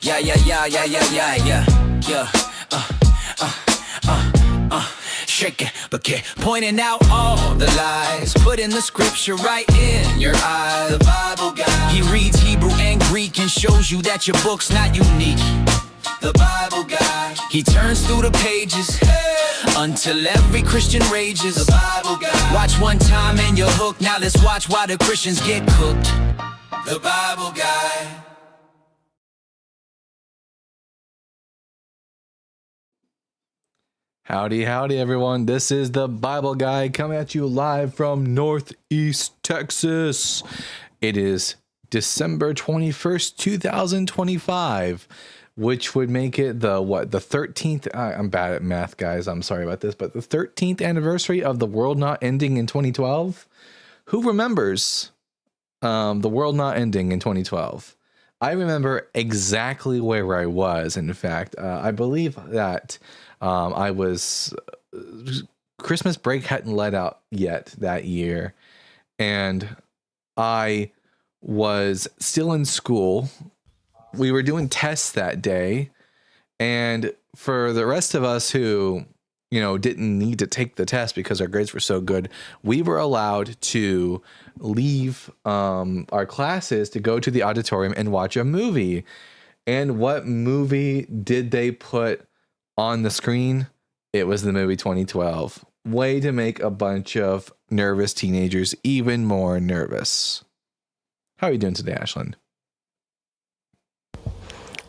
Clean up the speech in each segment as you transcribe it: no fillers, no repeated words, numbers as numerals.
Yeah, yeah, yeah, yeah, yeah, yeah, yeah, yeah. Shake it, but keep pointing out all the lies. Putting the scripture right in your eyes. The Bible guy. He reads Hebrew and Greek and shows you that your book's not unique. The Bible guy. He turns through the pages until every Christian rages. The Bible guy. Watch one time and you're hooked. Now let's watch why the Christians get cooked. The Bible guy. Howdy, howdy, everyone. This is the Bible Guy coming at you live from Northeast Texas. It is December 21st, 2025, which would make it the 13th. I'm bad at math, guys. I'm sorry about this, but the 13th anniversary of the world not ending in 2012. Who remembers the world not ending in 2012? I remember exactly where I was. In fact, I believe that I was Christmas break hadn't let out yet that year, and I was still in school. We were doing tests that day, and for the rest of us who, didn't need to take the test because our grades were so good, we were allowed to leave our classes to go to the auditorium and watch a movie. And what movie did they put on the screen? It was the movie 2012. Way to make a bunch of nervous teenagers even more nervous. How are you doing today, Ashlyn?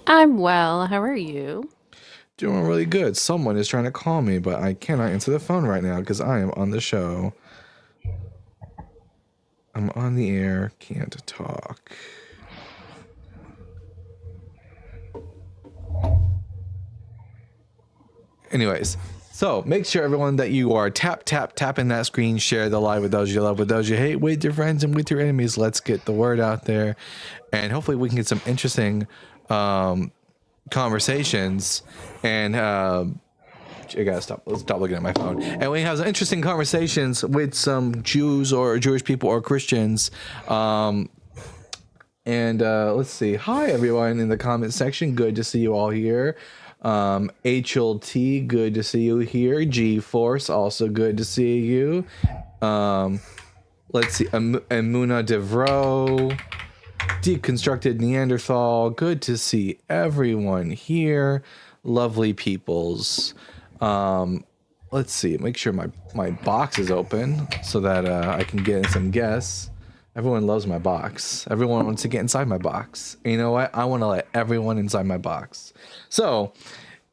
I'm well. How are you? Doing really good. Someone is trying to call me, but I cannot answer the phone right now because I am on the show. I'm on the air, can't talk. Anyways, so make sure, everyone, that you are tapping that screen, share the live with those you love, with those you hate, with your friends and with your enemies. Let's get the word out there, and hopefully we can get some interesting conversations. And I gotta stop looking at my phone. And we have some interesting conversations with some Jews or Jewish people or Christians. And let's see. Hi, everyone in the comment section. Good to see you all here. HLT, good to see you here. G-Force, also good to see you. Let's see. Amuna Devro, Deconstructed Neanderthal, good to see everyone here. Lovely peoples. Let's see. Make sure my box is open so that I can get in some guests. Everyone loves my box. Everyone wants to get inside my box. And you know what? I want to let everyone inside my box. So,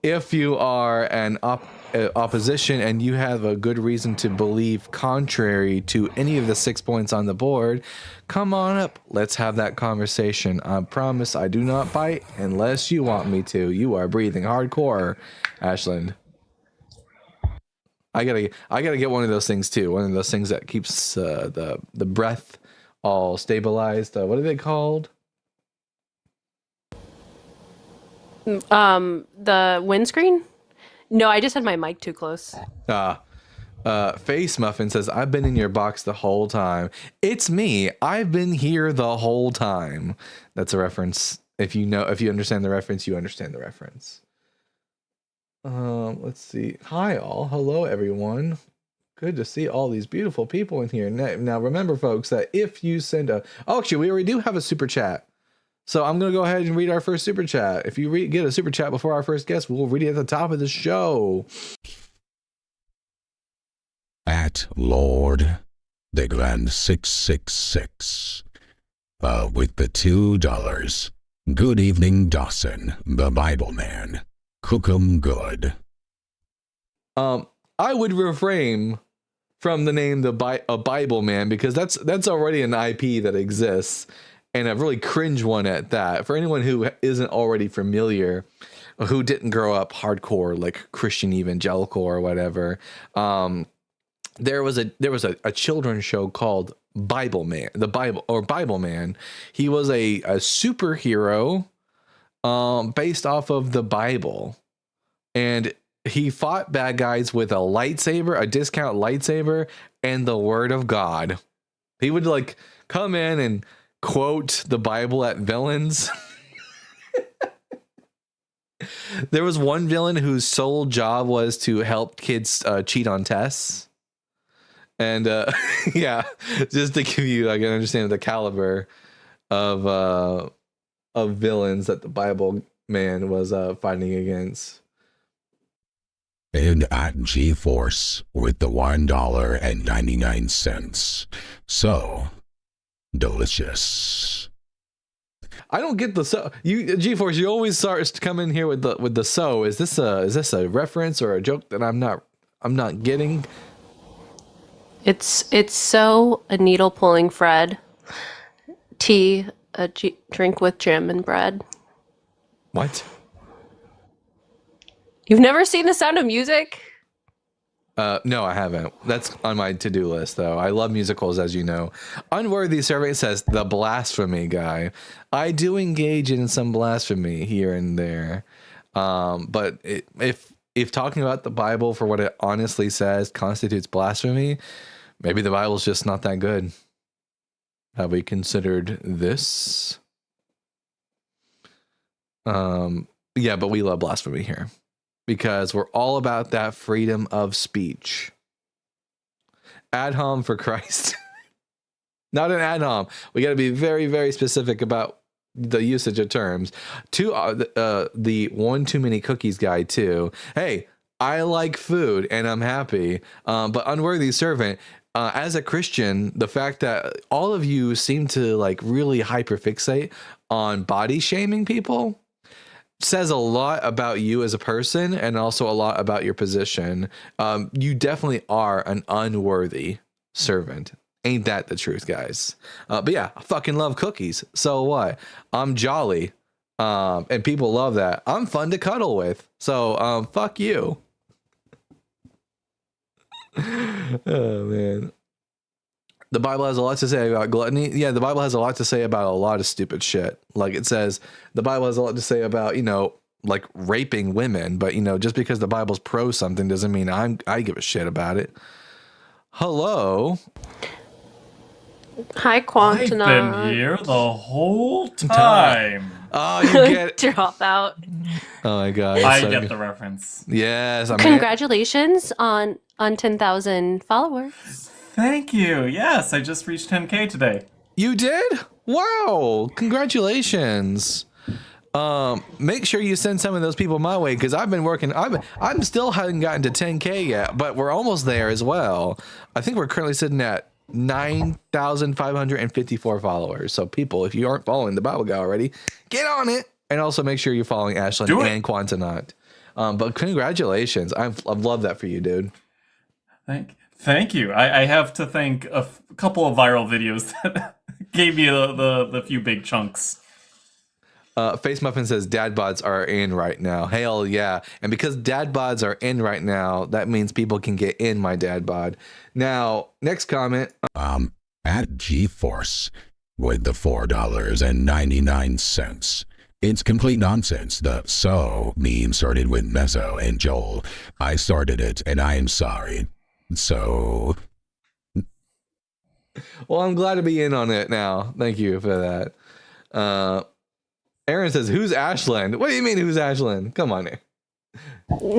if you are an opposition and you have a good reason to believe contrary to any of the 6 points on the board, come on up. Let's have that conversation. I promise I do not bite unless you want me to. You are breathing hardcore, Ashland. I gotta get one of those things too. One of those things that keeps the breath all stabilized. What are they called? The windscreen? No, I just had my mic too close. Face Muffin says, I've been in your box the whole time. It's me. I've been here the whole time. That's a reference. If you understand the reference, you understand the reference. Let's see. Hi all. Hello everyone. Good to see all these beautiful people in here. Now remember, folks, that if you send actually, we already do have a super chat. So I'm going to go ahead and read our first super chat. If you get a super chat before our first guest, we'll read it at the top of the show. At Lord the Grand 666 with the $2. Good evening, Dawson, the Bible Man. Cook 'em good. I would refrain from the name a Bible Man because that's already an IP that exists, and a really cringe one at that. For anyone who isn't already familiar, who didn't grow up hardcore like Christian evangelical or whatever, there was a children's show called Bible Man, Bible Man. He was a superhero based off of the Bible, and he fought bad guys with a discount lightsaber, and the word of God. He would come in and quote the Bible at villains. There was one villain whose sole job was to help kids cheat on tests. And yeah, just to give you like an understanding of the caliber of villains that the Bible man was fighting against. And at GeForce with the $1.99. So delicious. I don't get the so you GeForce. You always start to come in here with the so. Is this a reference or a joke that I'm not getting? It's so a needle pulling Fred. Tea, drink with jam and bread. What? You've never seen The Sound of Music? No, I haven't. That's on my to-do list, though. I love musicals, as you know. Unworthy Servant says, the blasphemy guy. I do engage in some blasphemy here and there. But if talking about the Bible for what it honestly says constitutes blasphemy, maybe the Bible's just not that good. Have we considered this? Yeah, but we love blasphemy here. Because we're all about that freedom of speech. Ad hom for Christ. Not an ad hom. We got to be very, very specific about the usage of terms. The one too many cookies guy too. Hey, I like food and I'm happy. But unworthy servant, as a Christian, the fact that all of you seem to like really hyperfixate on body shaming people says a lot about you as a person and also a lot about your position. You definitely are an unworthy servant. Ain't that the truth, guys? But yeah, I fucking love cookies. So what? I'm jolly. And people love that. I'm fun to cuddle with. So fuck you. Oh man. The Bible has a lot to say about gluttony. Yeah, the Bible has a lot to say about a lot of stupid shit. Like it says, the Bible has a lot to say about, like raping women. But, just because the Bible's pro something doesn't mean I give a shit about it. Hello. Hi, I've Quantanon. been here the whole time. Oh, you get it. Drop out. Oh, my God. I So get good. the reference. Yes. Congratulations on 10,000 followers. Thank you. Yes, I just reached 10K today. You did? Wow. Congratulations. Make sure you send some of those people my way because I've been working. I'm still haven't gotten to 10K yet, but we're almost there as well. I think we're currently sitting at 9,554 followers. So people, if you aren't following the Bible Guy already, get on it. And also make sure you're following Ashlyn and Quantanaut. But congratulations. I've loved that for you, dude. Thank you. I have to thank a couple of viral videos that gave me the few big chunks. Face Muffin says dad bods are in right now. Hell yeah. And because dad bods are in right now, that means people can get in my dad bod. Now, next comment. At GeForce with the $4.99. It's complete nonsense. The so meme started with Mezzo and Joel. I started it and I am sorry. So. Well, I'm glad to be in on it now. Thank you for that. Aaron says, who's Ashlyn? What do you mean, who's Ashlyn? Come on here.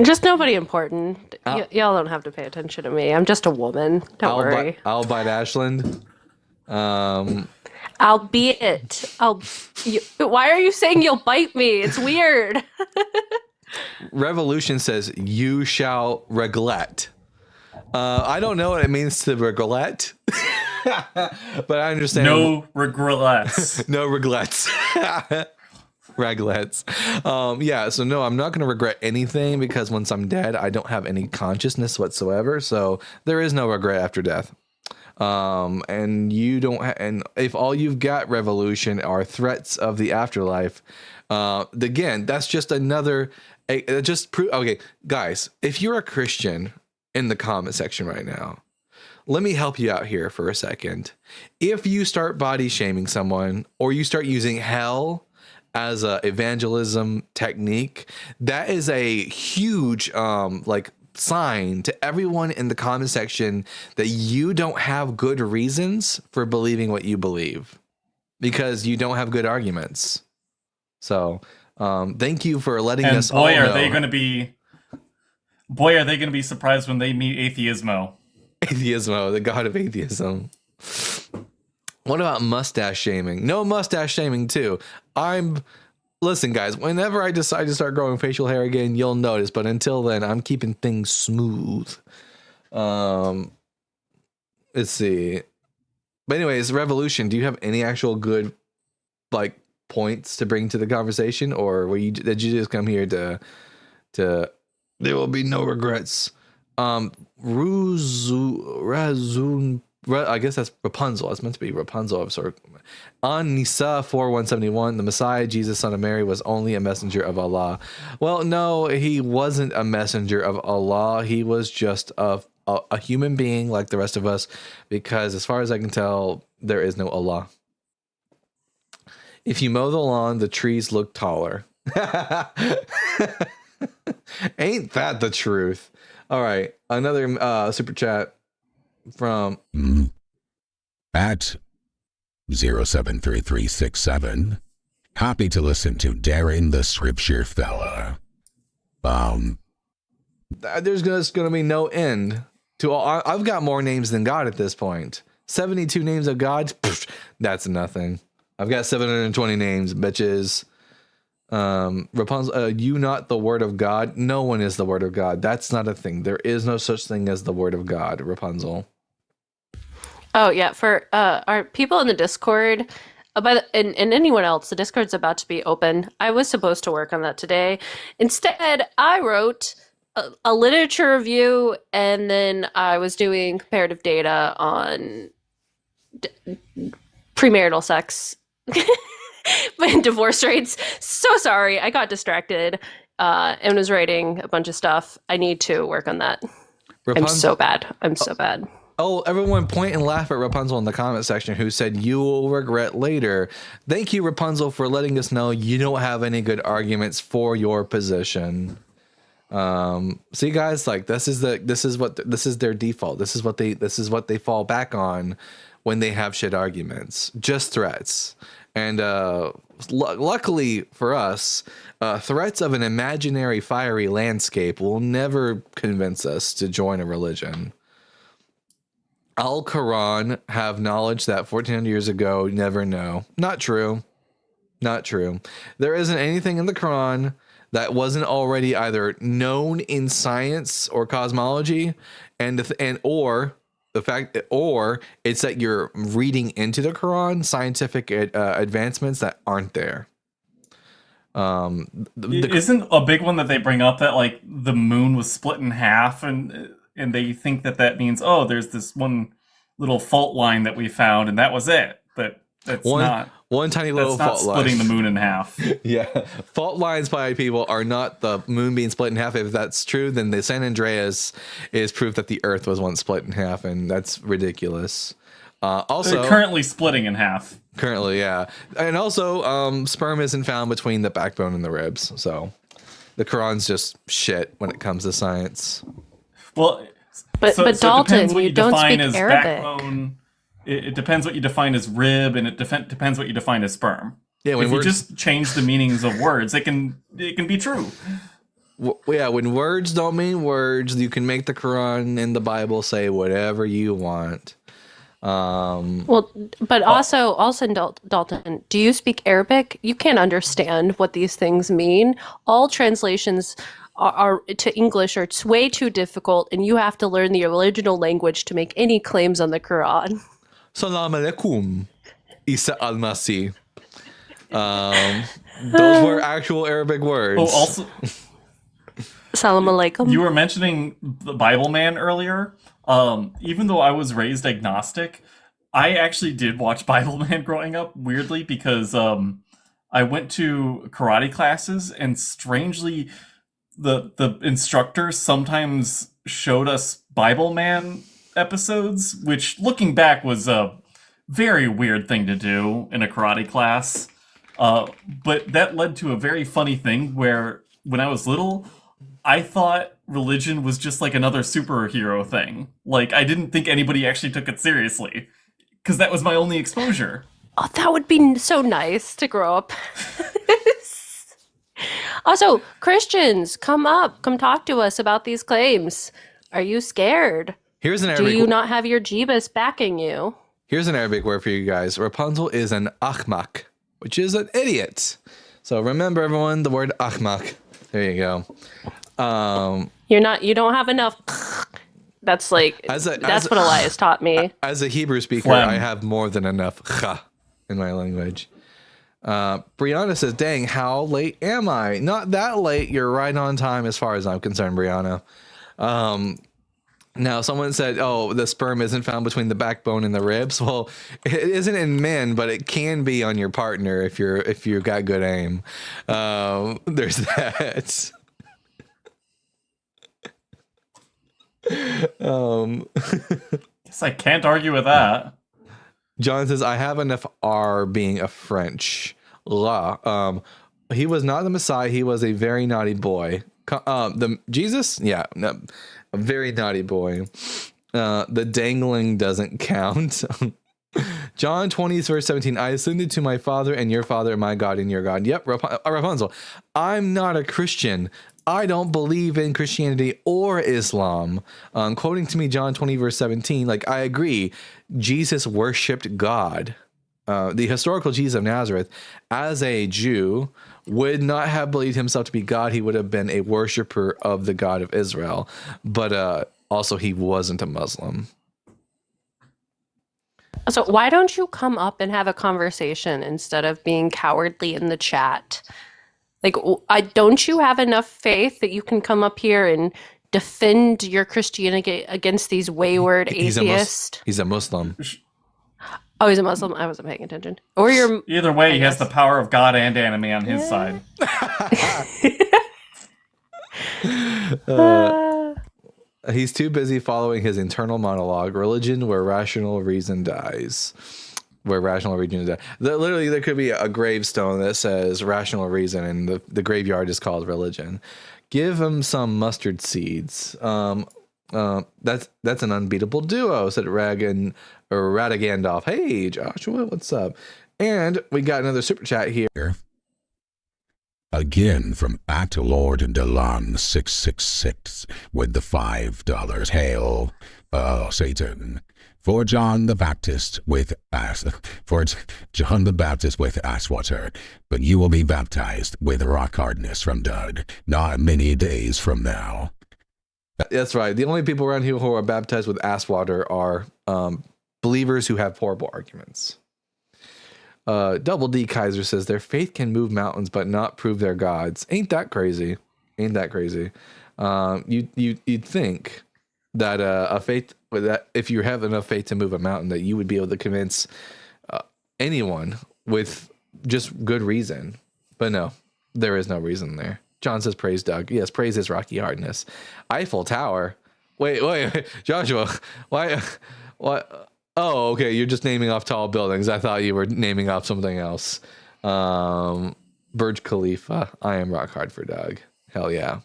Just nobody important. Y'all don't have to pay attention to me. I'm just a woman. Don't worry. I'll bite Ashland. Albeit, why are you saying you'll bite me? It's weird. Revolution says, you shall regret. I don't know what it means to regret, but I understand. No regrets. No regrets. Regrets. Yeah, so no, I'm not going to regret anything because once I'm dead, I don't have any consciousness whatsoever. So there is no regret after death. And you don't and if all you've got, Revolution, are threats of the afterlife, again, that's just another okay, guys, if you're a Christian in the comment section right now, let me help you out here for a second. If you start body shaming someone or you start using hell as a evangelism technique, that is a huge sign to everyone in the comment section that you don't have good reasons for believing what you believe because you don't have good arguments. So Thank you for letting And us all boy, know. are they going to be surprised when they meet Atheismo. Atheismo, the god of atheism. What about mustache shaming? No mustache shaming too. Listen, guys, whenever I decide to start growing facial hair again, you'll notice. But until then, I'm keeping things smooth. Let's see. But anyways, Revolution, do you have any actual good like points to bring to the conversation, or did you just come here to there will be no regrets? I guess that's Rapunzel. It's meant to be Rapunzel of sort. On Nisa 4171, the Messiah, Jesus, son of Mary, was only a messenger of Allah. Well, no, he wasn't a messenger of Allah. He was just a human being like the rest of us, because as far as I can tell, there is no Allah. If you mow the lawn, the trees look taller. Ain't that the truth? All right, another super chat from at 073367. Happy to listen to Darren the Scripture Fella. There's just gonna be no end to all. I've got more names than God at this point. 72 names of God. Pfft, that's nothing. I've got 720 names, bitches. Rapunzel, you not the word of God. No one is the word of God. That's not a thing. There is no such thing as the word of God, Rapunzel. Oh yeah, for our people in the Discord, and anyone else, the Discord's about to be open. I was supposed to work on that today. Instead, I wrote a literature review, and then I was doing comparative data on premarital sex and divorce rates. So sorry, I got distracted and was writing a bunch of stuff. I need to work on that. I'm so bad. Oh, everyone point and laugh at Rapunzel in the comment section who said you will regret later. Thank you, Rapunzel, for letting us know you don't have any good arguments for your position. See, guys, like this is their default. This is what they fall back on when they have shit arguments. Just threats. And luckily for us, threats of an imaginary fiery landscape will never convince us to join a religion. Al-Quran have knowledge that 1400 years ago, never know. Not true. Not true. There isn't anything in the Quran that wasn't already either known in science or cosmology, or it's that you're reading into the Quran scientific advancements that aren't there. Isn't a big one that they bring up that like the moon was split in half, and they think that means, oh, there's this one little fault line that we found, and that was it. But that's not one tiny little fault line. Splitting the moon in half. Yeah, fault lines by people are not the moon being split in half. If that's true, then the San Andreas is proof that the Earth was once split in half, and that's ridiculous. Also, they're currently splitting in half. Currently, yeah, and also, sperm isn't found between the backbone and the ribs, so the Quran's just shit when it comes to science. Well, but Dalton, you don't speak Arabic. Backbone, it depends what you define as rib, and it depends what you define as sperm. Yeah, if you just change the meanings of words, it can be true. Yeah, when words don't mean words, you can make the Quran and the Bible say whatever you want. Well, but also Dalton, do you speak Arabic? You can't understand what these things mean. All translations are to English are way too difficult, and you have to learn the original language to make any claims on the Quran. Salam alaikum, Isa al-Masih. Those were actual Arabic words. Oh, also, Salam alaikum. You were mentioning the Bible Man earlier. Even though I was raised agnostic, I actually did watch Bible Man growing up, weirdly, because I went to karate classes, and strangely, the instructor sometimes showed us Bible Man episodes, which, looking back, was a very weird thing to do in a karate class. But that led to a very funny thing where, when I was little, I thought religion was just like another superhero thing. Like, I didn't think anybody actually took it seriously, because that was my only exposure. Oh, that would be so nice to grow up. Also, Christians, come up, come talk to us about these claims. Are you scared? Here's an Do Arabic. you not have your Jeebus backing you? Here's an Arabic word for you guys. Rapunzel is an ahmak, which is an idiot. So remember, everyone, the word ahmak. There you go. You don't have enough. That's like, that's what Elias taught me. As a Hebrew speaker, Phlegm. I have more than enough cha in my language. Brianna says, dang, how late am I? Not that late. You're right on time as far as I'm concerned, Brianna. Now, someone said, oh, the sperm isn't found between the backbone and the ribs. Well, it isn't in men, but it can be on your partner if you've got good aim. There's that. Guess I can't argue with that. John says, I have enough R being a French. La. He was not the Messiah. He was a very naughty boy. Jesus? Yeah. No, a very naughty boy. The dangling doesn't count. John 20, verse 17. I ascended to my Father and your Father, my God and your God. Yep, Rapunzel. I'm not a Christian. I don't believe in Christianity or Islam. Quoting to me John 20, verse 17, like, I agree. Jesus worshipped God. The historical Jesus of Nazareth, as a Jew, would not have believed himself to be God. He would have been a worshiper of the God of Israel. But also, he wasn't a Muslim. So why don't you come up and have a conversation instead of being cowardly in the chat? Like, don't you have enough faith that you can come up here and defend your Christianity against these wayward atheists? He's a Muslim. Oh, he's a Muslim? I wasn't paying attention. Or you're... Either way, he has the power of God and anime on his side. He's too busy following his internal monologue. Religion where rational reason dies. Where rational reason dies. Literally, there could be a gravestone that says rational reason, and the graveyard is called religion. Give him some mustard seeds. That's an unbeatable duo, said Radagandolph. Hey, Joshua, what's up? And we got another super chat here. Again from Lord Delan 666 with the $5. Hail, Satan. For John the Baptist with ass water, but you will be baptized with rock hardness from Doug, not many days from now. That's right. The only people around here who are baptized with ass water are believers who have horrible arguments. Double D Kaiser says their faith can move mountains but not prove their gods. Ain't that crazy? Ain't that crazy? You'd think that a faith that if you have enough faith to move a mountain, that you would be able to convince anyone with just good reason. But no, there is no reason there. John says, praise Doug. Yes, praise his rocky hardness. Eiffel Tower. Wait, Joshua. Why? What? Oh, okay. You're just naming off tall buildings. I thought you were naming off something else. Burj Khalifa. I am rock hard for Doug. Hell yeah.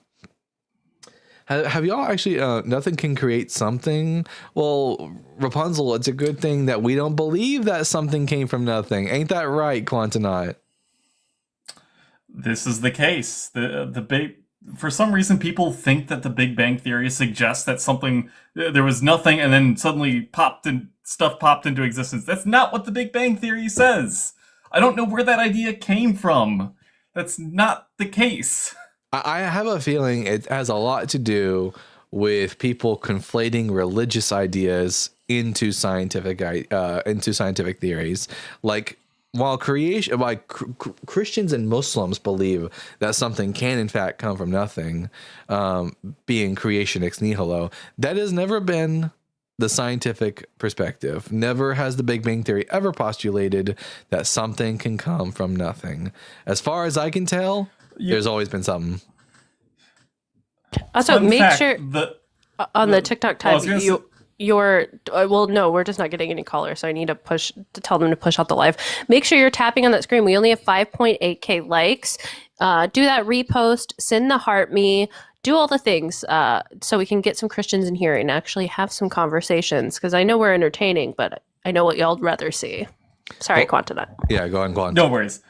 Have y'all actually, nothing can create something? Well, Rapunzel, it's a good thing that we don't believe that something came from nothing. Ain't that right, Quantonaut? This is the case. The big, for some reason, people think that the Big Bang Theory suggests that there was nothing and then suddenly stuff popped into existence. That's not what the Big Bang Theory says. I don't know where that idea came from. That's not the case. I have a feeling it has a lot to do with people conflating religious ideas into scientific theories. Like, while Christians and Muslims believe that something can in fact come from nothing, being creation ex nihilo, that has never been the scientific perspective. Never has the Big Bang Theory ever postulated that something can come from nothing. As far as I can tell, there's always been something. Also, make sure on the TikTok time no, we're just not getting any callers, so I need to tell them to push out the live. Make sure you're tapping on that screen. We only have 5.8K likes. Do that repost, send the heart me, do all the things so we can get some Christians in here and actually have some conversations, because I know we're entertaining, but I know what y'all would rather see. Sorry, Quantonaut. Yeah, go on. No worries.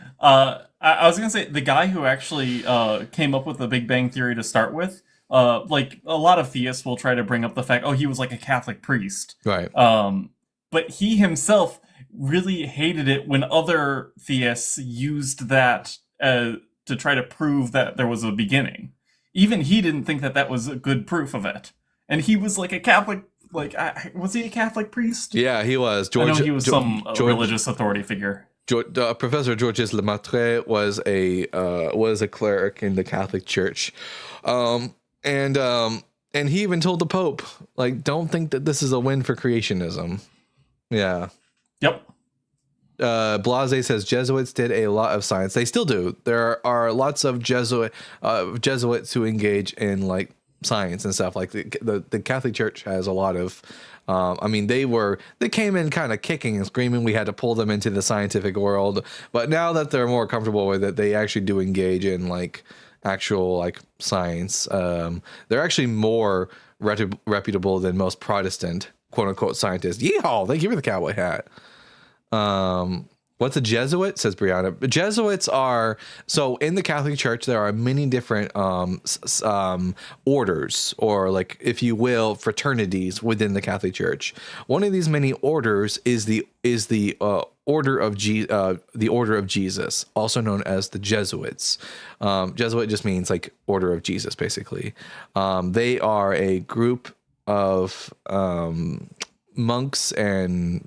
I was gonna say the guy who actually came up with the Big Bang Theory to start with. Like a lot of theists will try to bring up the fact, oh, he was like a Catholic priest. Right. But he himself really hated it when other theists used that to try to prove that there was a beginning. Even he didn't think that that was a good proof of it. And he was like a Catholic, like, was he a Catholic priest? Yeah, he was. I know he was some religious authority figure. Professor Georges Lemaitre was a cleric in the Catholic Church, and he even told the Pope, like, don't think that this is a win for creationism. Yeah. Yep. Blase says Jesuits did a lot of science. They still do. There are lots of Jesuits who engage in like science and stuff. Like the Catholic Church has a lot of. I mean, they came in kind of kicking and screaming. We had to pull them into the scientific world, but now that they're more comfortable with it, they actually do engage in like actual like science. They're actually more reputable than most Protestant quote unquote scientists. Yeehaw! Thank you for the cowboy hat. What's a Jesuit? Says Brianna. Jesuits are, so in the Catholic Church, there are many different orders, or like, if you will, fraternities within the Catholic Church. One of these many orders is the Order of Jesus, also known as the Jesuits. Jesuit just means like Order of Jesus, basically. They are a group of monks and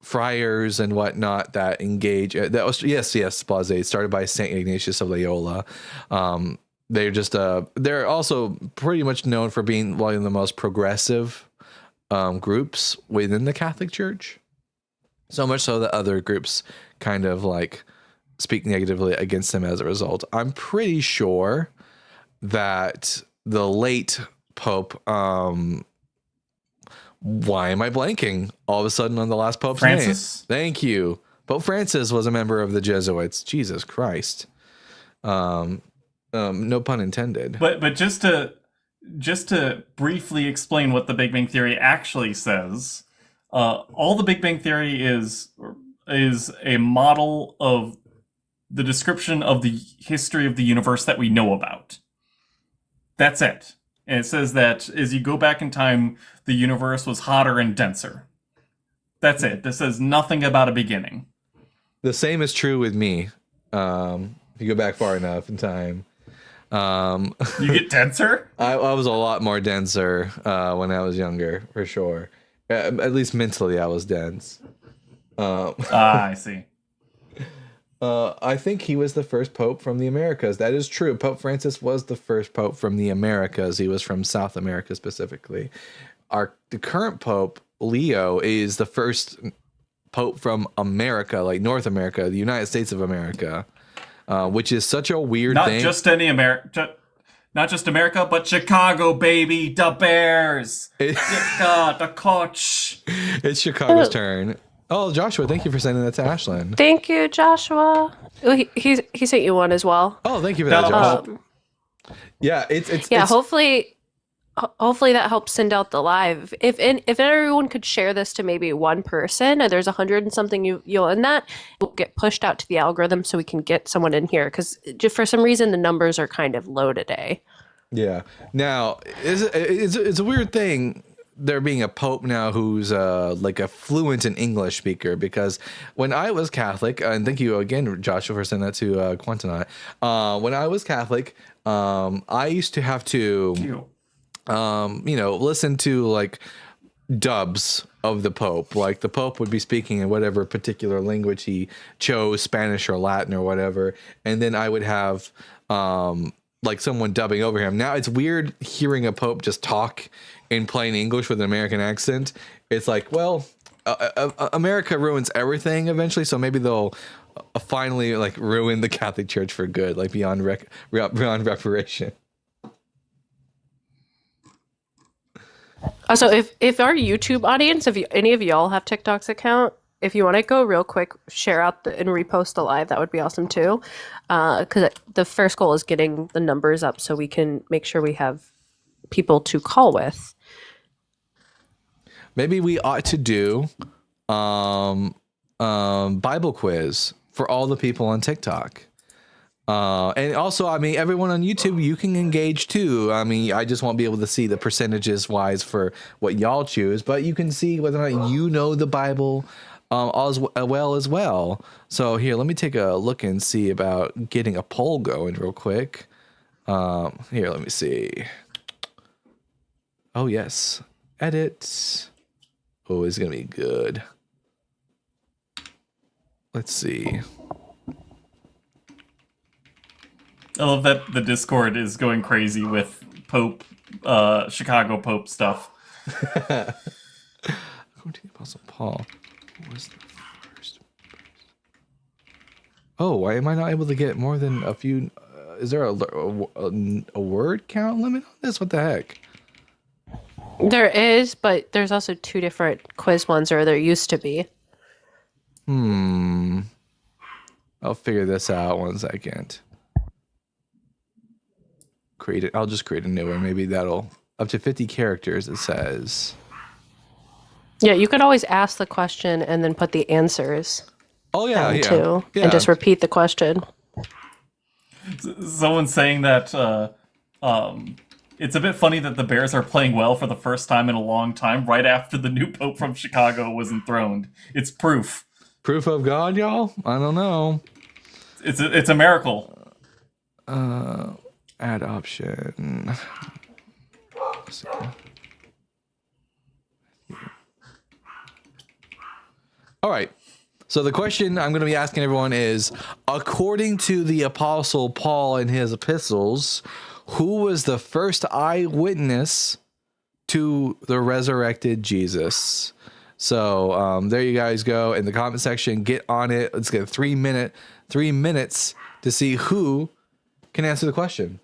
friars and whatnot that engage. That was yes, Blase, started by Saint Ignatius of Loyola. They're also pretty much known for being one of the most progressive groups within the Catholic Church. So much so that other groups kind of like speak negatively against them as a result. I'm pretty sure that the late Pope, why am I blanking all of a sudden on the last Pope's Francis? name? Thank you. Pope Francis was a member of the Jesuits. Jesus Christ. No pun intended. But just to briefly explain what the Big Bang Theory actually says, all the Big Bang Theory is a model of the description of the history of the universe that we know about. That's it. And it says that as you go back in time, the universe was hotter and denser. That's it. This says nothing about a beginning. The same is true with me. If you go back far enough in time. You get denser? I was a lot more denser when I was younger, for sure. At least mentally, I was dense. I see. I think he was the first pope from the Americas. That is true. Pope Francis was the first pope from the Americas. He was from South America specifically. The current pope, Leo, is the first pope from America, like North America, the United States of America, which is such a weird thing. Not just any America. Not just America, but Chicago, baby. The Bears. The coach. It's Chicago's turn. Oh, Joshua, thank you for sending that to Ashlyn. Thank you, Joshua. Oh, he sent you one as well. Oh, thank you for that, Joshua. Yeah, it's hopefully that helps send out the live. If everyone could share this to maybe one person, there's 100 and something you'll in that, it will get pushed out to the algorithm so we can get someone in here, because just for some reason the numbers are kind of low today. Yeah. Now, it's a weird thing there being a pope now who's like a fluent in English speaker, because when I was Catholic, and thank you again, Joshua, for sending that to Quantonaut. When I was Catholic, I used to have to listen to like dubs of the Pope. Like the Pope would be speaking in whatever particular language he chose, Spanish or Latin or whatever, and then I would have like someone dubbing over him. Now it's weird hearing a Pope just talk in plain English with an American accent. It's like, well, America ruins everything eventually, so maybe they'll finally like ruin the Catholic Church for good, like beyond reparation. Also, if our YouTube audience, if any of y'all have TikTok's account, if you want to go real quick, share out and repost the live, that would be awesome too. Because the first goal is getting the numbers up so we can make sure we have people to call with. Maybe we ought to do Bible quiz for all the people on TikTok. And also, I mean, everyone on YouTube, you can engage too. I mean, I just won't be able to see the percentages wise for what y'all choose, but you can see whether or not you know the Bible as well. So here, let me take a look and see about getting a poll going real quick. Here, let me see. Oh, yes. Edit. Oh, it's going to be good. Let's see. I love that the Discord is going crazy with Pope, Chicago Pope stuff. According to the Apostle Paul, who was the first? Oh, why am I not able to get more than a few? Is there a word count limit on this? What the heck? There is, but there's also 2 different quiz ones, or there used to be. I'll figure this out 1 second. Create it. I'll just create a new one. Maybe that'll up to 50 characters. It says. Yeah, you could always ask the question and then put the answers Oh yeah, down too, yeah. and just repeat the question. Someone's saying that it's a bit funny that the Bears are playing well for the first time in a long time, right after the new Pope from Chicago was enthroned. It's proof. Proof of God, y'all. I don't know. It's a miracle. Add option. Let's see. All right. So the question I'm going to be asking everyone is, according to the Apostle Paul in his epistles, who was the first eyewitness to the resurrected Jesus? So there you guys go in the comment section. Get on it. Let's get 3 minutes to see who can answer the question.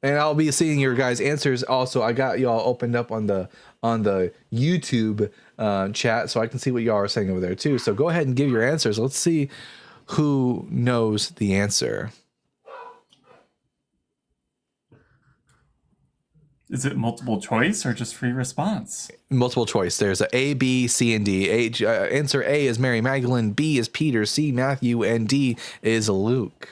And I'll be seeing your guys' answers. Also, I got y'all opened up on the YouTube chat, so I can see what y'all are saying over there too. So go ahead and give your answers. Let's see who knows the answer. Is it multiple choice or just free response? Multiple choice. There's a B, C, and D. Answer A is Mary Magdalene, B is Peter, C Matthew, and D is Luke.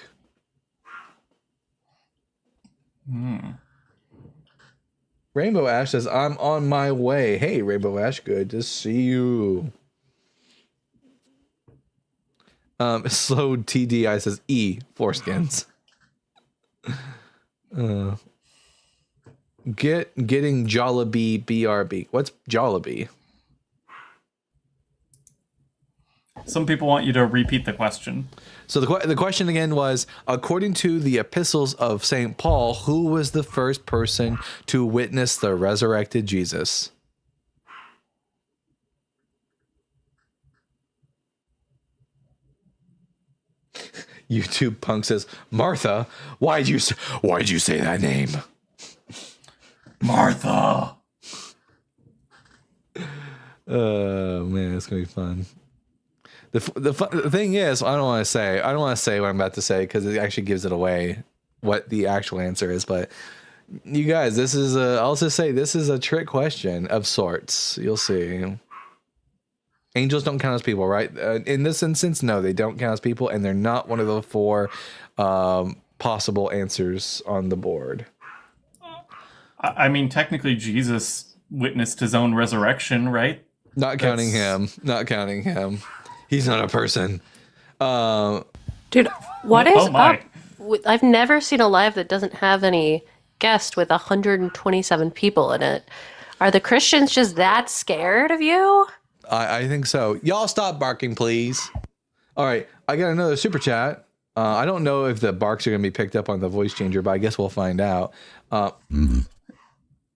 Rainbow Ash says, I'm on my way. Hey, Rainbow Ash, good to see you. Slow TDI says E, foreskins. Getting Jollibee BRB. What's Jollibee? Some people want you to repeat the question. So the question again was, according to the epistles of St. Paul, who was the first person to witness the resurrected Jesus? YouTube Punk says, Martha, why'd you say that name? Martha. Oh man, it's gonna be fun. The thing is, I don't want to say what I'm about to say because it actually gives it away what the actual answer is. But you guys, I'll just say this is a trick question of sorts. You'll see. Angels don't count as people, right? In this instance, no, they don't count as people, and they're not one of the 4 possible answers on the board. I mean, technically, Jesus witnessed his own resurrection, right? Not counting him. He's not a person. Dude, what is Oh my. up? I've never seen a live that doesn't have any guest with 127 people in it. Are the Christians just that scared of you? I think so. Y'all stop barking, please. All right, I got another super chat. I don't know if the barks are going to be picked up on the voice changer, but I guess we'll find out.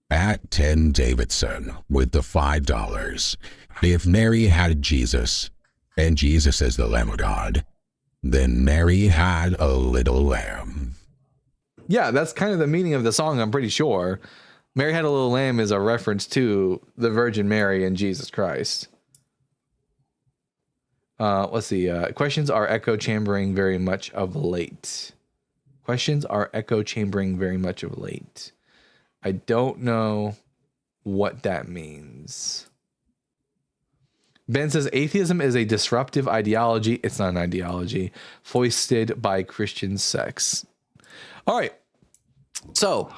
At 10 Davidson with the $5. If Mary had Jesus, and Jesus is the Lamb of God, then Mary had a little lamb. Yeah, that's kind of the meaning of the song, I'm pretty sure. Mary Had a Little Lamb is a reference to the Virgin Mary and Jesus Christ. Let's see. Questions are echo chambering very much of late. I don't know what that means. Ben says atheism is a disruptive ideology. It's not an ideology foisted by Christian sects. All right. So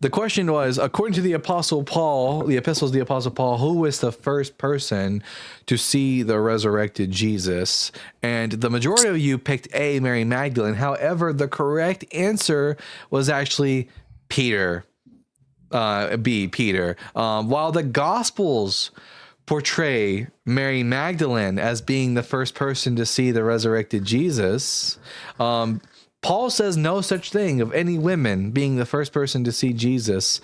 the question was, according to the Apostle Paul, the epistles of the Apostle Paul, who was the first person to see the resurrected Jesus? And the majority of you picked A, Mary Magdalene. However, the correct answer was actually Peter. B, Peter. While the Gospels portray Mary Magdalene as being the first person to see the resurrected Jesus, Paul says no such thing of any women being the first person to see Jesus.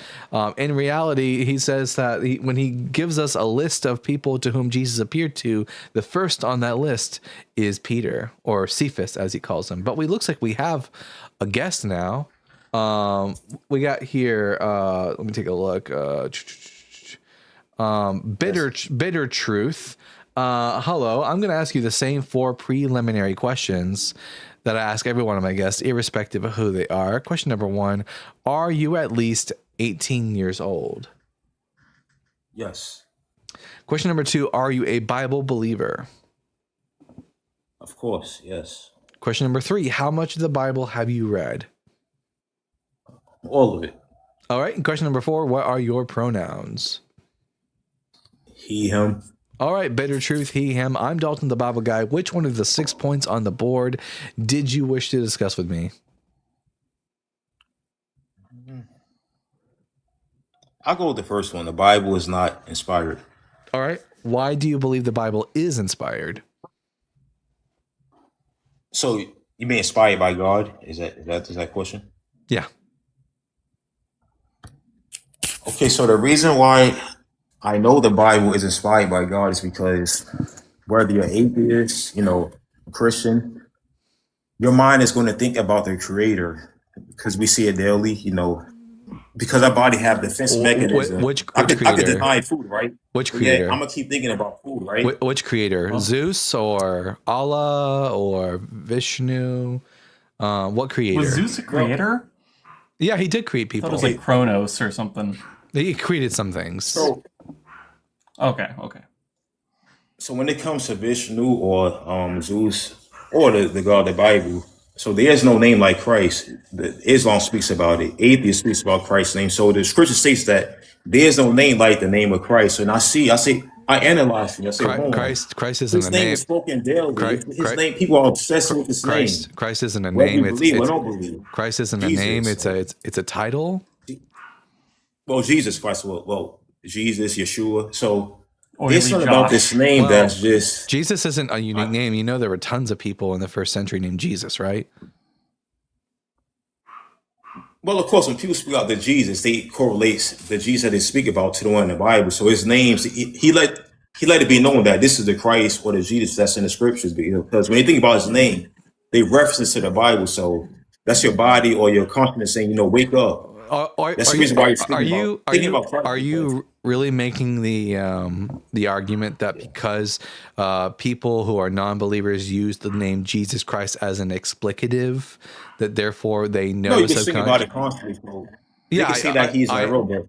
In reality, he says that when he gives us a list of people to whom Jesus appeared to, the first on that list is Peter, or Cephas as he calls him. But we looks like we have a guest now. We got here, let me take a look. Bitter Truth. Hello, I'm going to ask you the same 4 preliminary questions that I ask every one of my guests, irrespective of who they are. Question number 1, are you at least 18 years old? Yes. Question number 2, are you a Bible believer? Of course, yes. Question number 3, how much of the Bible have you read? All of it. All right. And question number 4, what are your pronouns? He, him. All right, Bitter Truth, he, him. I'm Dalton, the Bible guy. Which one of the 6 points on the board did you wish to discuss with me? I'll go with the first one. The Bible is not inspired. All right. Why do you believe the Bible is inspired? So you mean inspired by God? Is that question? Yeah. Okay, so the reason why I know the Bible is inspired by God is because whether you're atheist, Christian, your mind is going to think about the Creator because we see it daily, because our body have defense mechanism. Which I could creator? deny food, right? Which creator? Yeah, I'm gonna keep thinking about food, right? Which creator? Zeus or Allah or Vishnu? What creator? Was Zeus a creator? Yeah, he did create I people. thought it was like Kronos or something. He created some things. So Okay. when it comes to Vishnu or Zeus or the God of the Bible, so there's no name like Christ. Islam speaks about it. Atheist speaks about Christ's name. So the scripture states that there's no name like the name of Christ. And I analyze it. I say, Christ isn't his a name name. is spoken daily. His Christ- name, people are obsessed with his name. Christ isn't a Whether name. you believe or don't believe. Christ isn't Jesus. a name. It's a title. Well, Jesus Christ. Well, Jesus, Yeshua. So Or there's something about this name Well, that's just. Jesus isn't a unique name. You know, there were tons of people in the first century named Jesus, right? Well, of course, when people speak out the Jesus, they correlate the Jesus that they speak about to the one in the Bible. So his names, he let it be known that this is the Christ or the Jesus that's in the scriptures. Because when you think about his name, they reference to the Bible. So that's your body or your conscience saying, wake up. That's the reason why you're thinking about Christ. Are you really making the argument that because people who are non-believers use the name Jesus Christ as an explicative, that therefore they know? No, you can think about it constantly. So they can see that he's a robot.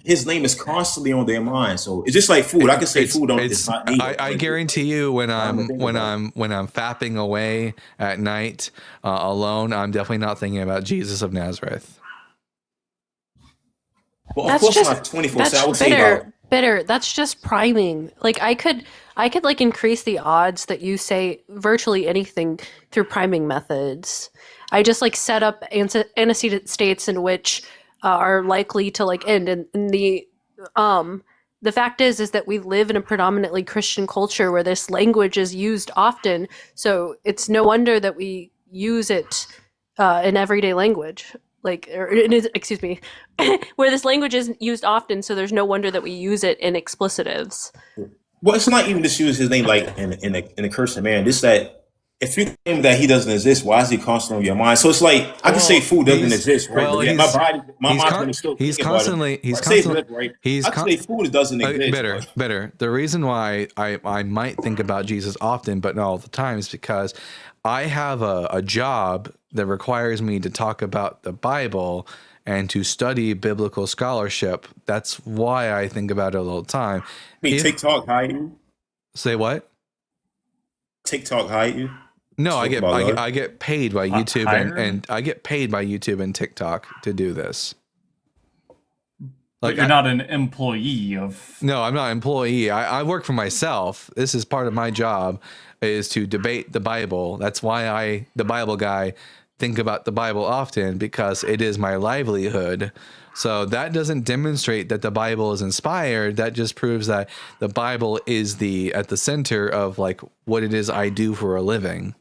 His name is constantly on their mind. So it's just like food. I can say food on it's not needed. I guarantee you, when I'm fapping away at night alone, I'm definitely not thinking about Jesus of Nazareth. Well, of course not 24/7. I would say bitter. That's just priming. Like I could like increase the odds that you say virtually anything through priming methods. I just like set up antecedent states in which are likely to like end. And the fact is that we live in a predominantly Christian culture where this language is used often. So it's no wonder that we use it in everyday language. Excuse me, where this language is used often, so there's no wonder that we use it in explicitives. Well, it's not even just use his name like in a curse of man. It's that if you claim that he doesn't exist, why is he constantly on your mind? So it's like I can say food doesn't exist, right? Well, my mind's gonna still he's think about constantly it. he's I say constantly right? he's I can say food doesn't exist. Better. The reason why I might think about Jesus often, but not all the time, is because I have a job that requires me to talk about the Bible and to study biblical scholarship. That's why I think about it all the time. TikTok hiding. Say what? TikTok hide you? No, Talk about that. I get paid by YouTube Hire? and I get paid by YouTube and TikTok to do this. But you're not an employee of. No, I'm not an employee. I work for myself. This is part of my job is to debate the Bible. That's why I, the Bible guy, think about the Bible often, because it is my livelihood. So that doesn't demonstrate that the Bible is inspired. That just proves that the Bible is at the center of like what it is I do for a living.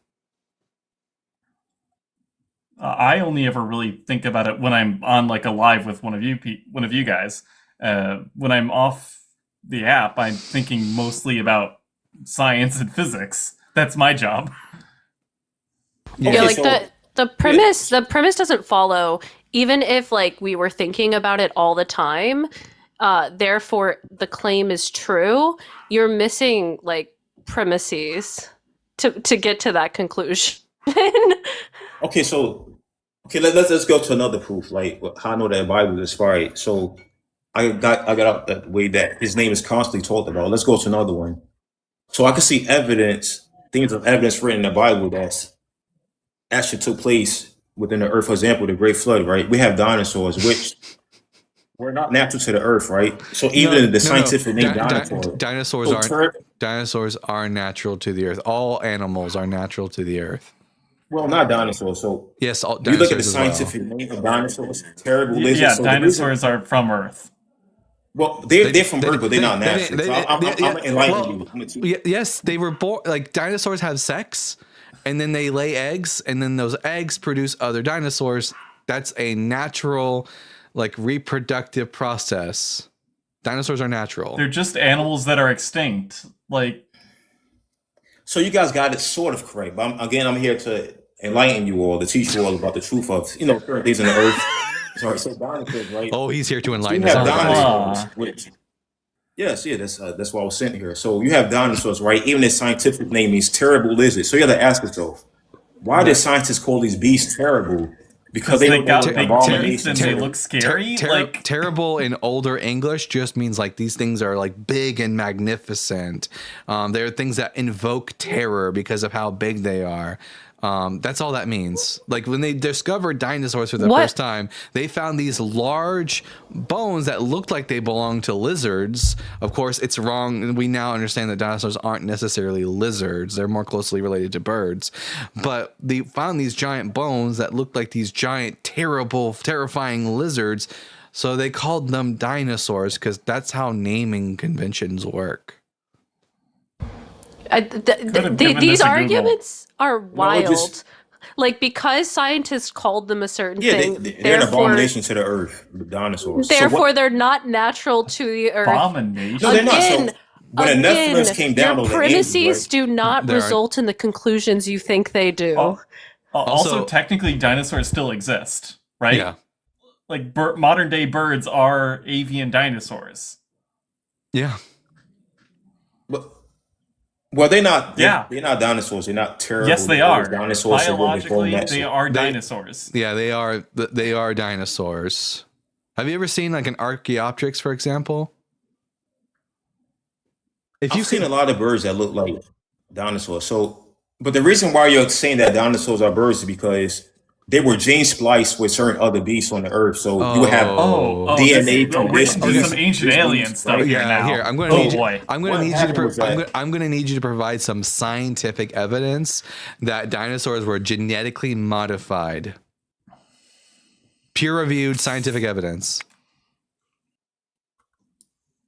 I only ever really think about it when I'm on like a live with one of you guys. When I'm off the app, I'm thinking mostly about science and physics. That's my job. Yeah, Okay, like so- the premise doesn't follow, even if like we were thinking about it all the time, therefore the claim is true. You're missing like premises to get to that conclusion. Okay, let's go to another proof. Like how I know that the Bible is inspired. So I got out the way that his name is constantly talked about. Let's go to another one. So I can see things of evidence written in the Bible that's actually took place within the earth. For example, the Great Flood, right? We have dinosaurs, which were not natural to the earth, right? So even the scientific name Dinosaurs So aren't. Dinosaurs are natural to the earth. All animals are natural to the earth. well, not dinosaurs. So Yes, all you look at the dinosaurs as well. scientific name of dinosaurs, terrible lizards. Yeah, So the reason- dinosaurs are from Earth. well, they're from Earth, but they're not natural. they- So I'm yeah, enlightening well, you. I'm gonna teach you. Yes, they were born. Like dinosaurs have sex, and then they lay eggs, and then those eggs produce other dinosaurs. That's a natural, like reproductive process. Dinosaurs are natural. They're just animals that are extinct. Like, So you guys got it sort of correct, but I'm here to enlighten you all, to teach you all about the truth of certain things in the earth. Sorry, so dinosaurs, right? Oh, he's here to So you enlighten us. have all. dinosaurs, which that's why I was sent here. So you have dinosaurs, right? Even their scientific name means terrible lizard. So you have to ask yourself, why did scientists call these beasts terrible? Because they look got like big abominations. teeth and they look scary. Like, Terrible in older English just means like these things are like big and magnificent. They're things that invoke terror because of how big they are. That's all that means. Like when they discovered dinosaurs for the What? first time, they found these large bones that looked like they belonged to lizards. Of course, it's wrong. And we now understand that dinosaurs aren't necessarily lizards. They're more closely related to birds. But they found these giant bones that looked like these giant, terrible, terrifying lizards. So they called them dinosaurs because that's how naming conventions work. Could've given These this a Google. arguments are wild. just- like because scientists called them a certain Yeah, thing, they're an therefore, abomination to the earth, the dinosaurs. So therefore what- they're not natural to the earth. abomination. No, they're not. So Again, when the Nephilims came down your on the premises aliens, right? do not There are- result in the conclusions you think they do. Oh, also, Also- technically, dinosaurs still exist, right? Yeah. Like modern day birds are avian dinosaurs. Yeah. Well, they're not. Yeah. They're not dinosaurs. They're not terrible. Yes, they are. Dinosaurs. Biologically, they are dinosaurs. Yeah, they are dinosaurs. Have you ever seen like an Archaeopteryx, for example? If I've you've seen a lot of birds that look like dinosaurs. So, but the reason why you're saying that dinosaurs are birds is because they were gene spliced with certain other beasts on the earth. So you would have DNA this, from we're this into beast, some ancient this alien beast, stuff right? here yeah, now. here I'm going to Oh need you. boy. I'm going What to need you to. happened was that- I'm going to need you to provide some scientific evidence that dinosaurs were genetically modified. Peer-reviewed scientific evidence.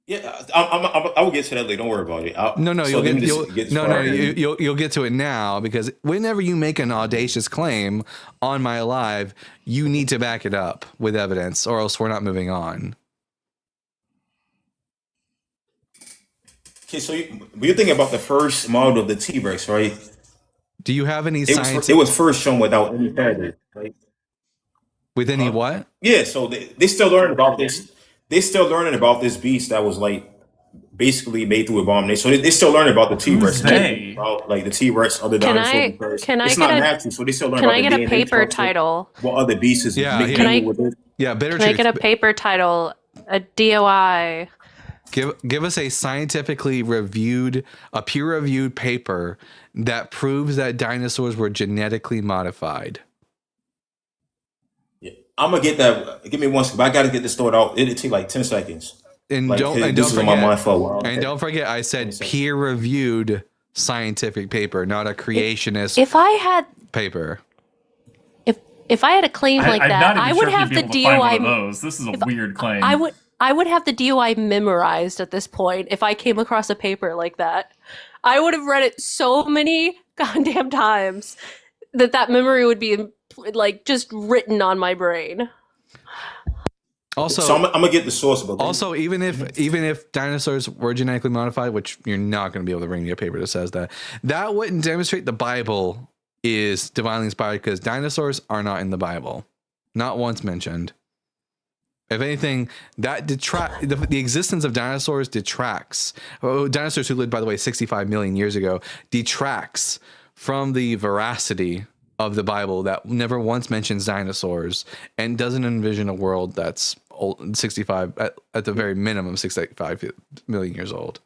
Yeah, I will get to that later. Don't worry about it. No, so you'll let me get just this no, part here. you'll get to it now because whenever you make an audacious claim on my live, you need to back it up with evidence, or else we're not moving on. Okay, so you're thinking about the first model of the T-Rex, right? Do you have any It scientific was first shown without any feathers, right? with any what? Yeah, so they still learning about this. They're still learning about this beast that was like basically made through abomination. So they're still learning about the T-Rex. they? About like the T-Rex, other Can dinosaurs. I- because can I it's get not a- natural, so they still learn Can about I the get a DNA paper structure, title? what other beasts is Yeah, mixed here. in with it. Yeah, better Can I get a paper title? A DOI. Give us a scientifically reviewed, a peer-reviewed paper that proves that dinosaurs were genetically modified. Yeah. I'm gonna get that. Give me one second. I gotta get this story out. It'll take like 10 seconds. And Like, don't this is on my mind forget. for a while. And don't forget, I said peer-reviewed scientific paper, not a creationist If I had paper. if I had a claim like I'm that, not even I sure would if you'd have be the able to find one of DOI. those. This is a weird claim. I would have the DOI memorized at this point if I came across a paper like that. I would have read it so many goddamn times that memory would be like just written on my brain. Also, So I'm gonna get the source, but also, even if dinosaurs were genetically modified, which you're not going to be able to bring me a paper that says that, that wouldn't demonstrate the Bible is divinely inspired, because dinosaurs are not in the Bible, not once mentioned. If anything, that the existence of dinosaurs detracts. Dinosaurs who lived, by the way, 65 million years ago, detracts from the veracity of the Bible that never once mentions dinosaurs and doesn't envision a world that's old, 65 at the very minimum 65 million years old.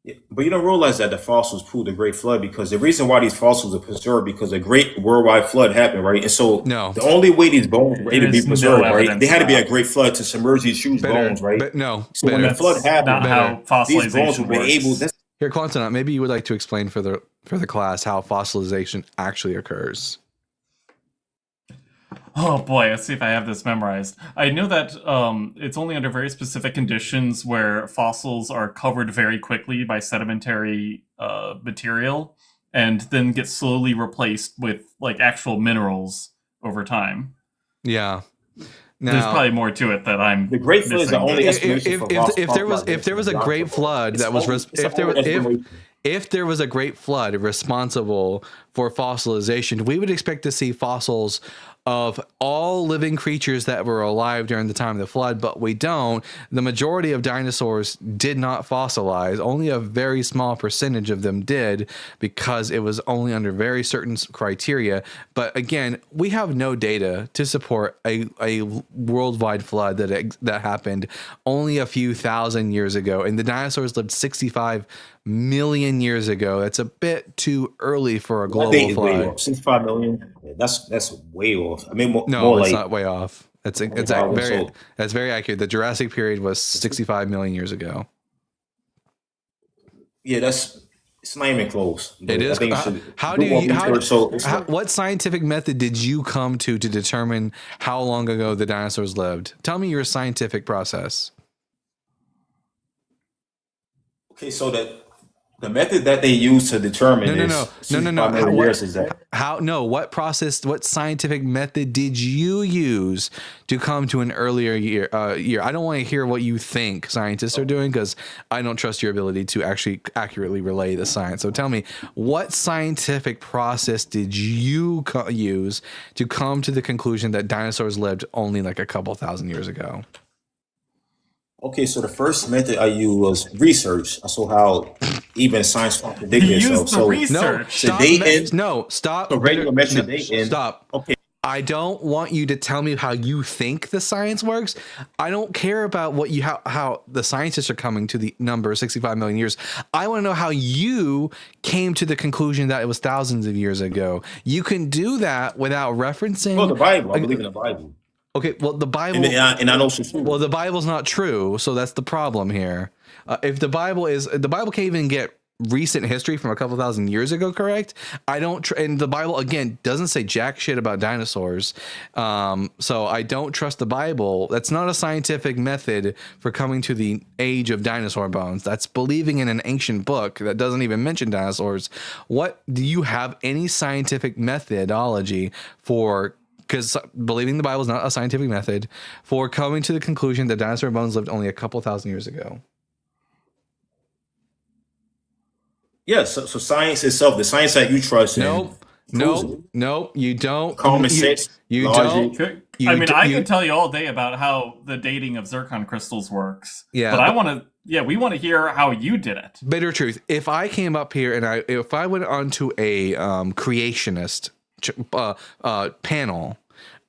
yeah, but you don't realize that the fossils prove the Great Flood, because the reason why these fossils are preserved because a great worldwide flood happened, right? And so No. the only way these bones were able to be There's no preserved, right? evidence They had to be for a that. great flood to submerge these huge bones, right? But no, So when better. the flood happened, Not how these bones fossilization will be able. works. Here, Quantonaut, maybe you would like to explain for the class how fossilization actually occurs. Oh boy, let's see if I have this memorized. I know that it's only under very specific conditions where fossils are covered very quickly by sedimentary material and then get slowly replaced with like actual minerals over time. Yeah. There's Now, probably more to it that I'm The Great Flood is the missing, only but- explanation for if there was a great flood that was if there was a great flood responsible for fossilization, we would expect to see fossils of all living creatures that were alive during the time of the flood, but we don't. The majority of dinosaurs did not fossilize. Only a very small percentage of them did, because it was only under very certain criteria. But again, we have no data to support a worldwide flood that happened only a few thousand years ago, and the dinosaurs lived 65 million years ago. That's a bit too early for a I global think it's way flood. off. 65 million. Yeah, that's way off. I mean, No, more it's like not way off. That's Wow, very so- that's very accurate. The Jurassic period was 65 million years ago. yeah, it's not even close. But It is. I think you should How do do more you? research. So it's What scientific method did you come to determine how long ago the dinosaurs lived? Tell me your scientific process. okay. So the method that they use to determine No. 65 million years is that. What scientific method did you use to come to an earlier year? I don't want to hear what you think scientists are doing, because I don't trust your ability to actually accurately relay the science. So tell me, what scientific process did you use to come to the conclusion that dinosaurs lived only like a couple thousand years ago? Okay, so the first method I used was research. I saw how even science contradicted He itself. used the So research. The date Stop. So regular metric date Stop. Okay. I don't want you to tell me how you think the science works. I don't care about what how the scientists are coming to the number 65 million years. I want to know how you came to the conclusion that it was thousands of years ago. You can do that without referencing. Well, the Bible. I believe in the Bible. Okay, well, the Bible. And I know some truth. Well, the Bible's not true, so that's the problem here. If the Bible can't even get recent history from a couple thousand years ago, correct? I don't, and the Bible again doesn't say jack shit about dinosaurs, so I don't trust the Bible. That's not a scientific method for coming to the age of dinosaur bones. That's believing in an ancient book that doesn't even mention dinosaurs. What do you have any scientific methodology for? Because believing the Bible is not a scientific method for coming to the conclusion that dinosaur bones lived only a couple thousand years ago. Yeah, so science itself, the science that you trust in. Nope, you don't. Common sense, You logic. don't. I mean, I you- could tell you all day about how the dating of zircon crystals works. Yeah, but but- I want to. Yeah, we want to hear how you did it. Bitter truth. If I came up here and if I went onto a creationist panel,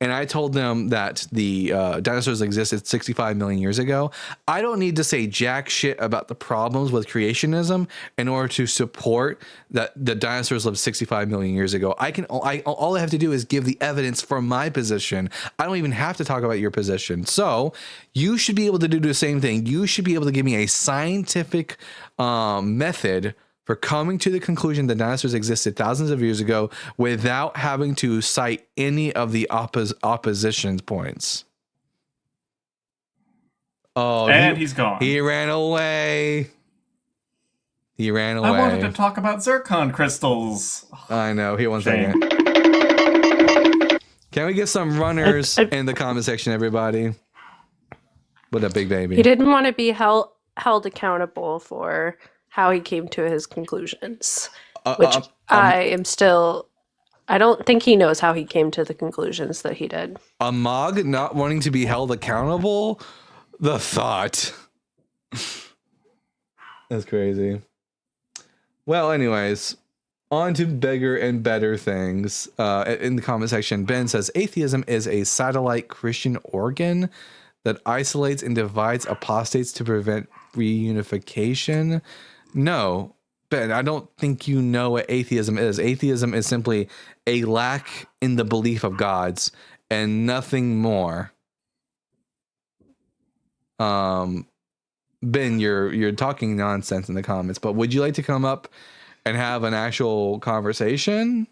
and I told them that the dinosaurs existed 65 million years ago, I don't need to say jack shit about the problems with creationism in order to support that the dinosaurs lived 65 million years ago. All I have to do is give the evidence from my position. I don't even have to talk about your position. So you should be able to do the same thing. You should be able to give me a scientific method for coming to the conclusion that dinosaurs existed thousands of years ago without having to cite any of the opposition points. Oh, And he's gone. He ran away. He ran away. I wanted to talk about zircon crystals. I know. Here, one Shame. second. Can we get some runners in the comment section, everybody? What a big baby. He didn't want to be held accountable for how he came to his conclusions, which I don't think he knows how he came to the conclusions that he did. A Mog not wanting to be held accountable? The thought. That's crazy. Well, anyways, on to bigger and better things. In the comment section, Ben says, atheism is a satellite Christian organ that isolates and divides apostates to prevent reunification. No, Ben, I don't think you know what atheism is. Atheism is simply a lack in the belief of gods and nothing more. Ben, you're talking nonsense in the comments, but would you like to come up and have an actual conversation,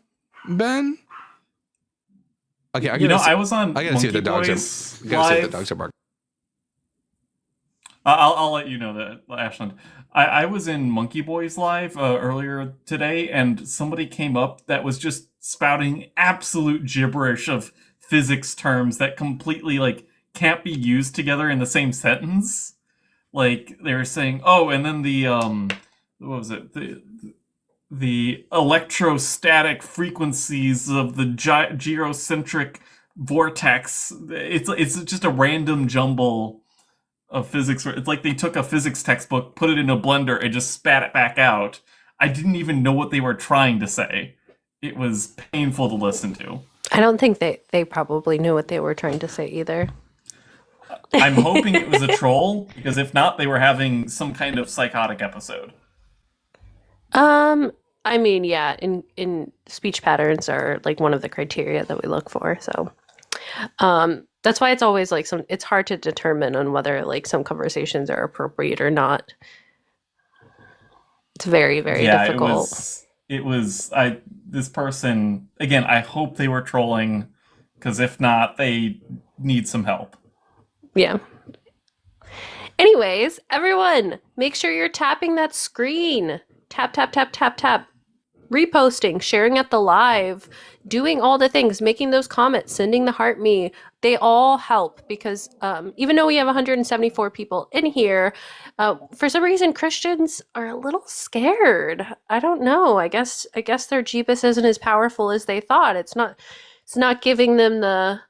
Ben? Okay, I was on I gotta see if the dogs Boys are. Gotta see if the Live. dogs are barking. I'll let you know that, Ashland. I was in Monkey Boys Live earlier today, and somebody came up that was just spouting absolute gibberish of physics terms that completely can't be used together in the same sentence. Like they were saying, oh, and then the what was it? The electrostatic frequencies of the geocentric vortex. It's just a random jumble of physics. It's like they took a physics textbook, put it in a blender, and just spat it back out. I didn't even know what they were trying to say. It was painful to listen to. I don't think they probably knew what they were trying to say either. I'm hoping it was a troll, because if not, they were having some kind of psychotic episode. I mean, yeah, in speech patterns are like one of the criteria that we look for. So, that's why it's always it's hard to determine on whether some conversations are appropriate or not. It's very, very difficult. This person, again, I hope they were trolling, because if not, they need some help. Yeah. Anyways, everyone, make sure you're tapping that screen. Tap, tap, tap, tap, tap. Reposting, sharing at the live, doing all the things, making those comments, sending the heart me. They all help because even though we have 174 people in here, for some reason Christians are a little scared. I don't know. I guess their Jeebus isn't as powerful as they thought. It's not giving them the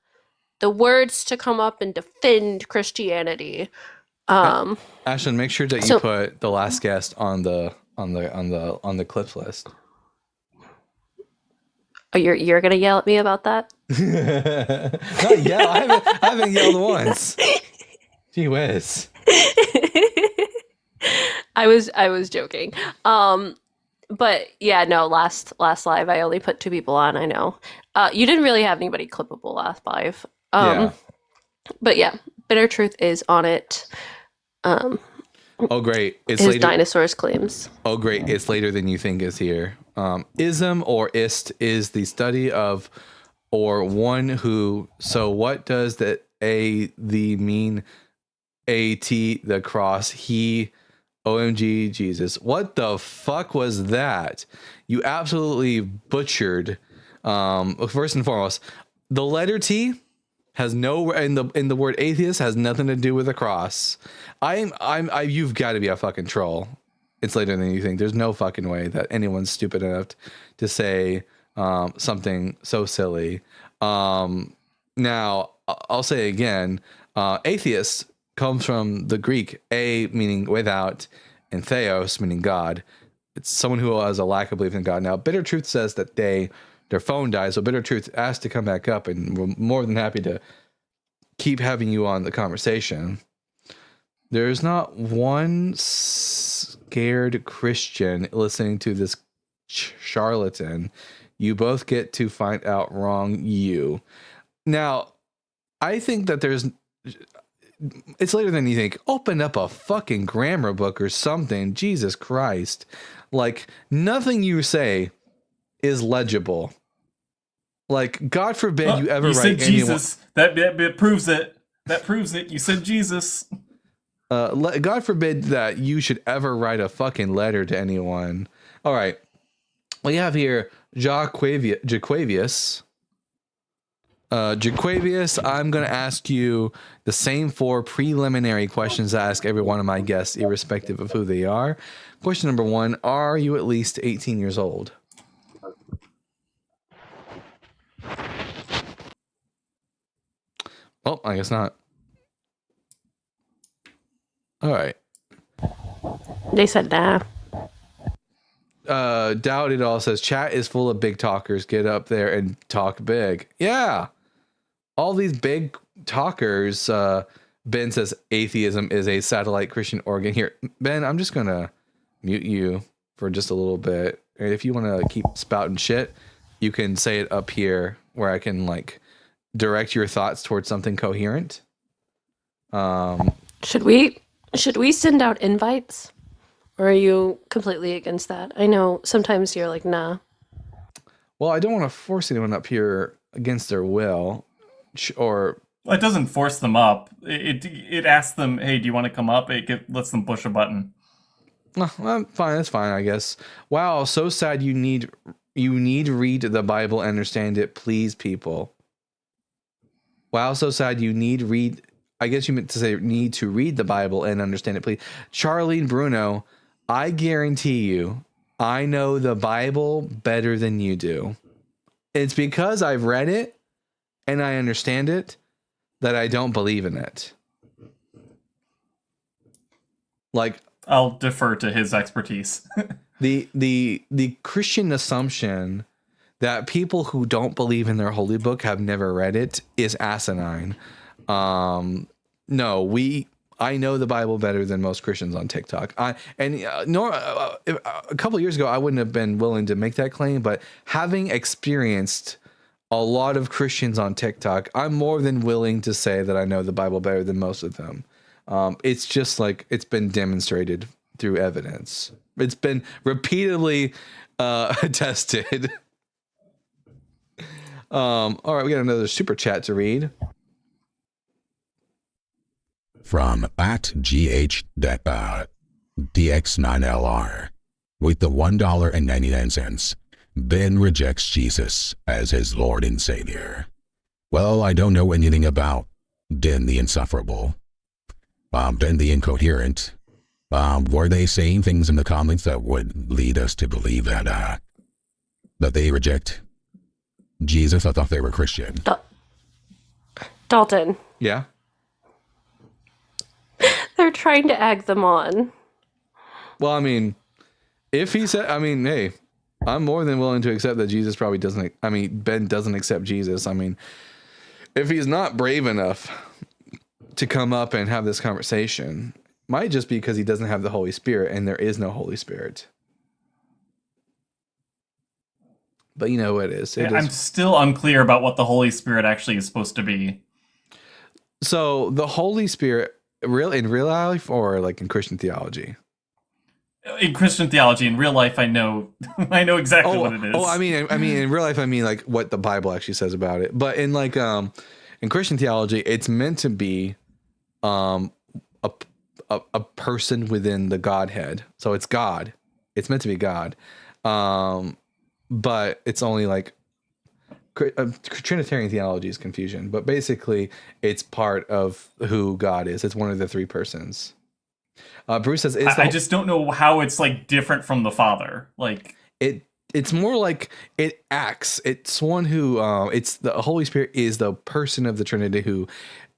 words to come up and defend Christianity. Ashlyn, make sure that you put the last guest on the clips list. Oh, you're gonna yell at me about that? Not yell. I haven't yelled once. Gee whiz. I was joking. But yeah, no. Last live, I only put 2 people on. I know. You didn't really have anybody clippable last live. Yeah. But yeah, Bitter Truth is on it. Oh great! It's his later. dinosaurs claims. Oh great! It's later than you think is here. Ism or ist is the study of or one who. So what does the mean? The cross. He. OMG Jesus. What the fuck was that? You absolutely butchered. First and foremost, the letter T has no in the word atheist has nothing to do with the cross. You've got to be a fucking troll. It's later than you think. There's no fucking way that anyone's stupid enough to say something so silly. Now I'll say again, atheist comes from the Greek a meaning without and theos meaning God. It's someone who has a lack of belief in God. Now Bitter Truth says that they their phone died. So Bitter Truth asked to come back up, and we're more than happy to keep having you on the conversation. There's not one scared Christian listening to this charlatan. You both get to find out wrong you. Now, I think that it's later than you think. Open up a fucking grammar book or something. Jesus Christ. Like, nothing you say is legible. Like, God forbid you ever you write said anyone. Jesus. That proves it. That proves it. You said Jesus. God forbid that you should ever write a fucking letter to anyone. All right. We have here Jaquavius. Jaquavius, I'm going to ask you the same 4 preliminary questions I ask every one of my guests, irrespective of who they are. Question number 1, are you at least 18 years old? Oh, I guess not. All right. They said nah. Doubt It All says, chat is full of big talkers. Get up there and talk big. Yeah. All these big talkers. Ben says atheism is a satellite Christian organ. Here, Ben, I'm just going to mute you for just a little bit. And if you want to keep spouting shit, you can say it up here where I can like direct your thoughts towards something coherent. Should we send out invites? Or are you completely against that? I know sometimes you're like, nah. Well, I don't want to force anyone up here against their will. Or Well, it doesn't force them up. It asks them, hey, do you want to come up? Lets them push a button. well, fine, that's fine, I guess. Wow, so sad you need to read the Bible and understand it, please, people. Wow, so sad you need read. I guess you meant to say need to read the Bible and understand it, please. Charlene Bruno, I guarantee you, I know the Bible better than you do. It's because I've read it and I understand it that I don't believe in it. Like, I'll defer to his expertise. the Christian assumption that people who don't believe in their holy book have never read it is asinine. No, I know the Bible better than most Christians on TikTok. A couple of years ago, I wouldn't have been willing to make that claim, but having experienced a lot of Christians on TikTok, I'm more than willing to say that I know the Bible better than most of them. It's just like it's been demonstrated through evidence. It's been repeatedly attested. All right, we got another super chat to read. From @GH DX9LR with the $1.99. Ben rejects Jesus as his Lord and Savior. Well, I don't know anything about Ben the Insufferable. Ben the Incoherent. Were they saying things in the comments that would lead us to believe that they reject Jesus? I thought they were Christian. Dalton, Yeah. they're trying to egg them on. Well, I mean, if he said, hey, I'm more than willing to accept that Jesus probably doesn't. Ben doesn't accept Jesus. If he's not brave enough to come up and have this conversation, might just be because he doesn't have the Holy Spirit, and there is no Holy Spirit. But you know what it is. I'm still unclear about what the Holy Spirit actually is supposed to be. So the Holy Spirit, in real life or like in Christian theology? In Christian theology, in real life, I know exactly what it is. Oh, I mean, in real life, like what the Bible actually says about it. But in like, in Christian theology, it's meant to be, a person within the Godhead. So it's God. It's meant to be God. But it's only like Trinitarian theology is confusion. But basically, it's part of who God is. It's one of the 3 persons. Bruce says, I just don't know how it's like different from the Father. Like it's more like it acts. It's one who it's the Holy Spirit is the person of the Trinity who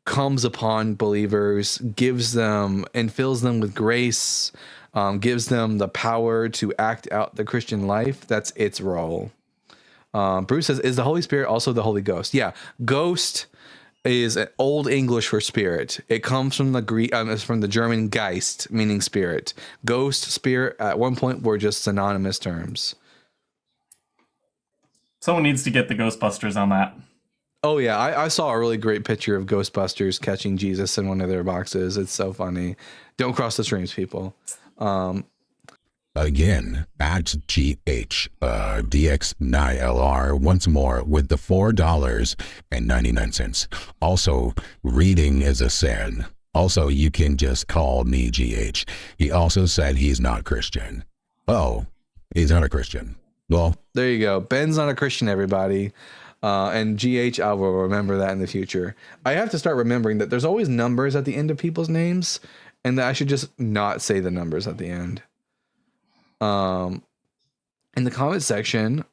comes upon believers, gives them and fills them with grace, gives them the power to act out the Christian life. That's its role. Bruce says, is the Holy Spirit also the Holy Ghost? Yeah, ghost is an old English for spirit. It comes from the Greek, it's from the German Geist, meaning spirit. Ghost, spirit, at one point were just synonymous terms. Someone needs to get the Ghostbusters on that. Oh yeah, I saw a really great picture of Ghostbusters catching Jesus in one of their boxes. It's so funny. Don't cross the streams, people. Again, at DX9LR once more with the $4.99. Also, reading is a sin. Also, you can just call me GH. He also said he's not Christian. Oh, he's not a Christian. Well, There you go. Ben's not a Christian, everybody. And GH, I will remember that in the future. I have to start remembering that there's always numbers at the end of people's names, and that I should just not say the numbers at the end. In the comment section,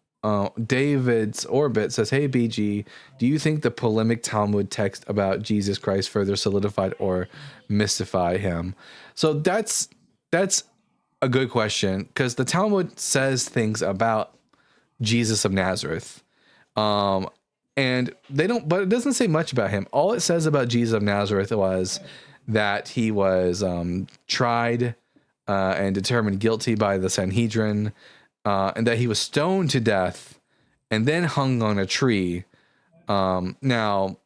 David's Orbit says, hey, BG, do you think the polemic Talmud text about Jesus Christ further solidified or mystify him? So that's a good question, because the Talmud says things about Jesus of Nazareth. And they don't, but it doesn't say much about him. All it says about Jesus of Nazareth was that he was tried and determined guilty by the Sanhedrin, and that he was stoned to death and then hung on a tree. Now,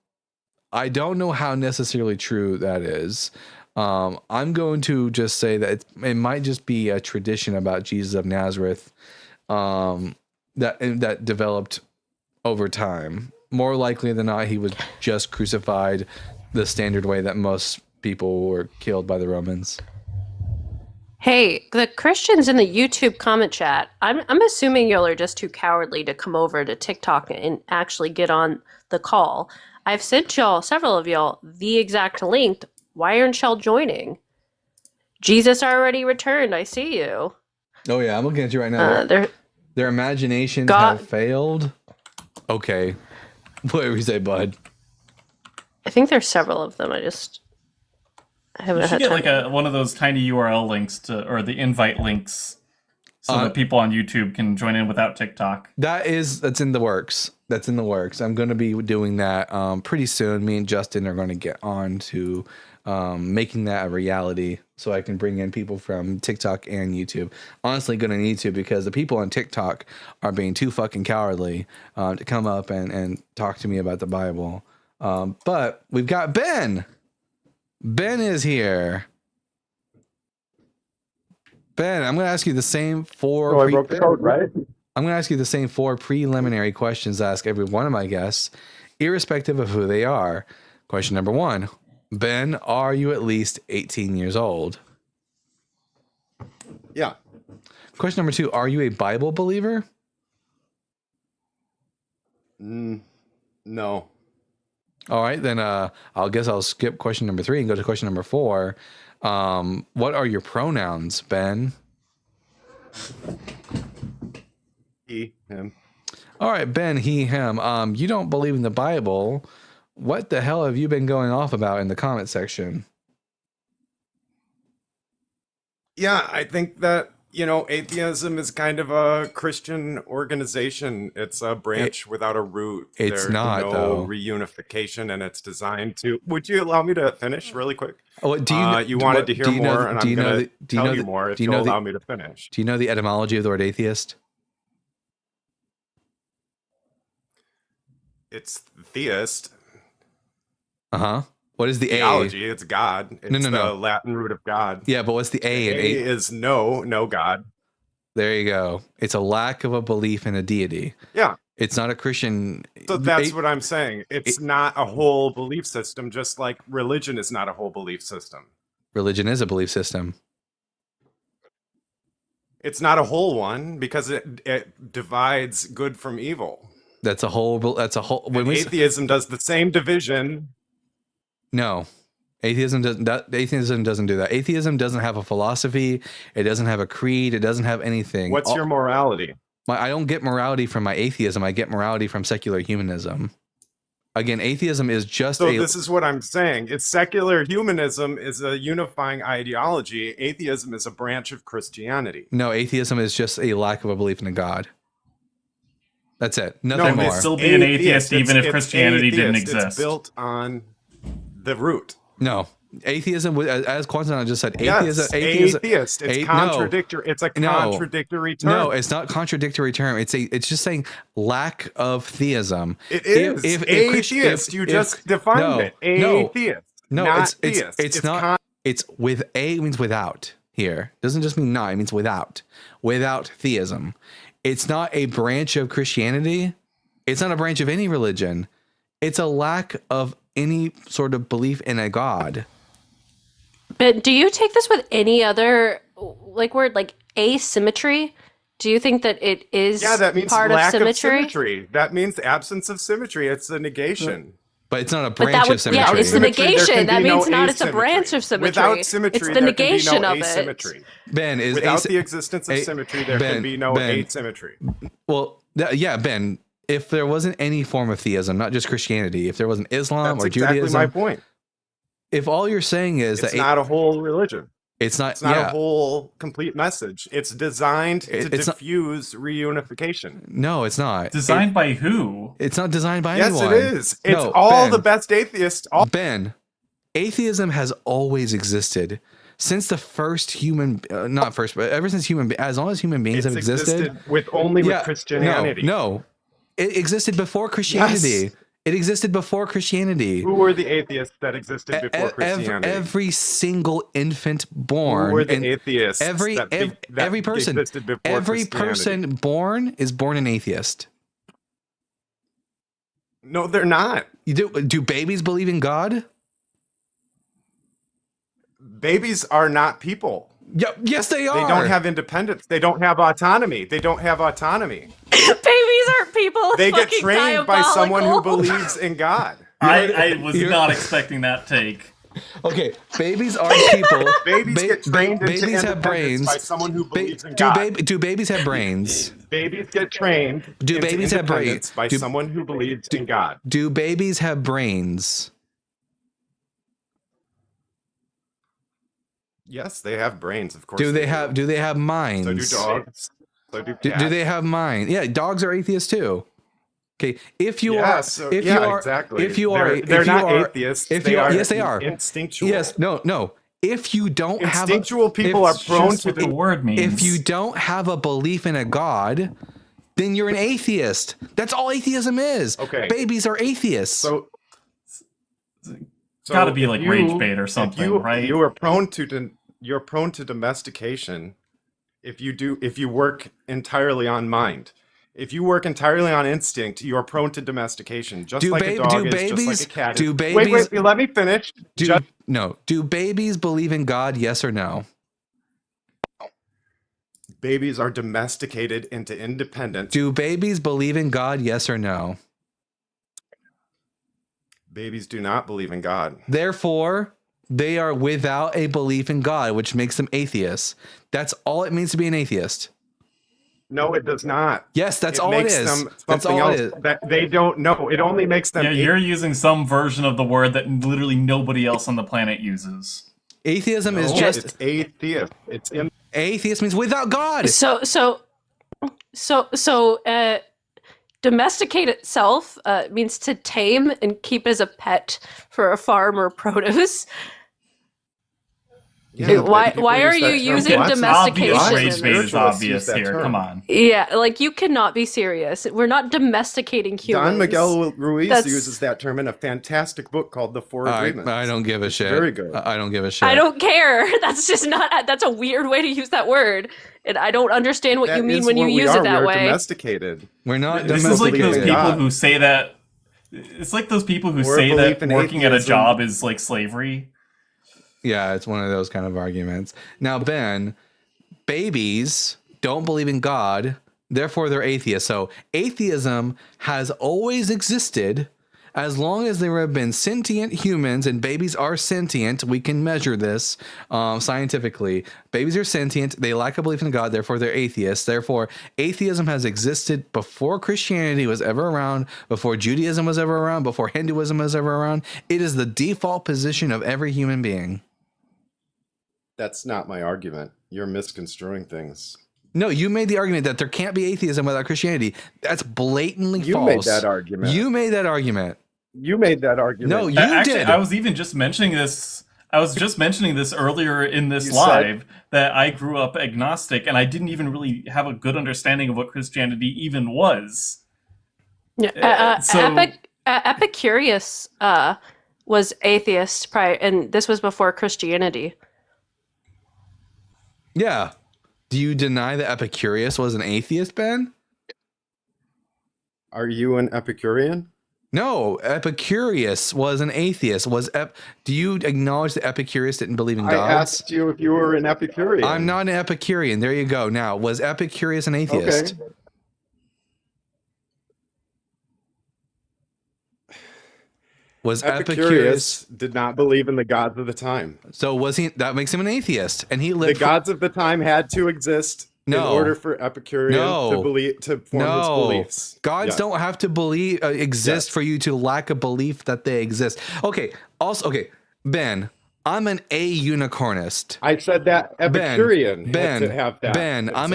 I don't know how necessarily true that is. I'm going to just say that it might just be a tradition about Jesus of Nazareth that developed over time. More likely than not, he was just crucified the standard way that most people were killed by the Romans. Hey, the Christians in the YouTube comment chat, I'm assuming y'all are just too cowardly to come over to TikTok and actually get on the call. I've sent y'all, several of y'all, the exact link. Why aren't y'all joining? Jesus already returned. I see you. Oh yeah, I'm looking at you right now. Their imaginations have failed. Okay. What did we say, bud? I think there's several of them. I haven't You should had get time. like one of those tiny URL links or the invite links, so that people on YouTube can join in without TikTok. That's in the works. That's in the works. I'm going to be doing that pretty soon. Me and Justin are going to get on to making that a reality, so I can bring in people from TikTok and YouTube. Honestly, going to need to, because the people on TikTok are being too fucking cowardly to come up and talk to me about the Bible. But we've got Ben. Ben is here. Ben, I'm going to ask you the same four. I broke the code, right? I'm going to ask you the same four preliminary questions I ask every one of my guests, irrespective of who they are. Question number one: Ben, are you at least 18 years old? Yeah. Question number two: are you a Bible believer? No. All right, then I'll skip question number three and go to question number four. What are your pronouns, Ben? He, him. All right, Ben, he, him. You don't believe in the Bible. What the hell have you been going off about in the comment section? Yeah, I think that, atheism is kind of a Christian organization. It's a branch without a root. It's There's not, no though. reunification, and it's designed to... Would you allow me to finish really quick? Oh, do you you wanted to hear more, and I'm going to tell you more if you'll allow me to finish. Do you know the etymology of the word atheist? It's theist. Uh-huh. What is the Theology, it's God. It's No. the Latin root of God. Yeah, but what's the A in A is no God. There you go. It's a lack of a belief in a deity. Yeah. It's not a Christian. So that's what I'm saying. It's not a whole belief system, just like religion is not a whole belief system. Religion is a belief system. It's not a whole one because it divides good from evil. That's a whole. And atheism does the same division. No, atheism doesn't do that. Atheism doesn't have a philosophy. It doesn't have a creed. It doesn't have anything. What's your morality? I don't get morality from my atheism. I get morality from secular humanism. Again, atheism is just this is what I'm saying. It's secular humanism is a unifying ideology. Atheism is a branch of Christianity. No, atheism is just a lack of a belief in a God. That's it. No, Nothing would more. still be an atheist It's- even if it's Christianity didn't atheist. exist. It's built on the root. No. Atheism, as Quantum just said, Yes, atheist. It's contradictory. It's a No. contradictory term. No, it's not contradictory term. It's just saying lack of theism. It is atheist. You just defined it. Atheist. No, not it's theist. it's not. It's with a means without here. Doesn't just mean not. It means without theism. It's not a branch of Christianity. It's not a branch of any religion. It's a lack of any sort of belief in a God. But do you take this with any other word like asymmetry? Do you think that it is that means part lack of symmetry? That means absence of symmetry. It's a negation. But it's not a But branch that of would, symmetry. yeah, it's the Symmetry, there negation. can That be no means not it's a asymmetry. branch of symmetry. Without symmetry, it's the there can be negation no of asymmetry. it. Ben is Without the existence of symmetry, there can be no Ben. asymmetry. Well, yeah, Ben. If there wasn't any form of theism, not just Christianity, if there wasn't Islam That's or exactly Judaism, my point. if all you're saying is It's that not a whole religion. it's not, It's not yeah, a whole complete message. It's designed to It's not- diffuse reunification. no, it's not. Designed by who? It's not designed by Yes, anyone. it is. It's No, all Ben. the best atheists. All Ben, atheism has always existed since the first human, not first, but ever since as long as human beings have it's existed. with Christianity. No, it existed before Christianity. Yes. It existed before Christianity. Who were the atheists that existed before Christianity? Every single infant born, Who were the and atheists? every person, existed before every Christianity? person born is born an atheist. No, they're not. Do babies believe in God? Babies are not people. Yeah, yes, they are. They don't have independence. They don't have autonomy. Babies aren't people. They get Fucking trained by someone who diabolical. believes in God. I was not expecting that take. Okay, babies are people. Babies get trained into babies have independence brains. by someone who believes in God. Do babies have brains? Babies get trained Do into babies have independence by do- someone who believes in God. Do babies have brains? Yes, they have brains, of course. Do they have minds? So do dogs. So do Do cats. they have mind? Yeah, dogs are atheists too. Okay, if you Yeah, are, so- if yeah, you are, exactly. if you are, They're if you not are, atheists. If they you are, are yes, they are. instinctual. Yes, no. If you don't have Instinctual people are prone Just to what the word means. if you don't have a belief in a God, then you're an atheist. That's all atheism is. Okay. Babies are atheists. So Gotta be if like rage bait or if something, right? You are prone to you're prone to domestication if you work entirely on mind. If you work entirely on instinct, you are prone to domestication, just like a dog is, just like a cat do is. babies- Wait, let me finish. Do babies believe in God? Yes or no? Babies are domesticated into independence. Do babies believe in God? Yes or no? Babies do not believe in God. Therefore, they are without a belief in God, which makes them atheists. That's all it means to be an atheist. No, it does not. Yes, that's It all it makes is. them That's something all else it is. that they don't know. It only makes them Yeah, you're using some version of the word that literally nobody else on the planet uses. Atheism is No, just it's atheist. It's in atheist means without God. So, domesticate itself means to tame and keep as a pet for a farm or produce. Yeah, Why people are use you that term using lots. domestication? Obvious in rage this? bait is Spiritualists obvious use that here. term. Come on. Yeah, like you cannot be serious. We're not domesticating humans. Don Miguel Ruiz That's- uses that term in a fantastic book called The Four Agreements. I don't give a shit. very good. I don't give a shit. I don't care. That's just not. That's a weird way to use that word, and I don't understand what That you mean is when you what we use are. it that We are way. domesticated. We're not This is like those believe in people God. who say that. It's like those people who Or say belief that in working at a atheism. job is like slavery. Yeah, it's one of those kind of arguments. Now, Ben, babies don't believe in God, therefore they're atheists. So atheism has always existed as long as there have been sentient humans, and babies are sentient. We can measure this scientifically. Babies are sentient. They lack a belief in God, therefore they're atheists. Therefore, atheism has existed before Christianity was ever around, before Judaism was ever around, before Hinduism was ever around. It is the default position of every human being. That's not my argument. You're misconstruing things. No, you made the argument that there can't be atheism without Christianity. That's blatantly You false. made that argument. You made that argument. You made that argument. No, you Actually, did. I was even just mentioning this. I was just mentioning this earlier in this You live that I grew up agnostic and I didn't even really have a good understanding of what Christianity even was. Yeah, so- Epicurus was atheist prior, and this was before Christianity. Yeah. Do you deny that Epicurus was an atheist, Ben? Are you an Epicurean? No, Epicurus was an atheist. Do you acknowledge that Epicurus didn't believe in I gods? asked you if you were an Epicurean. I'm not an Epicurean. There you go. Now, was Epicurus an atheist? Okay. Was Epicurus did not believe in the gods of the time. So was he? That makes him an atheist, and he The lived. gods of the time had to exist in No. order for Epicurean No. to believe to form his No, beliefs. gods Yes. don't have to believe exist Yes. for you to lack a belief that they exist. Okay. Also, okay, Ben, I'm an a-unicornist. I said that Epicurean had to have that. Ben, I'm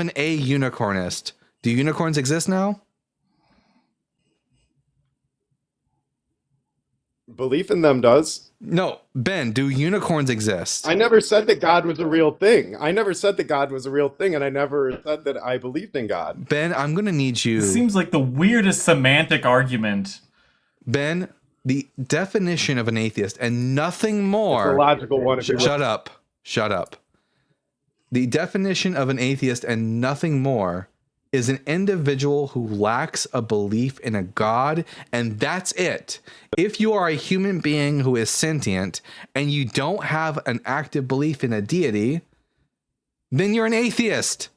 an a-unicornist. Do unicorns exist now? Belief in them does. No, Ben, do unicorns exist? I never said that God was a real thing. I never said that God was a real thing, and I never said that I believed in God. Ben, I'm gonna need you. It seems like the weirdest semantic argument. Ben, the definition of an atheist and nothing It's a more. logical one. If you look- Shut up. Shut up. The definition of an atheist and nothing more is an individual who lacks a belief in a god, and that's it. If you are a human being who is sentient and you don't have an active belief in a deity, then you're an atheist.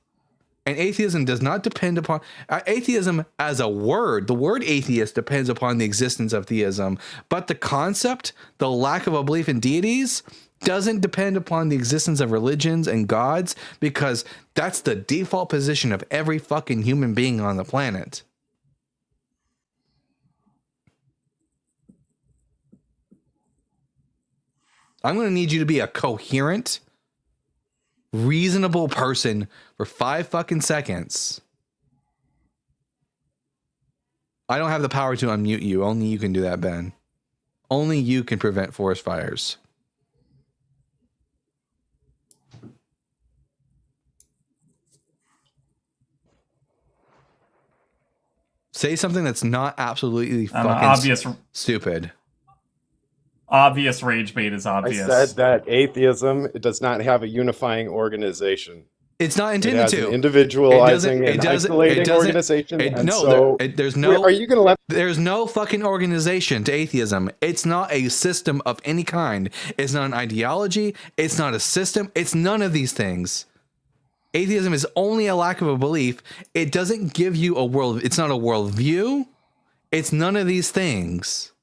And atheism does not depend upon atheism as a word. The word atheist depends upon the existence of theism, but the concept, the lack of a belief in deities, doesn't depend upon the existence of religions and gods, because that's the default position of every fucking human being on the planet. I'm going to need you to be a coherent, reasonable person for 5 fucking seconds. I don't have the power to unmute you. Only you can do that, Ben. Only you can prevent forest fires. Say something that's not absolutely fucking Obvious stupid. rage bait is I obvious. said that atheism does not have a unifying organization. It's not It intended has to. an individualizing It and doesn't- isolating it doesn't- organization. And no, so, there's no. Wait, are you going to let? There's no fucking organization to atheism. It's not a system of any kind. It's not an ideology. It's not a system. It's none of these things. Atheism is only a lack of a belief. It doesn't give you a world. It's not a worldview. It's none of these things.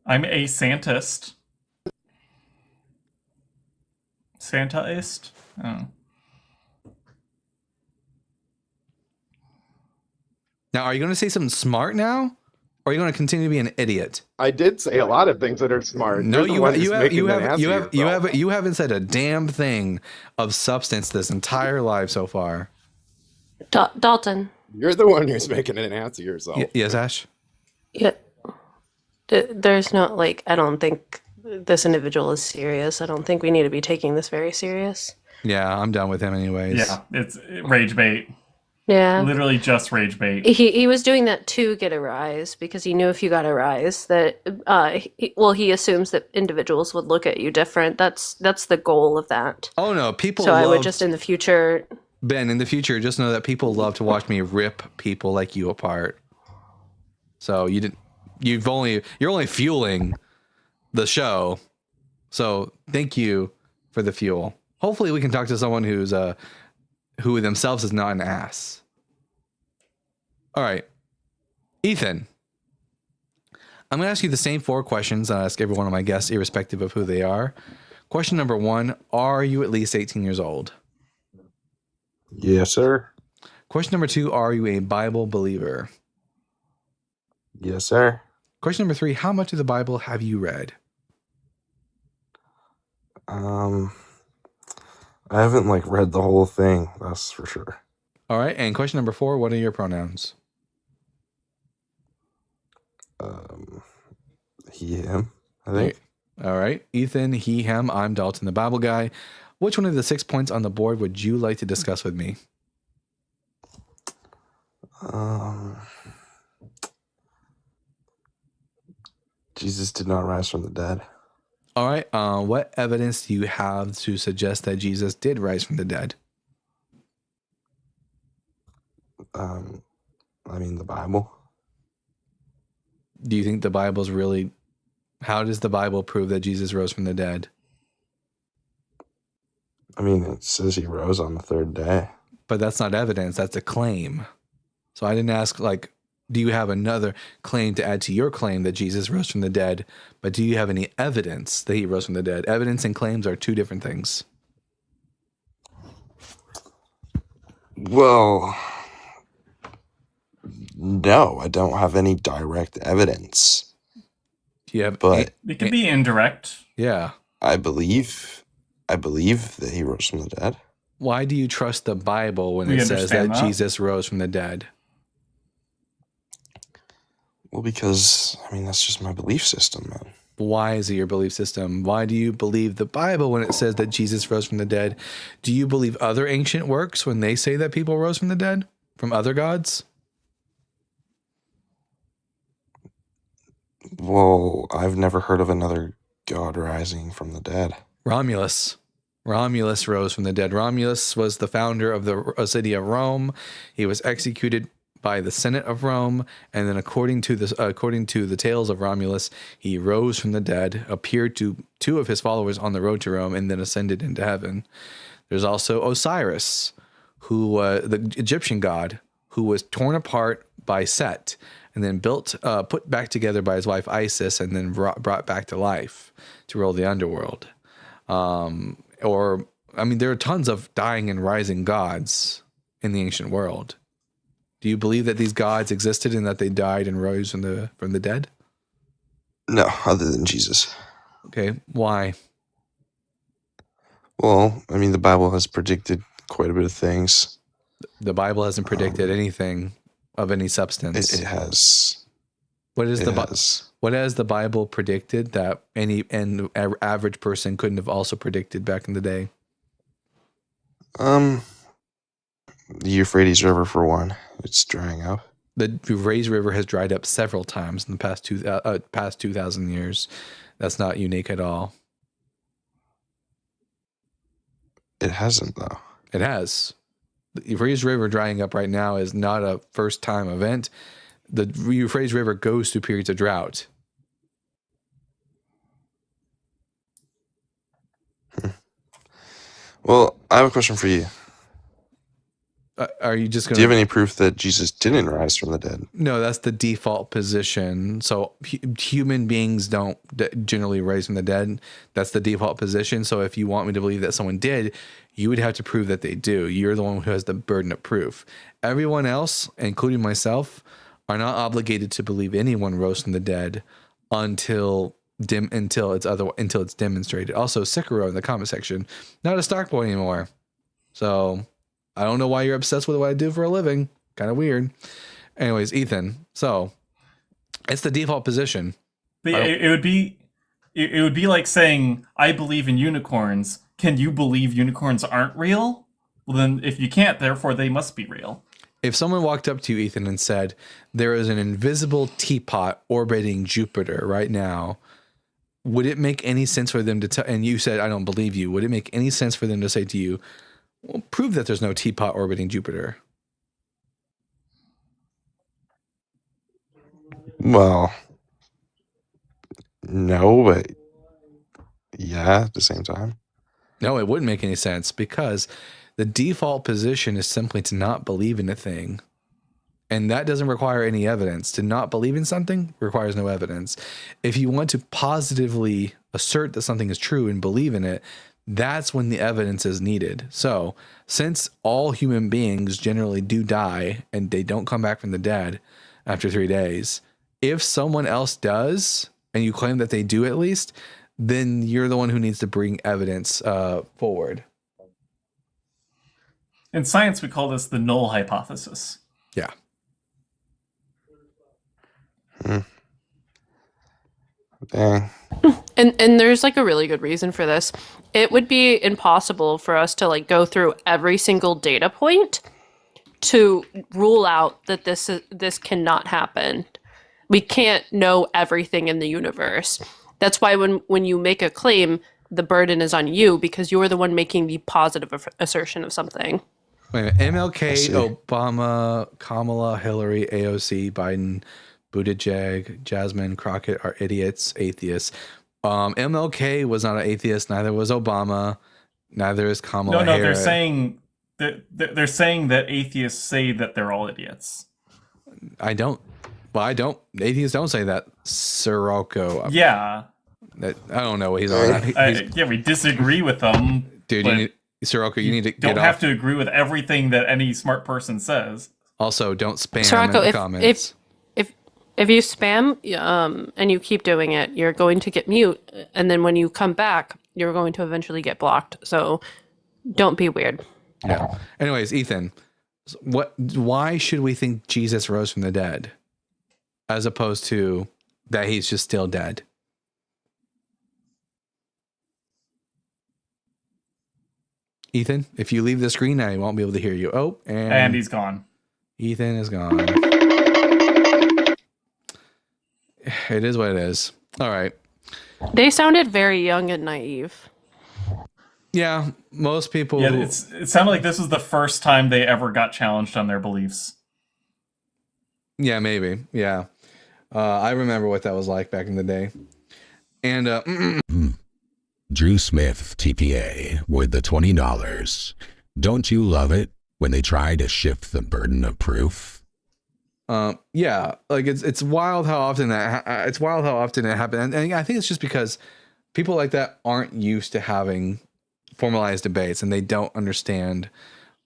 I'm a Santist. Santaist? Oh. Now, are you going to say something smart now? Or are you going to continue to be an idiot? I did say a lot of things that are smart. No, You're the one who's making an ass of yourself. you haven't said a damn thing of substance this entire life so far. Dalton. You're the one who's making an ass of yourself. Yes, Ash? Yeah. There's not like, I don't think this individual is serious. I don't think we need to be taking this very serious. Yeah, I'm done with him anyways. Yeah, it's rage bait. Yeah. Literally just rage bait. He was doing that to get a rise because he knew if you got a rise that he assumes that individuals would look at you different. That's the goal of that. Oh no, people So I would love- just in the future. Ben, in the future, just know that people love to watch me rip people like you apart. So you're only fueling the show. So thank you for the fuel. Hopefully we can talk to someone who themselves is not an ass. All right. Ethan, I'm going to ask you the same 4 questions I ask every one of my guests, irrespective of who they are. Question number 1, are you at least 18 years old? Yes, sir. Question number 2, are you a Bible believer? Yes, sir. Question number 3, how much of the Bible have you read? I haven't like read the whole thing, that's for sure. All right. And question number 4, what are your pronouns? He, him, I think. All right. Ethan, he, him. I'm Dalton, the Bible guy. Which one of the 6 points on the board would you like to discuss with me? Jesus did not rise from the dead. All right. What evidence do you have to suggest that Jesus did rise from the dead? I mean, the Bible. Do you think the Bible's really... How does the Bible prove that Jesus rose from the dead? I mean, it says he rose on the third day. But that's not evidence. That's a claim. So I didn't ask, like, do you have another claim to add to your claim that Jesus rose from the dead? But do you have any evidence that he rose from the dead? Evidence and claims are 2 different things. Well, no, I don't have any direct evidence. Do you have... But It could be indirect. Yeah. I believe that he rose from the dead. Why do you trust the Bible when We it says that understand that. Jesus rose from the dead? Well, because, I mean, that's just my belief system, man. Why is it your belief system? Why do you believe the Bible when it says that Jesus rose from the dead? Do you believe other ancient works when they say that people rose from the dead? From other gods? Well, I've never heard of another god rising from the dead. Romulus. Romulus rose from the dead. Romulus was the founder of the city of Rome. He was executed by the Senate of Rome, and then according to the tales of Romulus, he rose from the dead, appeared to 2 of his followers on the road to Rome, and then ascended into heaven. There's also Osiris, who the Egyptian god, who was torn apart by Set, and then put back together by his wife Isis, and then brought back to life to rule the underworld. There are tons of dying and rising gods in the ancient world. Do you believe that these gods existed and that they died and rose from the dead? No, other than Jesus. Okay, why? Well, I mean, the Bible has predicted quite a bit of things. The Bible hasn't predicted anything of any substance. It has. What is It the has. What has the Bible predicted that an average person couldn't have also predicted back in the day? The Euphrates River, for one, it's drying up. The Euphrates River has dried up several times in the past 2,000 years. That's not unique at all. It hasn't, though. It has. The Euphrates River drying up right now is not a first-time event. The Euphrates River goes through periods of drought. Well, I have a question for you. Are you just going Do you have any proof that Jesus didn't rise from the dead? No, that's the default position. So human beings don't generally rise from the dead. That's the default position. So if you want me to believe that someone did, you would have to prove that they do. You're the one who has the burden of proof. Everyone else, including myself, are not obligated to believe anyone rose from the dead until it's demonstrated. Also, Sekiro in the comment section, not a Stark boy anymore. So I don't know why you're obsessed with what I do for a living. Kind of weird. Anyways, Ethan. So it's the default position. But it would be like saying, I believe in unicorns. Can you believe unicorns aren't real? Well, then if you can't, therefore they must be real. If someone walked up to you, Ethan, and said, there is an invisible teapot orbiting Jupiter right now, would it make any sense for them to tell, and you said, I don't believe you, would it make any sense for them to say to you, well, prove that there's no teapot orbiting Jupiter? Well, no, but yeah, at the same time. No, it wouldn't make any sense because the default position is simply to not believe in a thing. And that doesn't require any evidence. To not believe in something requires no evidence. If you want to positively assert that something is true and believe in it, that's when the evidence is needed. So since all human beings generally do die and they don't come back from the dead after 3 days, if someone else does, and you claim that they do at least, then you're the one who needs to bring evidence forward. In science, we call this the null hypothesis. Yeah. Dang. And there's like a really good reason for this. It would be impossible for us to like go through every single data point to rule out that this cannot happen. We can't know everything in the universe. That's why when you make a claim, the burden is on you because you're the one making the positive assertion of something. Wait a minute. MLK, Obama, Kamala, Hillary, AOC, Biden, Buttigieg, Jasmine Crockett are idiots, atheists. MLK was not an atheist. Neither was Obama. Neither is Kamala No, Harris. they're saying that atheists say that they're all idiots. I don't. Well, I don't. Atheists don't say that. Sirocco. Yeah. I don't know what he's on. Yeah, we disagree with them. Dude, Sirocco, you need to don't get have off. to agree with everything that any smart person says. Also, don't spam Sirocco, in the comments. If you spam and you keep doing it, you're going to get mute, and then when you come back, you're going to eventually get blocked. So don't be weird. Yeah. Anyways, Ethan, why should we think Jesus rose from the dead as opposed to that he's just still dead? Ethan, if you leave the screen, I won't be able to hear you. Oh, And he's gone. Ethan is gone. It is what it is. All right. They sounded very young and naive. Yeah, most people. Yeah, it sounded like this was the first time they ever got challenged on their beliefs. Yeah, maybe. Yeah. I remember what that was like back in the day. And Drew Smith, TPA, with the $20. Don't you love it when they try to shift the burden of proof? Yeah, like it's wild how often it happens, and I think it's just because people like that aren't used to having formalized debates, and they don't understand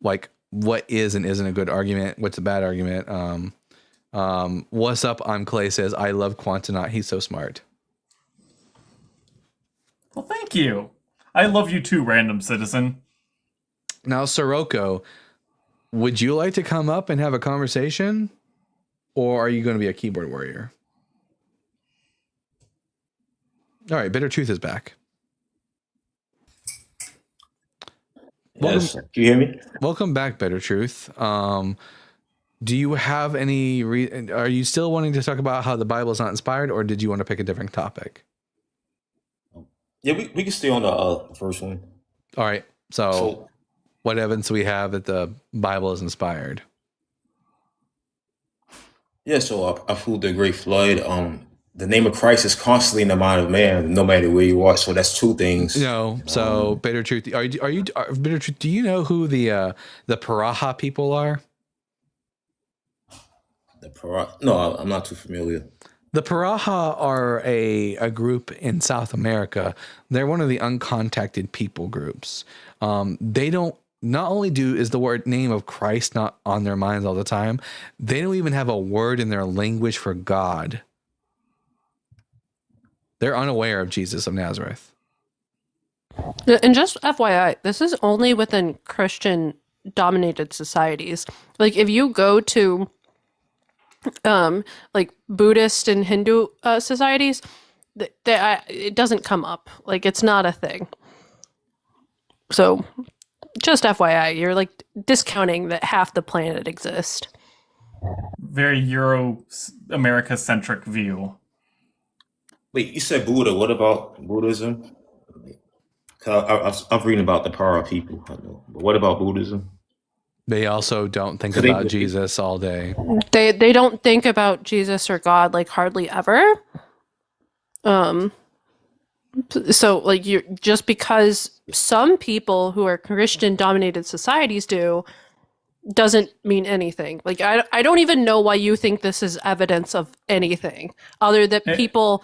like what is and isn't a good argument, what's a bad argument. What's up? I'm Clay says I love Quantanaut. He's so smart. Well, thank you. I love you too, random citizen. Now, Sirocco, would you like to come up and have a conversation? Or are you going to be a keyboard warrior? All right, Bitter Truth is back. Yes. Can you hear me? Welcome back, Bitter Truth. Do you have any? Are you still wanting to talk about how the Bible is not inspired, or did you want to pick a different topic? Yeah, we can stay on the first one. All right. So, what evidence do we have that the Bible is inspired? Yeah, so I flew the Great Flood. The name of Christ is constantly in the mind of man, no matter where you are. So that's two things. No. So Bitter Truth, are you Bitter Truth? Do you know who the Paraha people are? No, I'm not too familiar. The Paraha are a group in South America. They're one of the uncontacted people groups. They don't. Not only is the word name of Christ not on their minds all the time, they don't even have a word in their language for God. They're unaware of Jesus of Nazareth. And just FYI, this is only within Christian dominated societies. Like if you go to like Buddhist and Hindu societies, it doesn't come up. Like it's not a thing. So just FYI, you're like discounting that half the planet exists. Very Euro-America-centric view. Wait, you said Buddha. What about Buddhism? I'm reading about the power of people. I know, but what about Buddhism? They also don't think about Jesus all day. They don't think about Jesus or God like hardly ever. So like you just because some people who are Christian dominated societies do doesn't mean anything. Like I don't even know why you think this is evidence of anything other than people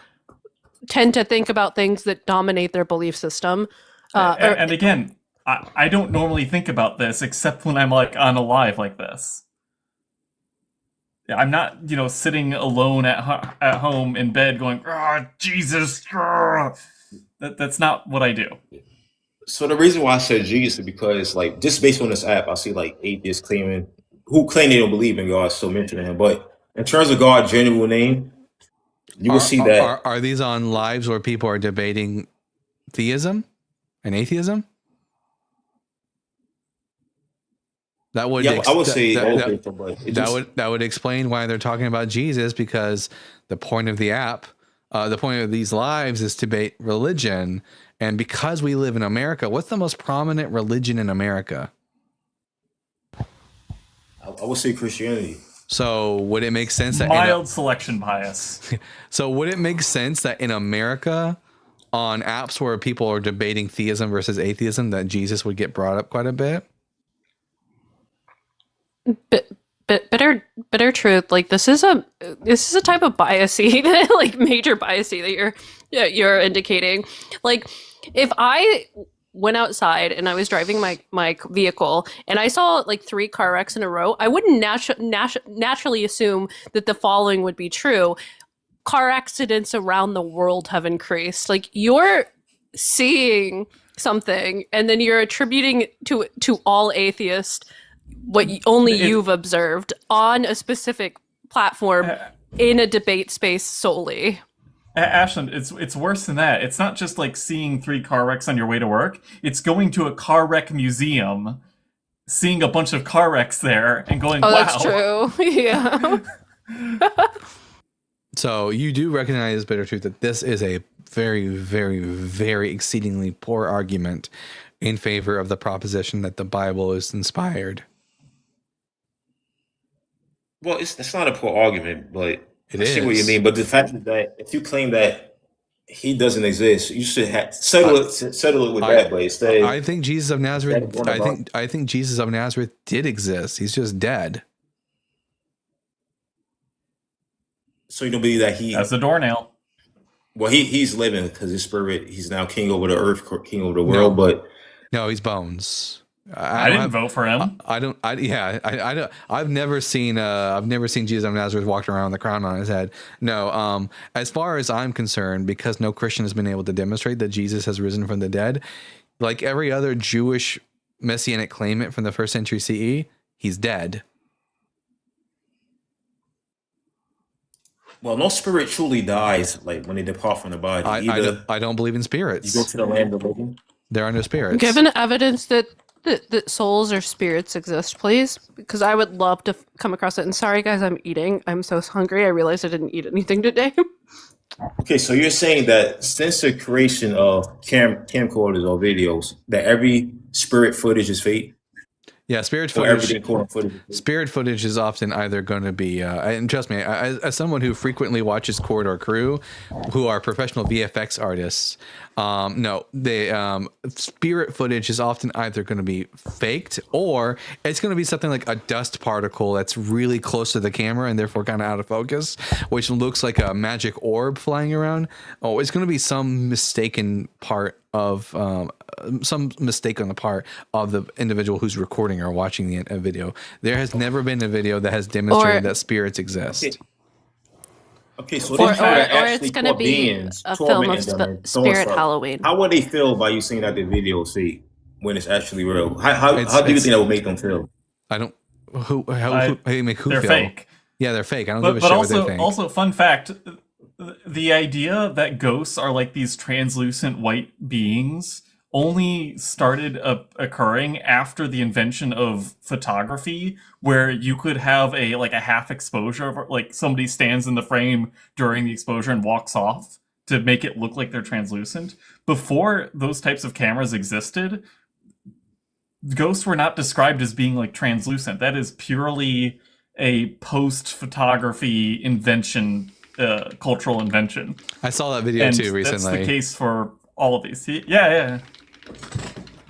tend to think about things that dominate their belief system. And again, I don't normally think about this except when I'm like on a live like this. I'm not, sitting alone at home in bed going, Jesus. That's not what I do. So the reason why I said Jesus is because, like, just based on this app, I see like atheists who claim they don't believe in God, still mentioning him. But in terms of God's genuine name, you will see that. Are these on lives where people are debating theism and atheism? That would I would say that would explain why they're talking about Jesus, because the point of the app, the point of these lives is to debate religion. And because we live in America, what's the most prominent religion in America? I would say Christianity. So would it make sense that mild selection bias? So would it make sense that in America, on apps where people are debating theism versus atheism, that Jesus would get brought up quite a bit? Bitter truth. Like this is a type of biasy, like major biasy that you're indicating. Like if I went outside and I was driving my vehicle and I saw like 3 car wrecks in a row, I wouldn't naturally assume that the following would be true. Car accidents around the world have increased. Like you're seeing something and then you're attributing to all atheists what you've observed on a specific platform in a debate space solely. Ashland, it's worse than that. It's not just like seeing 3 car wrecks on your way to work. It's going to a car wreck museum, seeing a bunch of car wrecks there, and going, "Oh, wow, that's true." Yeah. So you do recognize, bitter truth, that this is a very, very, very exceedingly poor argument in favor of the proposition that the Bible is inspired. Well, it's not a poor argument, but It I see is. what you mean. But the fact is that if you claim that he doesn't exist, you should settle it with that. But instead, I think Jesus of Nazareth. I think Jesus of Nazareth did exist. He's just dead. so you don't believe that he? That's a doornail. Well, he's living because his spirit. He's now king over the earth, king over the world. But No, he's bones. I didn't vote for him. I've never seen Jesus of Nazareth walking around with a crown on his head. No. As far as I'm concerned, because no Christian has been able to demonstrate that Jesus has risen from the dead, like every other Jewish messianic claimant from the 1st century CE, he's dead. well, no spirit truly dies like when they depart from the body. I don't believe in spirits. You go to the land of living. There are no spirits. Given evidence that souls or spirits exist, please, because I would love to come across it. And sorry, guys, I'm eating. I'm so hungry. I realized I didn't eat anything today. Okay, so you're saying that since the creation of camcorders or videos, that every spirit footage is fake? Yeah, spirit Or footage. everything quote footage? Spirit footage is often either going to be, and trust me, as someone who frequently watches Corridor Crew, who are professional VFX artists, spirit footage is often either going to be faked or it's going to be something like a dust particle that's really close to the camera and therefore kind of out of focus, which looks like a magic orb flying around. Oh, it's going to be some mistaken part of some mistake on the part of the individual who's recording or watching the video. There has never been a video that has demonstrated that spirits exist. Okay, so or they try to it's actually going to call be beings, a film of tormenting them and doing Spirit stuff. Halloween. How would they feel by you saying that the video is fake when it's actually real? How do you think that would make them feel? I don't. Who make who They're feel? fake. Yeah, they're fake. I don't But give a shit what they also, think. also, fun fact: the idea that ghosts are like these translucent white beings only started occurring after the invention of photography, where you could have a half exposure of, like, somebody stands in the frame during the exposure and walks off to make it look like they're translucent. Before those types of cameras existed, ghosts were not described as being like translucent. That is purely a post-photography invention, cultural invention. I saw that video And too recently. that's the case for all of these. Yeah.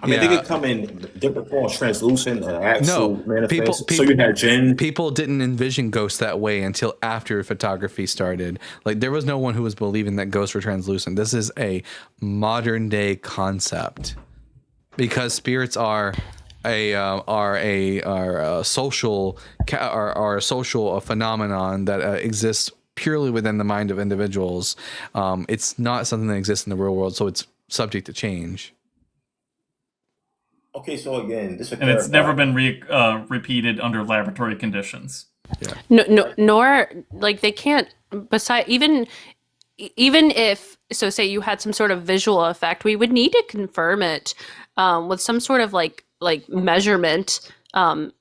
I mean, they Yeah. could come in different forms, translucent, actual No, manifest. people- So you had Jinn. People didn't envision ghosts that way until after photography started. Like, there was no one who was believing that ghosts were translucent. This is a modern day concept because spirits are are a social are a social phenomenon that exists purely within the mind of individuals. It's not something that exists in the real world, so it's subject to change. Okay, so again, and it's never been repeated under laboratory conditions. Yeah. No, nor like they can't. Beside even if so, say you had some sort of visual effect, we would need to confirm it with some sort of like measurement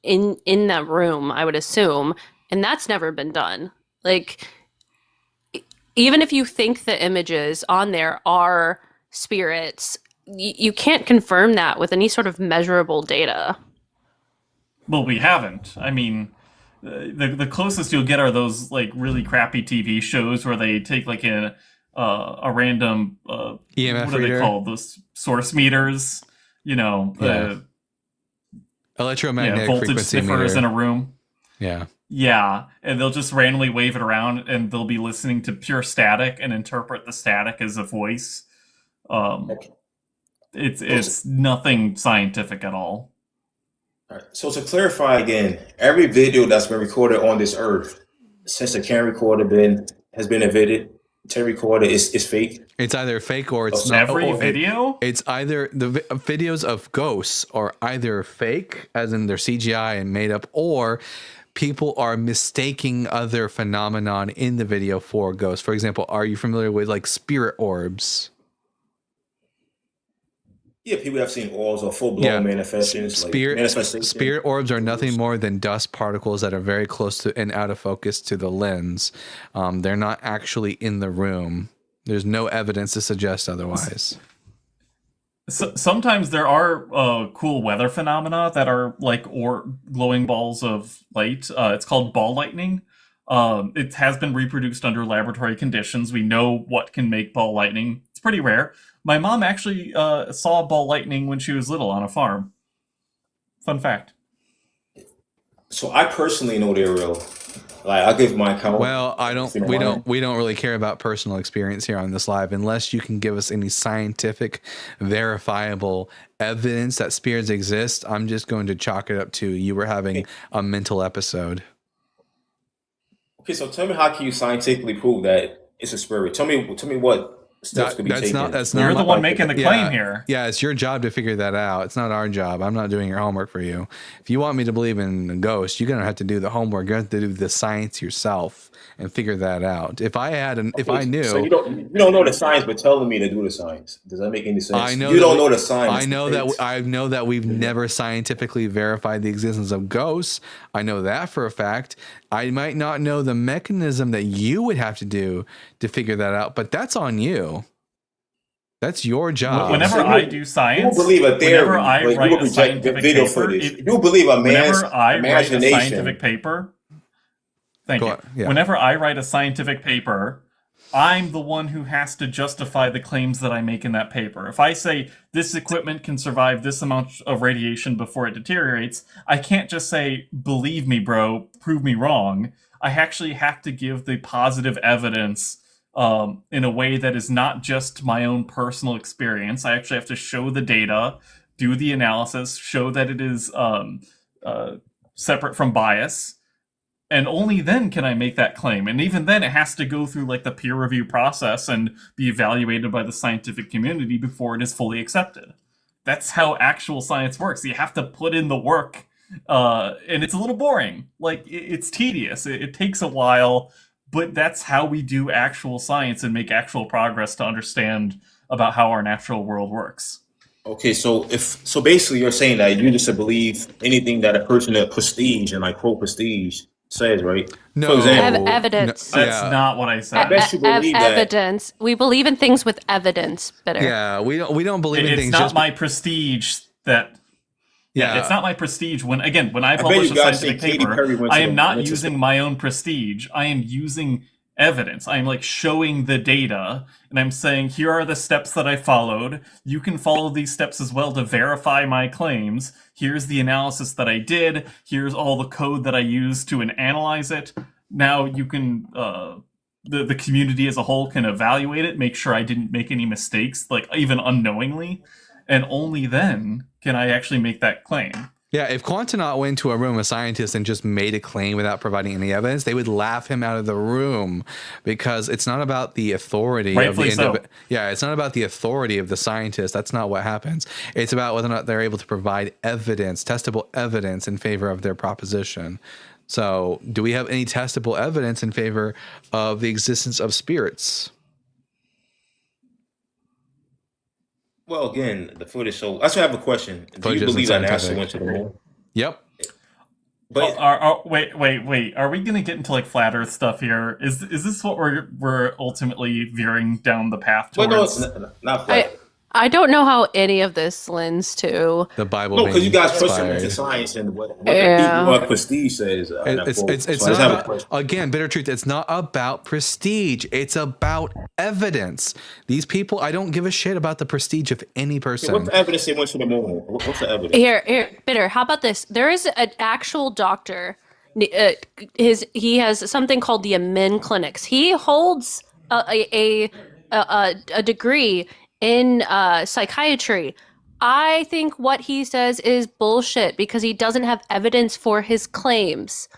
in that room. I would assume, and that's never been done. Like even if you think the images on there are spirits, you can't confirm that with any sort of measurable data. Well, we haven't. I mean, the closest you'll get are those like really crappy TV shows where they take like a random EMF what are reader? they called? Those source meters. You know, Electromagnetic voltage frequency sniffers meter. in a room. Yeah. Yeah, and they'll just randomly wave it around, and they'll be listening to pure static and interpret the static as a voice. It's nothing scientific at all. All right. So to clarify again, every video that's been recorded on this earth since the camera recorder has been invented, tape recorder is fake. It's either fake or it's not. Every video? It's either the videos of ghosts are either fake, as in they're CGI and made up, or people are mistaking other phenomenon in the video for ghosts. For example, are you familiar with like spirit orbs? Yeah, people have seen orbs or full-blown manifestations. Spirit orbs are nothing more than dust particles that are very close to and out of focus to the lens. They're not actually in the room. There's no evidence to suggest otherwise. So, sometimes there are cool weather phenomena that are like glowing balls of light. It's called ball lightning. It has been reproduced under laboratory conditions. We know what can make ball lightning. It's pretty rare. My mom actually saw ball lightning when she was little on a farm. Fun fact. So I personally know they're real. Like I'll give my account. Well, we don't really care about personal experience here on this live unless you can give us any scientific, verifiable evidence that spirits exist. I'm just going to chalk it up to you were having a mental episode. Okay, so tell me, how can you scientifically prove that it's a spirit? Tell me what steps could be taken. That's not You're the one making the claim here. Yeah, it's your job to figure that out. It's not our job. I'm not doing your homework for you. If you want me to believe in a ghost, you're gonna have to do the homework. You're gonna have to do the science yourself and figure that out. If I knew, so you don't know the science, but telling me to do the science. Does that make any sense? I know you don't know the science. I know that we've never scientifically verified the existence of ghosts. I know that for a fact. I might not know the mechanism that you would have to do to figure that out, but that's on you. That's your job. Whenever I do science, you believe a theory, whenever I write a scientific video paper, footage. You believe a man's whenever I write a imagination. scientific paper, thank you. Yeah. Whenever I write a scientific paper, I'm the one who has to justify the claims that I make in that paper. If I say this equipment can survive this amount of radiation before it deteriorates, I can't just say, believe me, bro, prove me wrong. I actually have to give the positive evidence in a way that is not just my own personal experience. I actually have to show the data, do the analysis, show that it is separate from bias, and only then can I make that claim. And even then, it has to go through like the peer review process and be evaluated by the scientific community before it is fully accepted. That's how actual science works. You have to put in the work, and it's a little boring. Like it's tedious. It takes a while. But that's how we do actual science and make actual progress to understand about how our natural world works. Okay, so basically you're saying that you just believe anything that a person at prestige and like pro prestige says, right? No, For example, Evidence. That's not what I said. I bet you believe that. Evidence. We believe in things with evidence. Better. Yeah, we don't believe in It's things. not Just my prestige that. Yeah, it's not my prestige. When I bet publish you a guys scientific think Katy paper, Perry went I to am the- not went to using my own prestige. I am using evidence. I am like showing the data, and I'm saying here are the steps that I followed. You can follow these steps as well to verify my claims. Here's the analysis that I did. Here's all the code that I used to analyze it. Now you can the community as a whole can evaluate it, make sure I didn't make any mistakes, like even unknowingly. and only then can I actually make that claim. Yeah, if Quantonaut went to a room of scientists and just made a claim without providing any evidence, they would laugh him out of the room, because it's not about the authority Rightfully of the so. Yeah, it's not about the authority of the scientist. That's not what happens. It's about whether or not they're able to provide evidence, testable evidence in favor of their proposition. So, do we have any testable evidence in favor of the existence of spirits? Well, again, the footage. So I actually have a question. Do Footage you isn't believe that NASA scientific. went to the moon? Yep. But Wait. Are we gonna get into like flat Earth stuff here? Is this what we're ultimately veering down the path but no, towards? not flat. I don't know how any of this lends to. The Bible. No, because you being guys push them inspired. into science and what Yeah. what prestige says. It's So I just have a not about, question. again, bitter truth. It's not about prestige. It's about evidence. These people, I don't give a shit about the prestige of any person. What's the evidence they went to the moon? What's the evidence? Here, Bitter. How about this? There is an actual doctor. He has something called the Amen Clinics. He holds a degree in psychiatry. I think what he says is bullshit because he doesn't have evidence for his claims.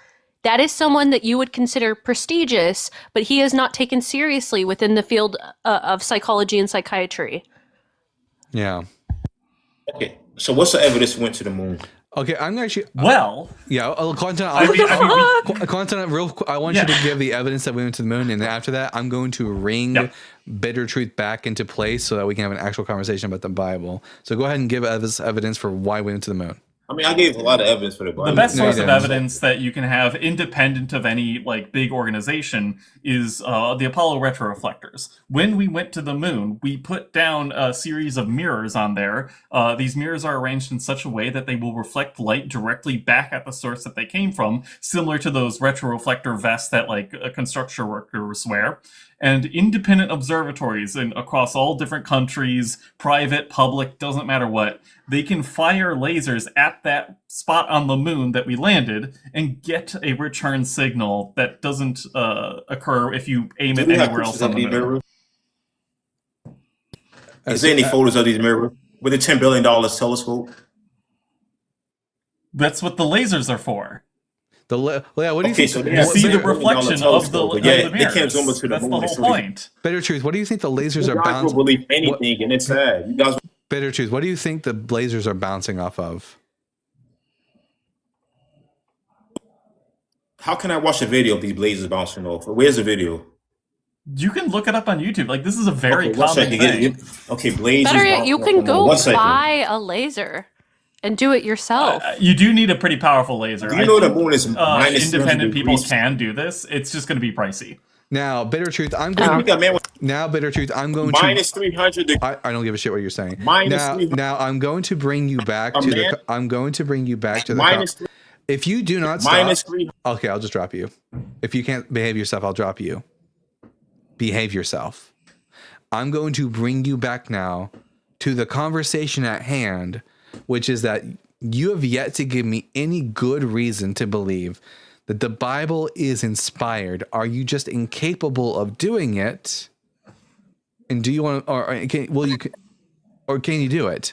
That is someone that you would consider prestigious, but he is not taken seriously within the field of psychology and psychiatry. Yeah. Okay, so what's the evidence went to the moon? Okay, I'm actually. Well, Yeah, content. I mean, Content. I want you to give the evidence that we went to the moon, and then after that, I'm going to ring Yep. bitter truth back into place so that we can have an actual conversation about the Bible. So go ahead and give us evidence for why we went to the moon. I mean, I gave a lot of evidence for the Bible. the best No, you source of didn't. evidence that you can have independent of any like big organization is the Apollo retroreflectors. When we went to the moon, we put down a series of mirrors on there. These mirrors are arranged in such a way that they will reflect light directly back at the source that they came from, similar to those retroreflector vests that like construction workers wear. And independent observatories across all different countries, private, public, doesn't matter what, they can fire lasers at that spot on the moon that we landed and get a return signal that doesn't occur if you aim Do it we have anywhere pictures else on of the these moon. mirrors? Is there any photos of these mirrors with a $10 billion telescope? That's what the lasers are for. What do you Okay, think? so they You have see the $10 billion reflection of telescope, the but yet mirrors. they can't zoom into the That's the moon. whole So point. Bitter truth. What do you think the lasers you are guys will bouncing? believe anything, and it's sad. You guys, Bitter truth. What do you think the lasers are bouncing off of? how can I watch a video of these blazes bouncing off? Where's the video? You can look it up on YouTube. Like, this is a very Okay, one common second. thing. Okay, blazes. Better yet, bouncing you off can the moon. go One second. buy a laser and do it yourself. You do need a pretty powerful laser. Do you know I the think, moon is minus 300 independent people degrees? can do this. It's just going to be pricey. Now, bitter truth. I'm You going. got man with Now, bitter truth. I'm going to. minus 300 degrees. I don't give a shit what you're saying. Minus Now, 300. now I'm going to bring you back A to man- the. I'm going to bring you back to the. Minus If you do not stop, minus 300. okay, I'll just drop you. If you can't behave yourself, I'll drop you. Behave yourself. I'm going to bring you back now to the conversation at hand, which is that you have yet to give me any good reason to believe that the Bible is inspired. Are you just incapable of doing it? And do you want to, or can you do it?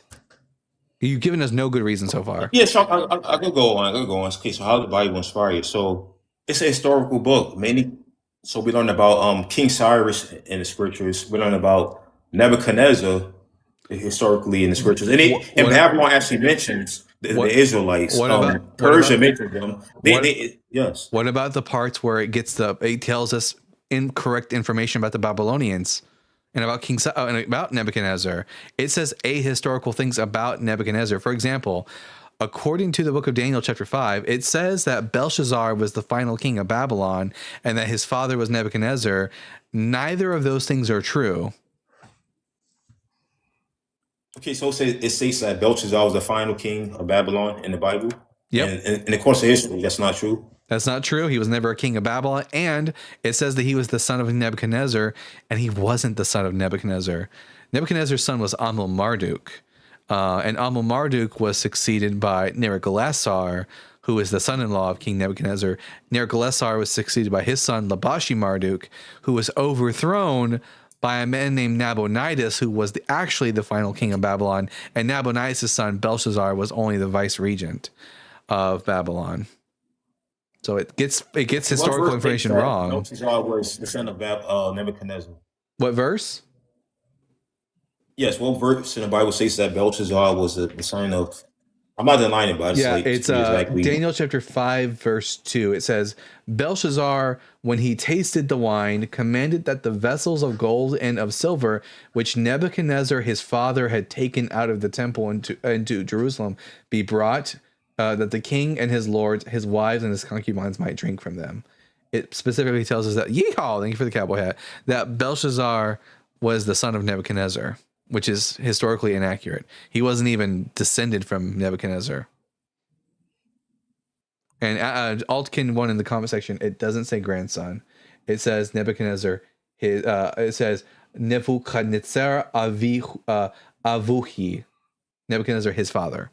You've given us no good reason so far. Yeah, so I could go on. Okay, so how the Bible inspired? So it's a historical book. So we learn about King Cyrus in the scriptures. We learn about Nebuchadnezzar historically in the scriptures. And What- Babylon actually mentions the Israelites. what about- Persia what mentions them. Yes. What about the parts where it tells us incorrect information about the Babylonians and about and about Nebuchadnezzar? It says ahistorical things about Nebuchadnezzar. For example, according to the book of Daniel, chapter 5, it says that Belshazzar was the final king of Babylon and that his father was Nebuchadnezzar. Neither of those things are true. Okay, so it states that Belshazzar was the final king of Babylon in the Bible. Yep. And in the course of history, that's not true. That's not true. He was never a king of Babylon. And it says that he was the son of Nebuchadnezzar, and he wasn't the son of Nebuchadnezzar. Nebuchadnezzar's son was Amel-Marduk. And Amel-Marduk was succeeded by Nerigalissar, who is the son-in-law of King Nebuchadnezzar. Nerigalissar was succeeded by his son Labashi-Marduk, who was overthrown by a man named Nabonidus, who was actually the final king of Babylon, and Nabonidus' son Belshazzar was only the vice regent of Babylon. So it gets historical information wrong. Belshazzar was the son of Nebuchadnezzar. What verse? Yes, what verse in the Bible says that Belshazzar was the son of? I'm not denying it, but it's Daniel chapter 5, verse 2. It says, Belshazzar, when he tasted the wine, commanded that the vessels of gold and of silver, which Nebuchadnezzar his father had taken out of the temple into Jerusalem, be brought, that the king and his lords, his wives, and his concubines might drink from them. It specifically tells us that, yeehaw, thank you for the cowboy hat, that Belshazzar was the son of Nebuchadnezzar, which is historically inaccurate. He wasn't even descended from Nebuchadnezzar. And Altkin 1 in the comment section, it doesn't say grandson. It says Nebuchadnezzar. It says Nebuchadnezzar avuhi. Nebuchadnezzar, his father.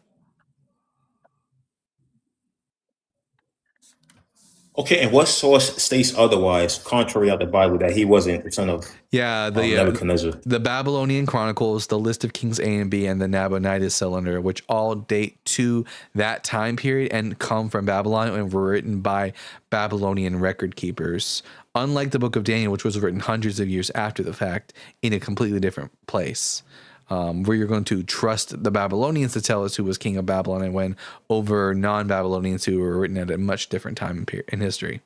Okay, and what source states otherwise, contrary of the Bible, that he wasn't the son of Nebuchadnezzar? The Babylonian Chronicles, the list of kings A and B, and the Nabonidus cylinder, which all date to that time period and come from Babylon and were written by Babylonian record keepers. Unlike the book of Daniel, which was written hundreds of years after the fact in a completely different place. Where you're going to trust the Babylonians to tell us who was king of Babylon and when, over non-Babylonians who were written at a much different time in history.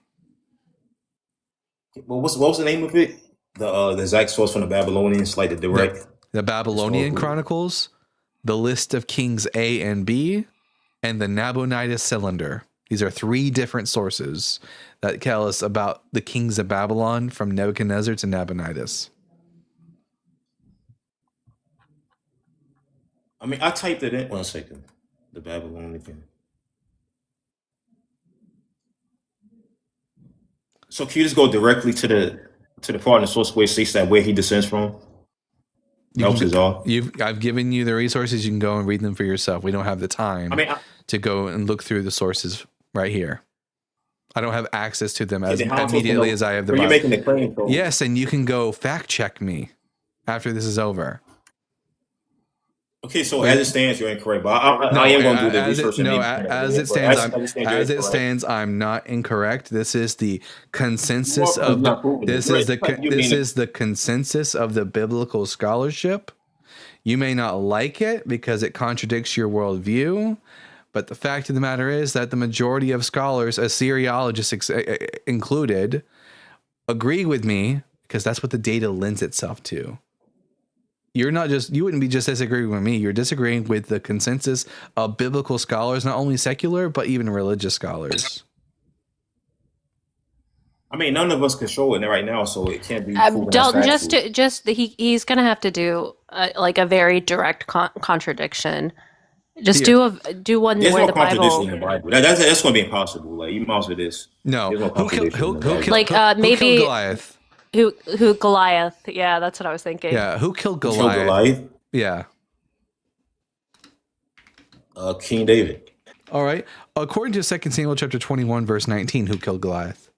Well, what was the name of it? The exact source from the Babylonians, like the direct. The Babylonian Chronicles, the list of kings A and B, and the Nabonidus cylinder. These are 3 different sources that tell us about the kings of Babylon from Nebuchadnezzar to Nabonidus. I mean, I typed it in. 1 second. The Babylonian thing. So can you just go directly to the part in the source where it states that where he descends from? I've given you the resources. You can go and read them for yourself. We don't have the time to go and look through the sources right here. I don't have access to them as immediately as I have the Bible. You're making the claim, though. Yes, and you can go fact check me after this is over. Okay, so as it stands, you're incorrect. But I am going to do the research. As it stands, I'm not incorrect. This is the consensus of the consensus of the biblical scholarship. You may not like it because it contradicts your worldview, but the fact of the matter is that the majority of scholars, Assyriologists included, agree with me because that's what the data lends itself to. You wouldn't be just disagreeing with me. You're disagreeing with the consensus of biblical scholars, not only secular, but even religious scholars. I mean, none of us control it right now, so it can't be. Dalton, he's going to have to do like a very direct contradiction. Just do one There's where no the Bible. In the Bible. That's going to be impossible. Like you might as well this. No, who killed maybe Goliath? Who Goliath? Yeah, that's what I was thinking. Yeah, who killed Goliath? Yeah. King David. All right. According to 2 Samuel chapter 21, verse 19, who killed Goliath?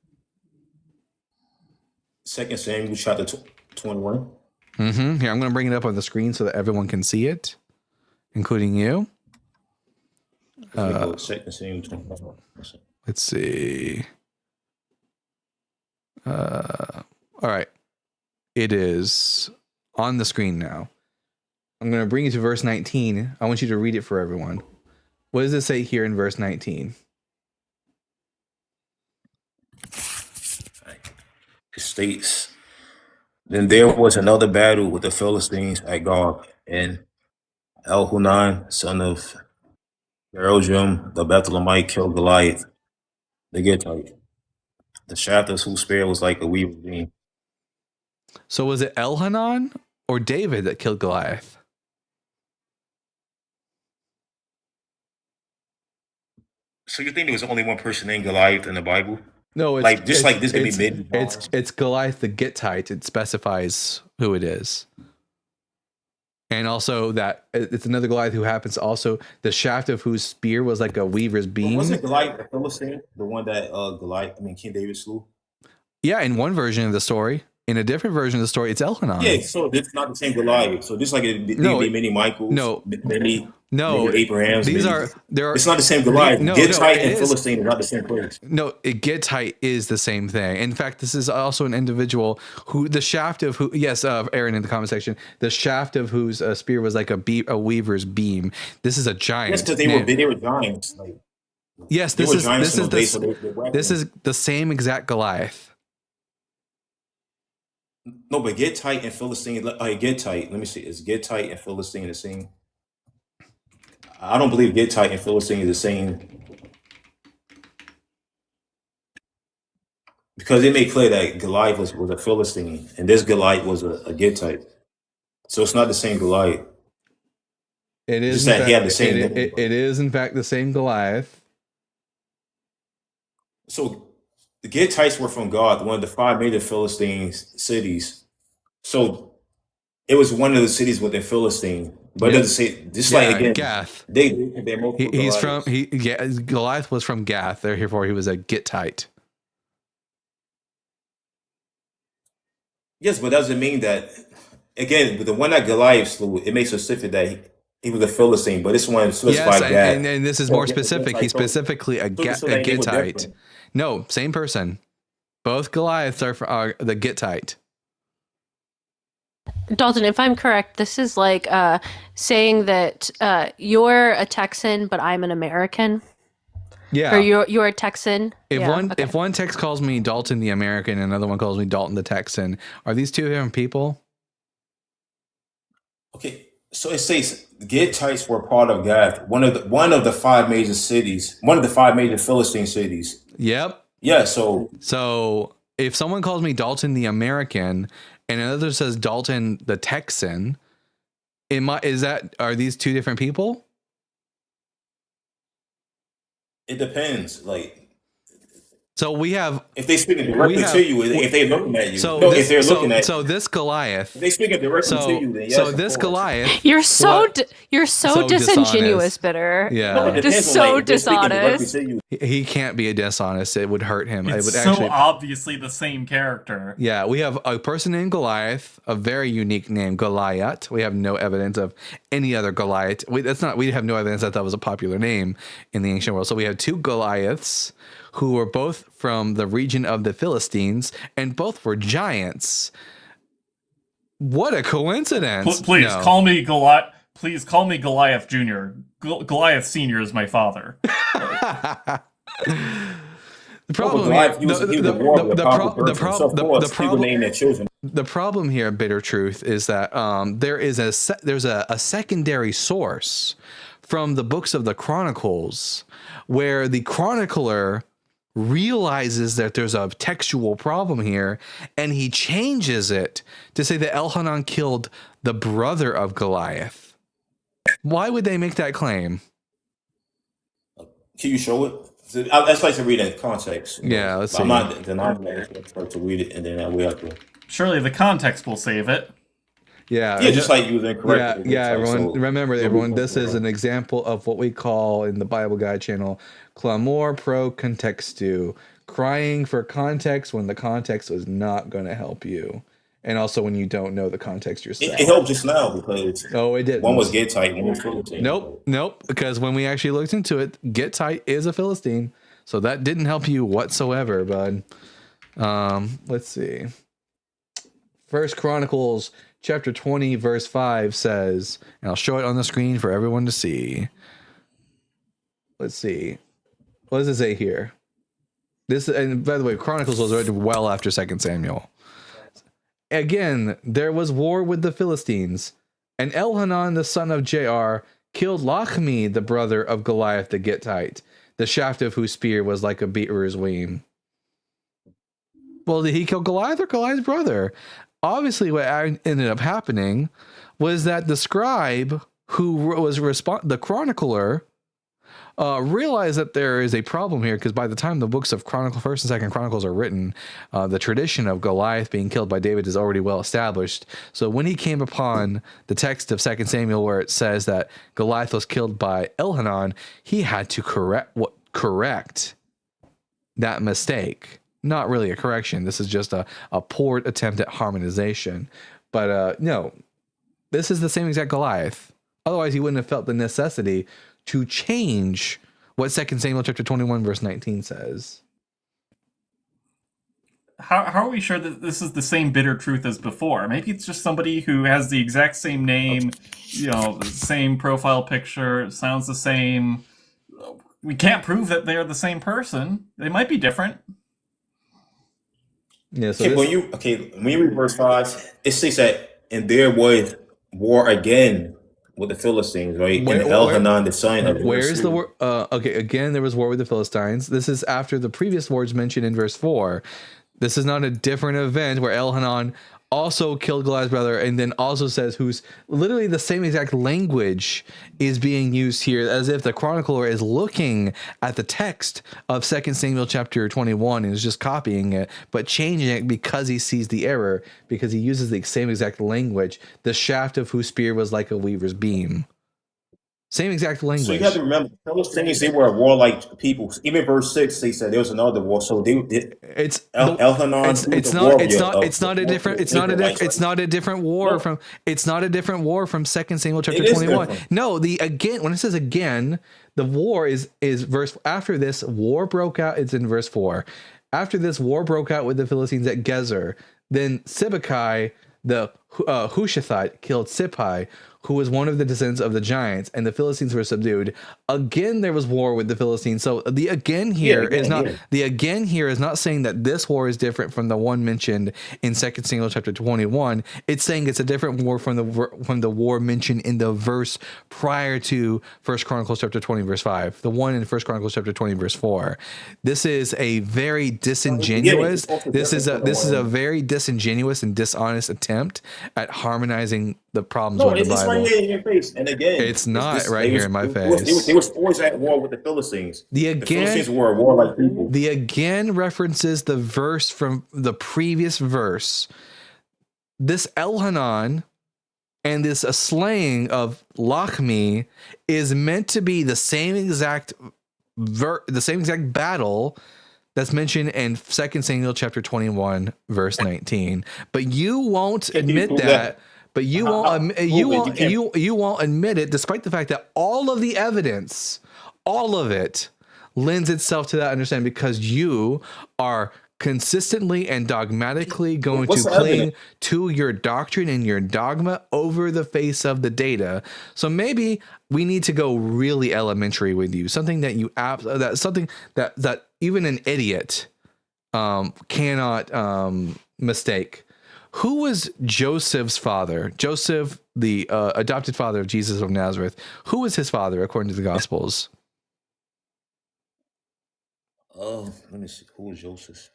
2 Samuel chapter 21. Mm-hmm. Here, I'm going to bring it up on the screen so that everyone can see it, including you. 2 Samuel 21. Let's see. All right. It is on the screen now. I'm going to bring you to verse 19. I want you to read it for everyone. What does it say here in verse 19? It states, then there was another battle with the Philistines at Gob, and Elhanan, son of Jeroham, the Bethlehemite, killed Goliath, the Gittite. The shaft of whose spear was like a weaver's beam. So was it Elhanan or David that killed Goliath? So you think there was only one person named Goliath in the Bible? No, this could be mid. It's Goliath the Gittite. It specifies who it is. And also that it's another Goliath who happens also, the shaft of whose spear was like a weaver's beam. Wasn't Goliath the Philistine, the one that King David slew? Yeah, in one version of the story. In a different version of the story, it's Elhanan. Yeah, so this is not the same Goliath. So just like many Michaels, many Abrahams. It's not the same Goliath. Gittite and Philistine are not the same place. No, Gittite is the same thing. In fact, this is also an individual who the shaft of who. Yes, Aaron in the comment section. The shaft of whose spear was like a weaver's beam. This is a giant. Yes, because they were giants. Like, yes, this is the same exact Goliath. No, but Gittite and Philistine, Gittite, let me see, is Gittite and Philistine the same? I don't believe Gittite and Philistine is the same. Because it made clear that Goliath was a Philistine, and this Goliath was a Gittite. So it's not the same Goliath. It is. Just that he had the same name. It is, in fact, the same Goliath. So the Gittites were from God, one of the 5 major Philistine cities. So it was one of the cities within Philistine. But it doesn't say, just like again, Gath. They're multiple He's Goliaths. Goliath was from Gath. Therefore, he was a Gittite. Yes, but doesn't mean that, again, the one that Goliath slew, it makes specific that he was a Philistine, but this one specified Gath. And this is more specific. He's specifically a Gittite. No, same person. Both Goliaths are the Gittite. Dalton, if I'm correct, this is like saying that you're a Texan, but I'm an American. Yeah. Or you're a Texan. If one Tex calls me Dalton the American and another one calls me Dalton the Texan, are these two different people? Okay, so it says Gittites were part of Gath, one of the 5 major cities, one of the 5 major Philistine cities. Yep. Yeah. So if someone calls me Dalton the American and another says Dalton the Texan, are these two different people? It depends. Like, so we have, if they speak directly to you, if they're looking at you, if they're looking at so this Goliath, if they speak directly to you, then yes, so this Goliath, you're so disingenuous, Bitter. Yeah, just so dishonest. He can't be a dishonest. It would hurt him. It's it would so obviously the same character. Yeah, we have a person named Goliath, a very unique name, Goliath. We have no evidence of any other Goliath. We have no evidence that was a popular name in the ancient world. So we have 2 Goliaths who were both from the region of the Philistines, and both were giants. What a coincidence! Please call me Goliath. Please call me Goliath Jr. Goliath Sr. is my father. The problem here, Bitter Truth, is that there's a secondary source from the books of the Chronicles where the chronicler realizes that there's a textual problem here, and he changes it to say that Elhanan killed the brother of Goliath. Why would they make that claim? Can you show it? I'd like to read it in context. Yeah, let's see. I'm not denying that. I'd like to read it, and then we have to. Surely the context will save it. Yeah, just like you was incorrect. Yeah, everyone. Remember, everyone, this is an example of what we call in the Bible Guide channel, clamor pro contextu, crying for context when the context was not going to help you. And also when you don't know the context yourself. It helped just now because it didn't. One was Gittite, one was Philistine. Nope. Because when we actually looked into it, Gittite is a Philistine, so that didn't help you whatsoever, bud. Let's see. 1 Chronicles chapter 20 verse 5 says, and I'll show it on the screen for everyone to see. Let's see. What does it say here? This, and by the way, Chronicles was written well after 2 Samuel. Again, there was war with the Philistines, and Elhanan the son of Jair killed Lachmi, the brother of Goliath the Gittite, the shaft of whose spear was like a beater's weem. Well, did he kill Goliath or Goliath's brother? Obviously, what ended up happening was that the scribe, who was the chronicler, realized that there is a problem here, because by the time the books of Chronicle, 1st and 2nd Chronicles are written, the tradition of Goliath being killed by David is already well established. So when he came upon the text of 2 Samuel where it says that Goliath was killed by Elhanan, he had to correct that mistake. not really a correction. This is just a poor attempt at harmonization. But no, this is the same exact Goliath. Otherwise, he wouldn't have felt the necessity to change what 2 Samuel chapter 21 verse 19 says. How are we sure that this is the same bitter truth as before? Maybe it's just somebody who has the exact same name, the same profile picture, sounds the same. We can't prove that they're the same person. They might be different. Yeah. So when you read verse 5, it says that, and there was war again with the Philistines, right? And Elhanan, the son of where is the war? Okay, again, there was war with the Philistines. This is after the previous wars mentioned in verse 4. This is not a different event where Elhanan also killed Goliath's brother and then also says who's literally the same exact language is being used here, as if the chronicler is looking at the text of 2 Samuel chapter 21 and is just copying it, but changing it because he sees the error, because he uses the same exact language. The shaft of whose spear was like a weaver's beam. Same exact language. So you have to remember, the Philistines, they were warlike people. Even verse 6, they said there was another war. So it's not a different war from 2 Samuel chapter 21. No, when it says again, the war is verse after this war broke out. It's in verse 4. After this war broke out with the Philistines at Gezer, then Sibbecai the Hushathite killed Sippai, who was one of the descendants of the giants, and the Philistines were subdued. Again, there was war with the Philistines. So the again here is not saying that this war is different from the one mentioned in 2 Samuel chapter 21. It's saying it's a different war from the war mentioned in the verse prior to 1 Chronicles chapter 20 verse 5. The one in 1 Chronicles chapter 20 verse 4. This is a very disingenuous. This is a very disingenuous and dishonest attempt at harmonizing the problems with the Bible. Right here in your face. And again, it's not right here in my face. They was always at war with the Philistines. The Philistines were warlike people. The again references the verse from the previous verse. This Elhanan and this slaying of Lachmi is meant to be the same exact battle that's mentioned in 2 Samuel chapter 21 verse 19. But you won't admit that. But you won't admit it, despite the fact that all of the evidence, all of it, lends itself to that understanding, because you are consistently and dogmatically going to cling to your doctrine and your dogma over the face of the data. So maybe we need to go really elementary with you, something that that even an idiot cannot mistake. Who was Joseph's father? Joseph, the adopted father of Jesus of Nazareth. Who was his father according to the Gospels? Let me see. Who was Joseph?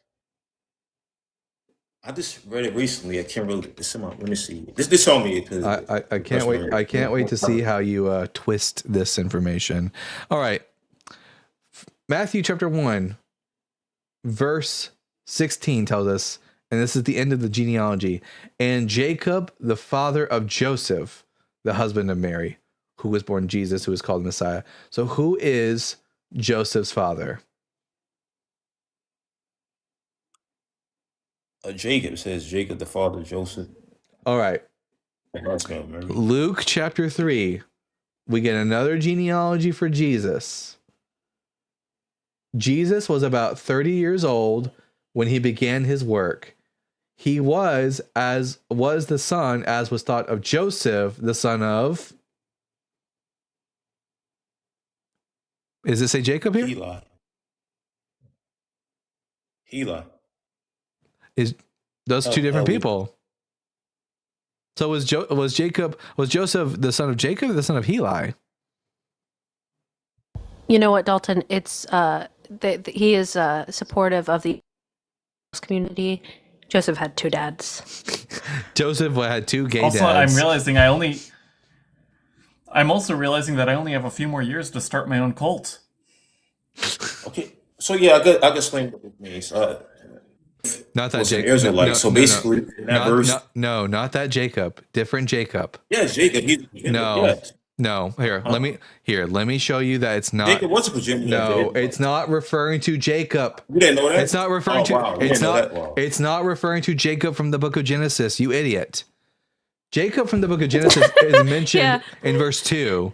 I just read it recently. I can't really. Let me see. This told me. I can't wait. I can't wait to see how you twist this information. All right. Matthew chapter 1, verse 16 tells us, and this is the end of the genealogy, and Jacob, the father of Joseph, the husband of Mary, who was born Jesus, who is called Messiah. So who is Joseph's father? Jacob says Jacob, the father of Joseph. All right. Luke chapter 3, we get another genealogy for Jesus. Jesus was about 30 years old when he began his work. He was the son, as was thought, of Joseph, the son of. Does it say Jacob here? Heli. Is those two different people? So was Joseph the son of Jacob or the son of Heli? You know what, Dalton? It's he is supportive of the community. Joseph had two dads. Joseph had two gay dads. I'm also realizing that I only have a few more years to start my own cult. Okay, so yeah, I can explain what it means. Not that Jacob. Basically, in that verse. No, not that Jacob. Different Jacob. Yeah, Jacob. No, let me show you that it's not. Jacob was a progenitor. No, it's not referring to Jacob. You didn't know that? It's not referring to. Wow. It's Know not. that? Wow. It's not referring to Jacob from the book of Genesis. You idiot. Jacob from the book of Genesis is mentioned in verse 2.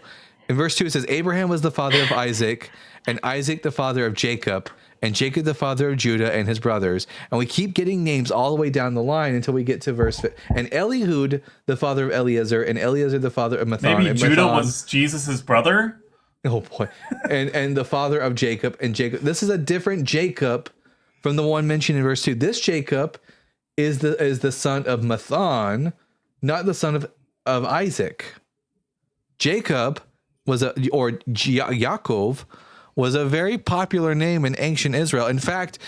In verse 2, it says Abraham was the father of Isaac, and Isaac the father of Jacob, and Jacob the father of Judah and his brothers. And we keep getting names all the way down the line until we get to verse 5. And Elihud the father of Eleazar, and Eleazar the father of Matthan. Maybe and Judah Matthan, was Jesus' brother? oh boy, and the father of Jacob, and Jacob. This is a different Jacob from the one mentioned in verse 2. This Jacob is the son of Matthan, not the son of Isaac. Jacob Yaakov was a very popular name in ancient Israel. In fact,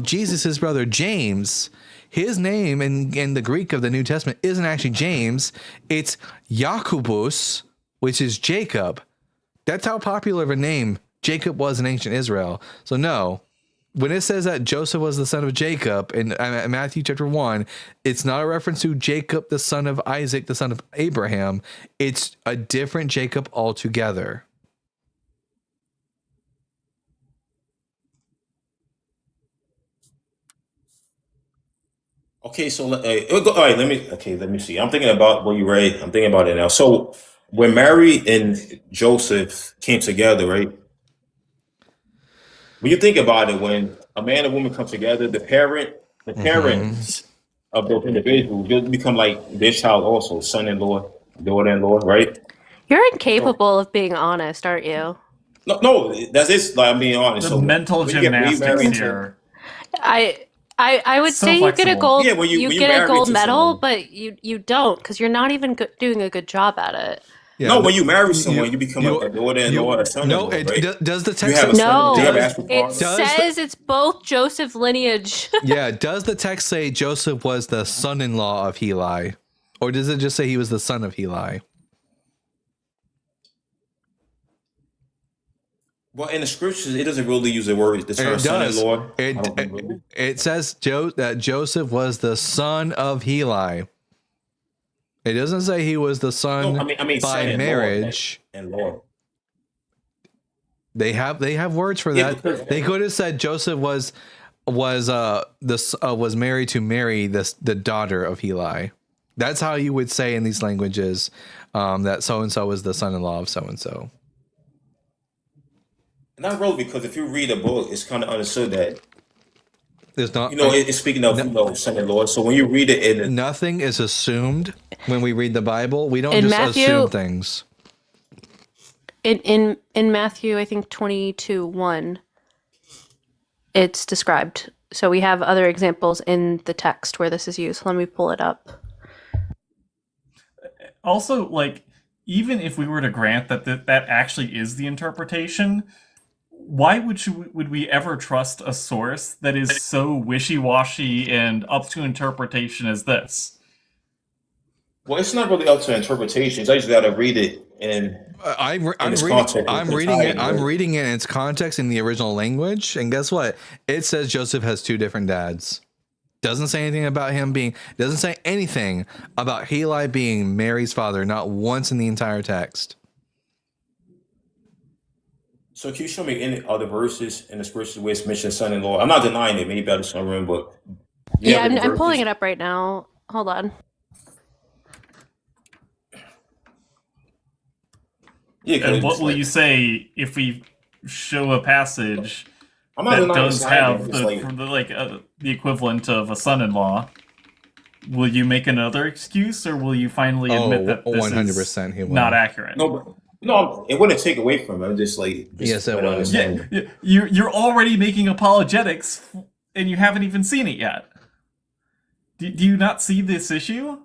Jesus' brother James, his name in the Greek of the New Testament isn't actually James, it's Jacobus, which is Jacob. That's how popular of a name Jacob was in ancient Israel. So no, when it says that Joseph was the son of Jacob in Matthew chapter 1, it's not a reference to Jacob, the son of Isaac, the son of Abraham. It's a different Jacob altogether. Okay, so all right. Let me see. I'm thinking about what you read. I'm thinking about it now. So when Mary and Joseph came together, right? When you think about it, when a man and woman come together, the parents of those individuals just become like their child also, son-in-law, daughter-in-law, right? You're incapable of being honest, aren't you? No, that's it. Like, I'm being honest. The mental when you get remarried gymnastics to- here. I would So say you get a flexible. gold. Yeah, when you get a marry gold to medal, someone. but you don't because you're not even doing a good job at it. Yeah, No, when you marry someone, you become a daughter-in-law or a no, son-in-law, right? does the You text have a say, No, son. Do you have an actual it father? says it's both Joseph lineage. yeah, does the text say Joseph was the son-in-law of Heli? Or does it just say he was the son of Heli? Well, in the scriptures, it doesn't really use the word, the term It does. son-in-law. I don't think really. It says that Joseph was the son of Heli. It doesn't say he was the son No, I mean, by son-in-law, marriage. and law. They have words for Yeah, that. because- They could have said Joseph was married to Mary, the daughter of Heli. That's how you would say in these languages that so and so was the son-in-law of so and so. Not really, because if you read a book, it's kind of understood that There's not it's speaking of son-in-law. So when you read it in nothing is assumed when we read the Bible. We don't In just Matthew- assume things. In Matthew, I think 22:1, it's described. So we have other examples in the text where this is used. Let me pull it up. Also, like, even if we were to grant that actually is the interpretation, why would we ever trust a source that is so wishy-washy and up to interpretation as this? well, it's not really up to interpretations. I just got to read it in I'm its reading. context, I'm its reading it. entirety, I'm right? reading it in its context in the original language. And guess what? It says Joseph has two different dads. Doesn't say anything about him being. Doesn't say anything about Heli being Mary's father. Not once in the entire text. So can you show me any other verses in the scriptures where it's mentioned son-in-law? I'm not denying it. Maybe I just don't remember, but Yeah, I'm pulling it up right now. Hold on. Yeah, And what will you say if we show a passage I'm not that denying does it's have like, the equivalent of a son-in-law? Will you make another excuse, or will you finally admit that this 100% he is will. not accurate? no, it wouldn't take away from it. I'm just like, Yes, it better would. understand. Yeah, you're already making apologetics, and you haven't even seen it yet. Do you not see this issue?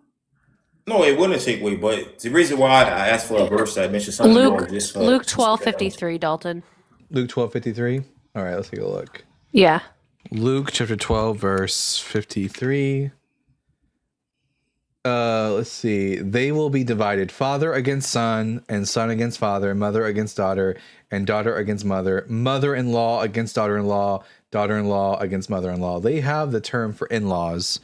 No, it wouldn't take away. But the reason why I asked for a verse that mentioned son-in-law is just Luke 12:53, Dalton. Luke 12:53. All right, let's take a look. Yeah. Luke chapter 12, verse 53. Let's see. They will be divided, father against son, and son against father, mother against daughter, and daughter against mother, mother-in-law against daughter-in-law, daughter-in-law against mother-in-law. They have the term for in-laws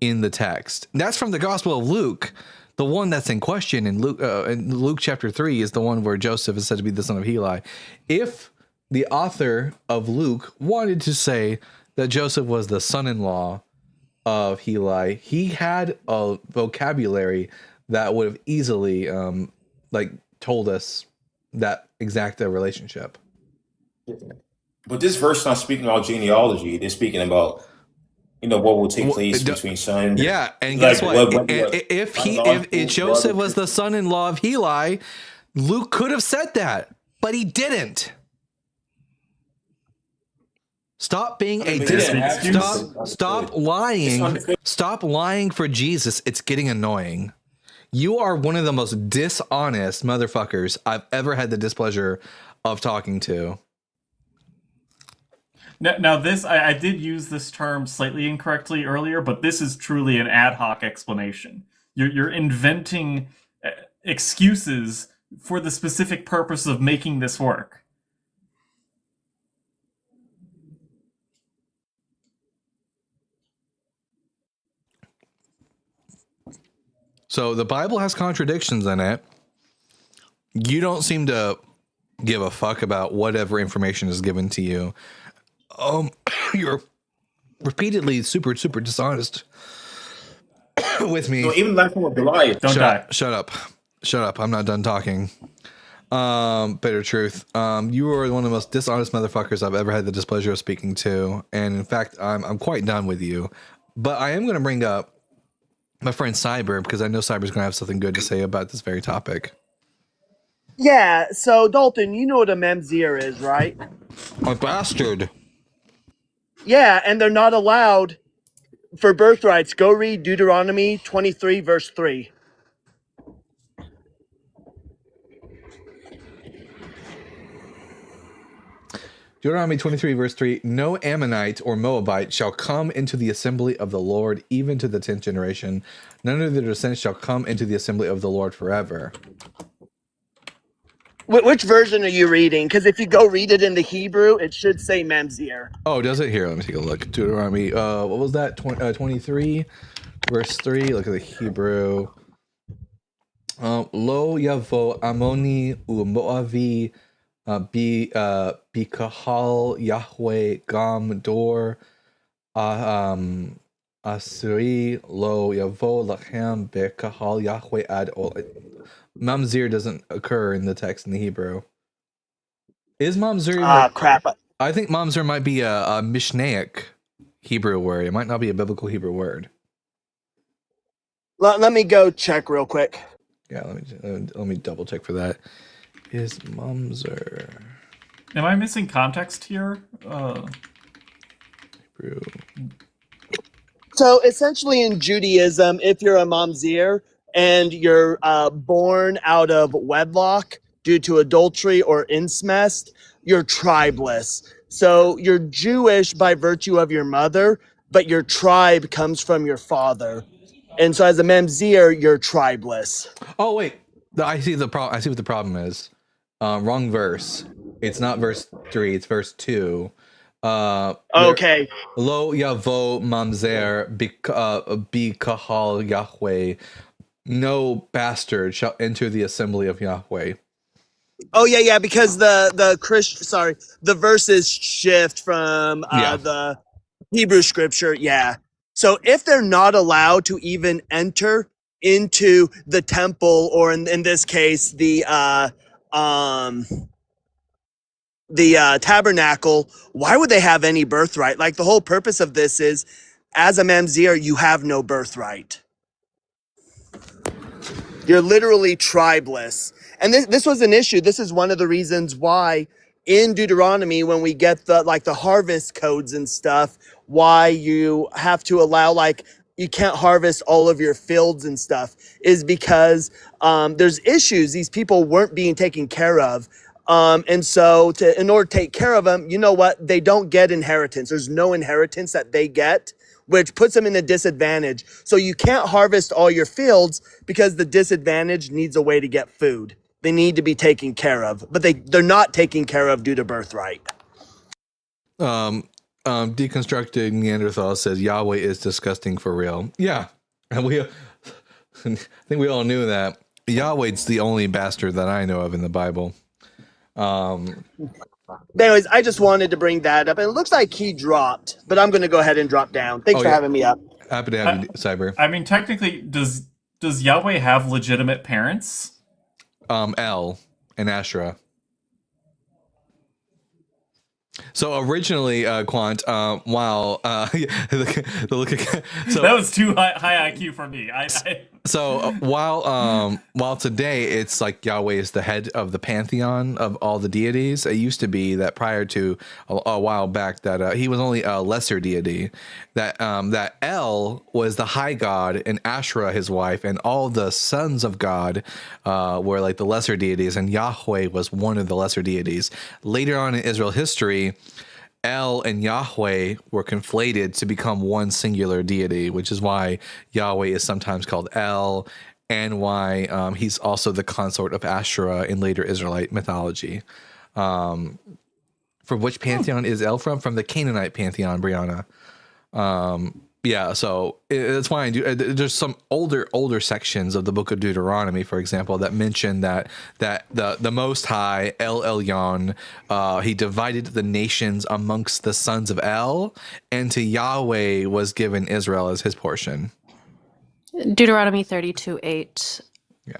in the text. And that's from the Gospel of Luke. The one that's in question in Luke chapter 3 is the one where Joseph is said to be the son of Heli. If the author of Luke wanted to say that Joseph was the son-in-law of Heli, he had a vocabulary that would have easily told us that exact relationship. But this verse is not speaking about genealogy. It's speaking about, what will take place between son. Yeah, and guess what? If Joseph was the son-in-law of Heli, Luke could have said that, but he didn't. Stop being stop lying. Stop lying for Jesus. It's getting annoying. You are one of the most dishonest motherfuckers I've ever had the displeasure of talking to. Now this, I did use this term slightly incorrectly earlier, but this is truly an ad hoc explanation. You're inventing excuses for the specific purpose of making this work. So the Bible has contradictions in it. You don't seem to give a fuck about whatever information is given to you. You're repeatedly super dishonest with me. So even like with Goliath. Shut up. I'm not done talking. Bitter truth. You are one of the most dishonest motherfuckers I've ever had the displeasure of speaking to. And in fact, I'm quite done with you. But I am going to bring up my friend Cyber, because I know Cyber's going to have something good to say about this very topic. Yeah, so Dalton, you know what a Memzir is, right? A bastard. Yeah, and they're not allowed for birthrights. Go read Deuteronomy 23, verse 3. Deuteronomy 23, verse 3, no Ammonite or Moabite shall come into the assembly of the Lord, even to the 10th generation. None of their descendants shall come into the assembly of the Lord forever. Which version are you reading? Because if you go read it in the Hebrew, it should say Memzir. Oh, does it? Here, let me take a look. Deuteronomy, what was that? 23, verse 3. Look at the Hebrew. Lo yavo Ammoni u'Moavi bikahal Yahweh gam dor asri lo yavo lachem bikahal Yahweh ad ol. Mamzir doesn't occur in the text in the Hebrew. Is Mamzir? Crap. I think Mamzir might be a Mishnaic Hebrew word. It might not be a biblical Hebrew word. Let me go check real quick. Yeah, let me double check for that. Is Mamzer Am I missing context here? Hebrew? So essentially in Judaism, if you're a Mamzir and you're born out of wedlock due to adultery or incest, you're tribeless. So you're Jewish by virtue of your mother, but your tribe comes from your father. And so as a Mamzir, you're tribeless. Oh, wait. I see the problem. I see what the problem is. Wrong verse. It's not verse 3. It's verse 2. Okay. Lo yavo mamzer bikahal Yahweh. No bastard shall enter the assembly of Yahweh. Oh yeah, because the verses shift from the Hebrew scripture. Yeah. So if they're not allowed to even enter into the temple, or in this case the tabernacle, why would they have any birthright? Like, the whole purpose of this is, as a Mamzir, you have no birthright. You're literally tribeless. And this was an issue. This is one of the reasons why in Deuteronomy, when we get the harvest codes and stuff, why you have to allow, you can't harvest all of your fields and stuff, is because there's issues. These people weren't being taken care of. And so in order to take care of them, you know what? They don't get inheritance. There's no inheritance that they get, which puts them in a disadvantage. So you can't harvest all your fields because the disadvantaged needs a way to get food. They need to be taken care of, but they're not taken care of due to birthright. Deconstructed Neanderthal says Yahweh is disgusting for real. Yeah. And I think we all knew that. Yahweh's the only bastard that I know of in the Bible. Anyways, I just wanted to bring that up. And it looks like he dropped, but I'm going to go ahead and drop down. Thanks for having me up. Happy to have you, Cyber. I mean, technically, does Yahweh have legitimate parents? El and Asherah. So originally, Quant, while so that was too high IQ for me. So while today it's like Yahweh is the head of the pantheon of all the deities, it used to be that prior to a while back that he was only a lesser deity. That El was the high god and Asherah his wife, and all the sons of God were like the lesser deities, and Yahweh was one of the lesser deities. Later on in Israel history, El and Yahweh were conflated to become one singular deity, which is why Yahweh is sometimes called El, and why he's also the consort of Asherah in later Israelite mythology. From which pantheon is El from? From the Canaanite pantheon, Brianna. Yeah, so that's why I do. There's some older sections of the Book of Deuteronomy, for example, that mention that the Most High El Elyon, he divided the nations amongst the sons of El, and to Yahweh was given Israel as his portion. Deuteronomy 32:8. Yeah.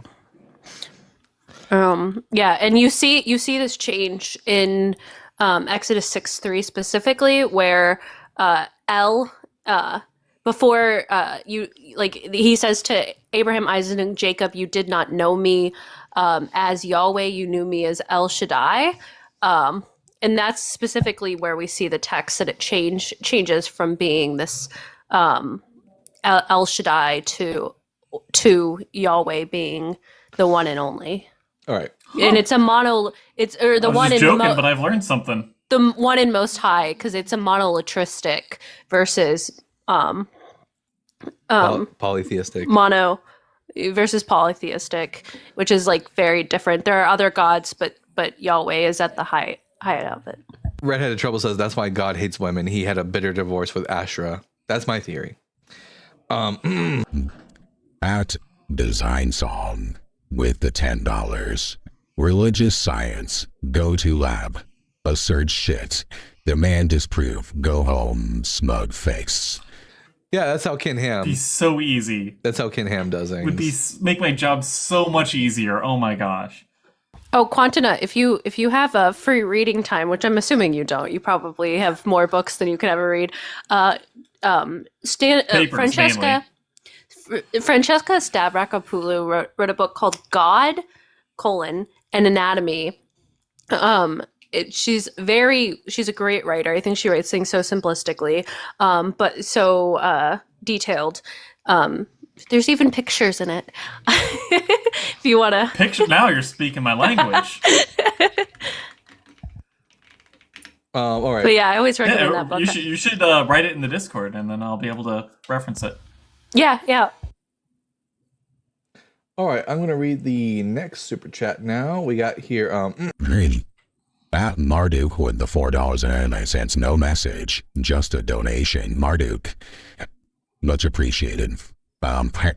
Yeah, and you see this change in Exodus 6:3 specifically, where El before he says to Abraham, Isaac, and Jacob, "You did not know me as Yahweh; you knew me as El Shaddai." And that's specifically where we see the text that it changes from being this El Shaddai to Yahweh being the one and only. All right. And it's a mono. It's or the one in joking, but I've learned something. The one in Most High, because it's a monolatristic versus polytheistic. Mono versus polytheistic, which is like very different. There are other gods, but Yahweh is at the height of it. Redheaded Trouble says that's why God hates women. He had a bitter divorce with Asherah. That's my theory. At Design Song with the $10. Religious science. Go to lab. Assert shit. Demand disprove. Go home. Smug face. Yeah, that's how Ken Ham. Be so easy. That's how Ken Ham does things. Make my job so much easier. Oh my gosh. Oh, Quantina, if you have a free reading time, which I'm assuming you don't, you probably have more books than you could ever read. Francesca Stavrakopoulou wrote a book called God: an Anatomy. She's a great writer. I think she writes things so simplistically, but so detailed. There's even pictures in it. If you want to picture, now you're speaking my language. All right. But yeah, I always recommend that book. You should write it in the Discord, and then I'll be able to reference it. Yeah. All right, I'm going to read the next super chat now. We got here. At Marduk with the $4.99. No message, just a donation. Marduk, much appreciated.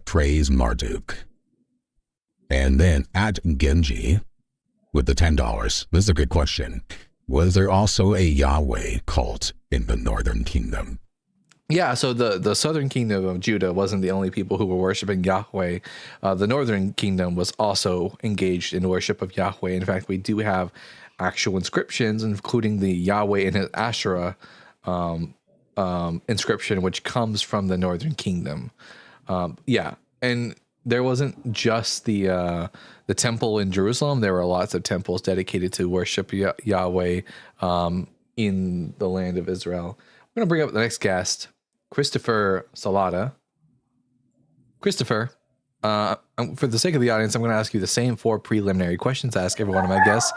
Praise Marduk. And then at Genji with the $10. This is a good question. Was there also a Yahweh cult in the Northern Kingdom? Yeah, so the southern kingdom of Judah wasn't the only people who were worshiping Yahweh. The northern kingdom was also engaged in worship of Yahweh. In fact, we do have actual inscriptions, including the Yahweh and his Asherah inscription, which comes from the northern kingdom. Yeah, and there wasn't just the temple in Jerusalem. There were lots of temples dedicated to worship Yahweh in the land of Israel. I'm going to bring up the next guest, Christopher Salata. Christopher, for the sake of the audience, I'm going to ask you the same 4 preliminary questions I ask every one of my guests,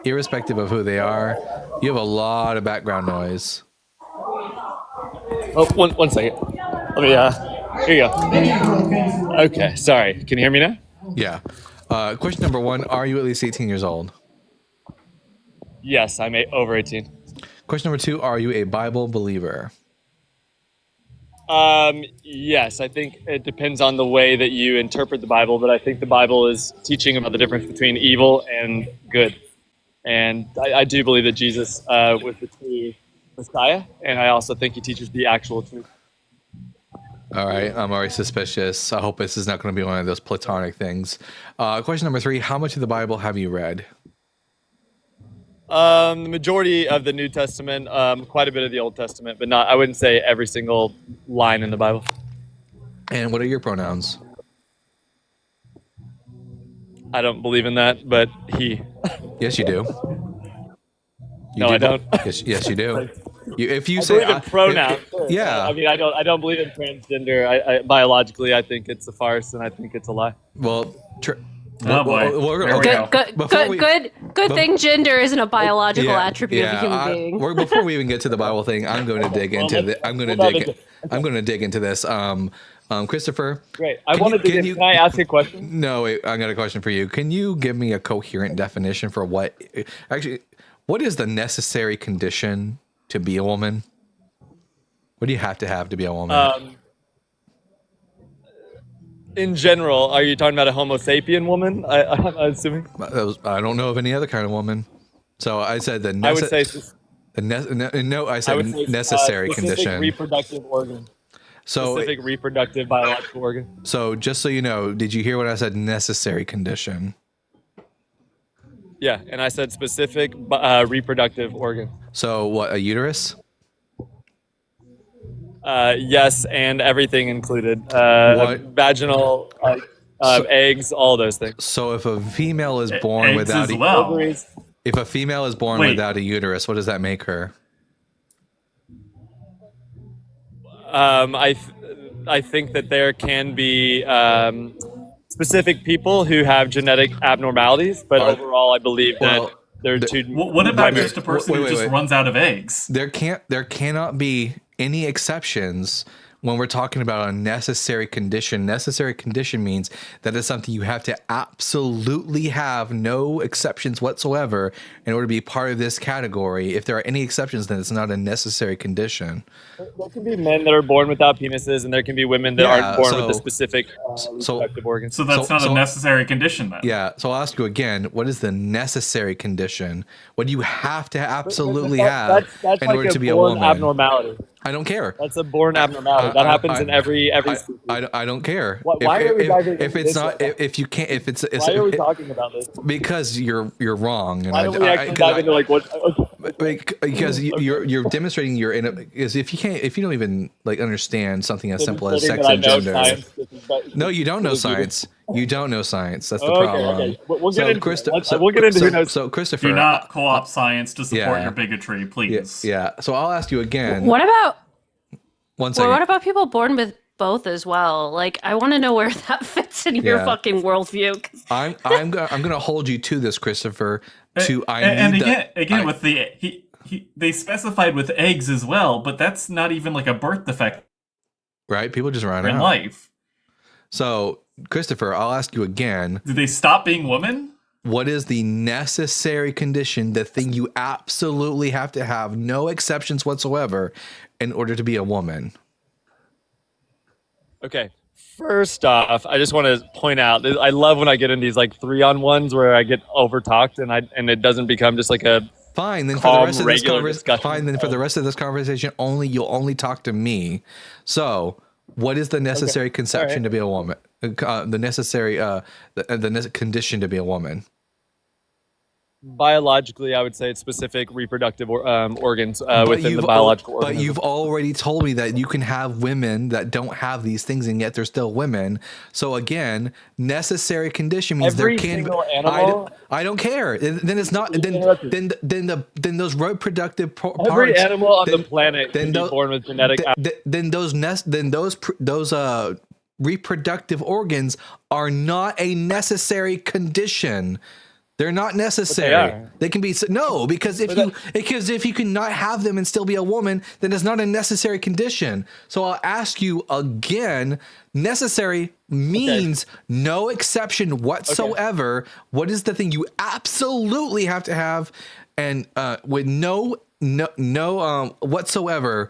irrespective of who they are. You have a lot of background noise. Oh, one second. Let me, here you go. Okay, sorry. Can you hear me now? Yeah. Question number 1, are you at least 18 years old? Yes, I'm over 18. Question number 2, are you a Bible believer? Yes, I think it depends on the way that you interpret the Bible, but I think the Bible is teaching about the difference between evil and good. And I do believe that Jesus was the true Messiah, and I also think he teaches the actual truth. All right, I'm already suspicious. I hope this is not going to be one of those platonic things. Question number 3, how much of the Bible have you read? The majority of the New Testament, quite a bit of the Old Testament, but I wouldn't say every single line in the Bible. And what are your pronouns? I don't believe in that, but he. Yes, you do. No, I don't. Yes, you do. If you I say believe in pronouns. yeah. I mean, I don't believe in transgender. I biologically, I think it's a farce, and I think it's a lie. Well, Oh boy. There we go. Good thing gender isn't a biological attribute of a human being. Before we even get to the Bible thing, I'm going to dig into I'm going to dig into this. Christopher. Great. Can I ask a question? No, wait, I got a question for you. Can you give me a coherent definition for what is the necessary condition to be a woman? What do you have to be a woman? In general, are you talking about a Homo sapien woman? I'm assuming. I don't know of any other kind of woman. So I said I would say necessary condition. Reproductive organ. Specific reproductive biological organ. So just so you know, did you hear what I said? Necessary condition. Yeah, and I said specific reproductive organ. So what? A uterus? Yes, and everything included. Vaginal, eggs, all those things. So if a female is born without if a female is born without a uterus, what does that make her? I think that there can be specific people who have genetic abnormalities, but overall, I believe that there are two. What about just a person who just runs out of eggs? There cannot be any exceptions when we're talking about a necessary condition. Necessary condition means that it's something you have to absolutely have, no exceptions whatsoever, in order to be part of this category. If there are any exceptions, then it's not a necessary condition. There can be men that are born without penises, and there can be women that aren't born with a specific reproductive organ. So that's not a necessary condition then? Yeah, so I'll ask you again, what is the necessary condition? What do you have to absolutely have that's in like order to be a born woman? Abnormality. I don't care. That's a born abnormality. That happens in every species. I don't care. Why are we diving into this? Why are we talking about this? Because you're wrong. And why don't we actually dive into like what? Because you're demonstrating because if you don't even like understand something as simple as sex and gender. No, you don't know science. You don't know science. That's the problem. Okay. We'll get into who knows. So Christopher, do not co-opt science to support your bigotry, please. Yeah. So I'll ask you again. What about? One second. Well, what about people born with both as well? Like, I want to know where that fits in your fucking worldview. I'm gonna hold you to this, Christopher. They specified with eggs as well, but that's not even like a birth defect. Right? People just run out in life. So, Christopher, I'll ask you again. Do they stop being women? What is the necessary condition, the thing you absolutely have to have, no exceptions whatsoever, in order to be a woman? Okay. First off, I just want to point out, I love when I get in these like 3-on-1s where I get overtalked and it doesn't become just like a fine. Then calm, for the rest of this conversation, you'll only talk to me. So, what is the necessary conception to be a woman? The necessary condition to be a woman? Biologically, I would say it's specific reproductive organs within the biological organism. But you've already told me that you can have women that don't have these things, and yet they're still women. So again, necessary condition means every there can. Single animal. I don't care. Then it's not. Then those reproductive parts. Every animal on the planet can be born with genetic. Then those reproductive organs are not a necessary condition. They're not necessary. They can be because if you cannot have them and still be a woman, then it's not a necessary condition. So I'll ask you again. Necessary means no exception whatsoever. What is the thing you absolutely have to have, and with no no whatsoever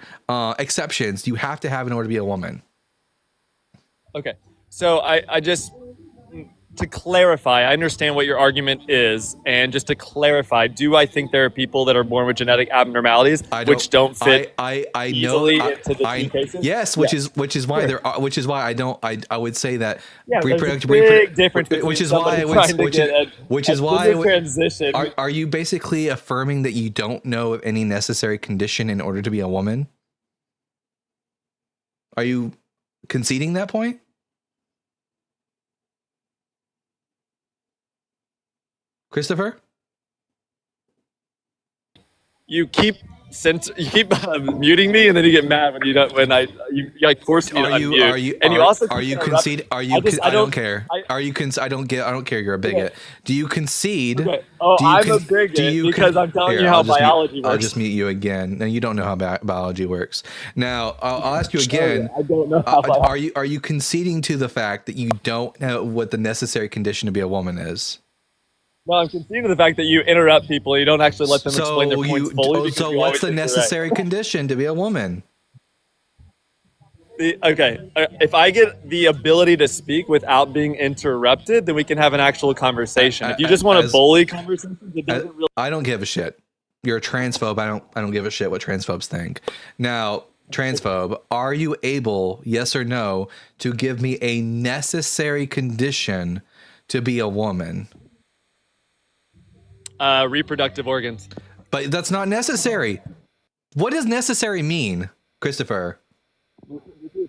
exceptions you have to have in order to be a woman. Okay. So I just, to clarify, I understand what your argument is, and just to clarify, do I think there are people that are born with genetic abnormalities which don't fit I easily know into the two cases? yes, which is why which is why I would say that reproductive, big difference between which is why transition. Are you basically affirming that you don't know of any necessary condition in order to be a woman? Are you conceding that point? Christopher? You keep muting me, and then you get mad when you don't. When you like force me to unmute. I don't care. I don't care. You're a bigot. Do you concede? Okay. Oh, I'm a bigot because I'm telling you how biology works. I'll just mute you again. Now you don't know how biology works. Now I'll ask you again. I don't know how are you conceding to the fact that you don't know what the necessary condition to be a woman is? Well, I'm conceding to the fact that you interrupt people. You don't actually let them explain their points fully. So what's the necessary condition to be a woman? Okay, if I get the ability to speak without being interrupted, then we can have an actual conversation. If you just want to bully conversations, it doesn't really. I don't give a shit. You're a transphobe. I don't give a shit what transphobes think. Now, transphobe, are you able, yes or no, to give me a necessary condition to be a woman? Reproductive organs. But that's not necessary. What does necessary mean, Christopher?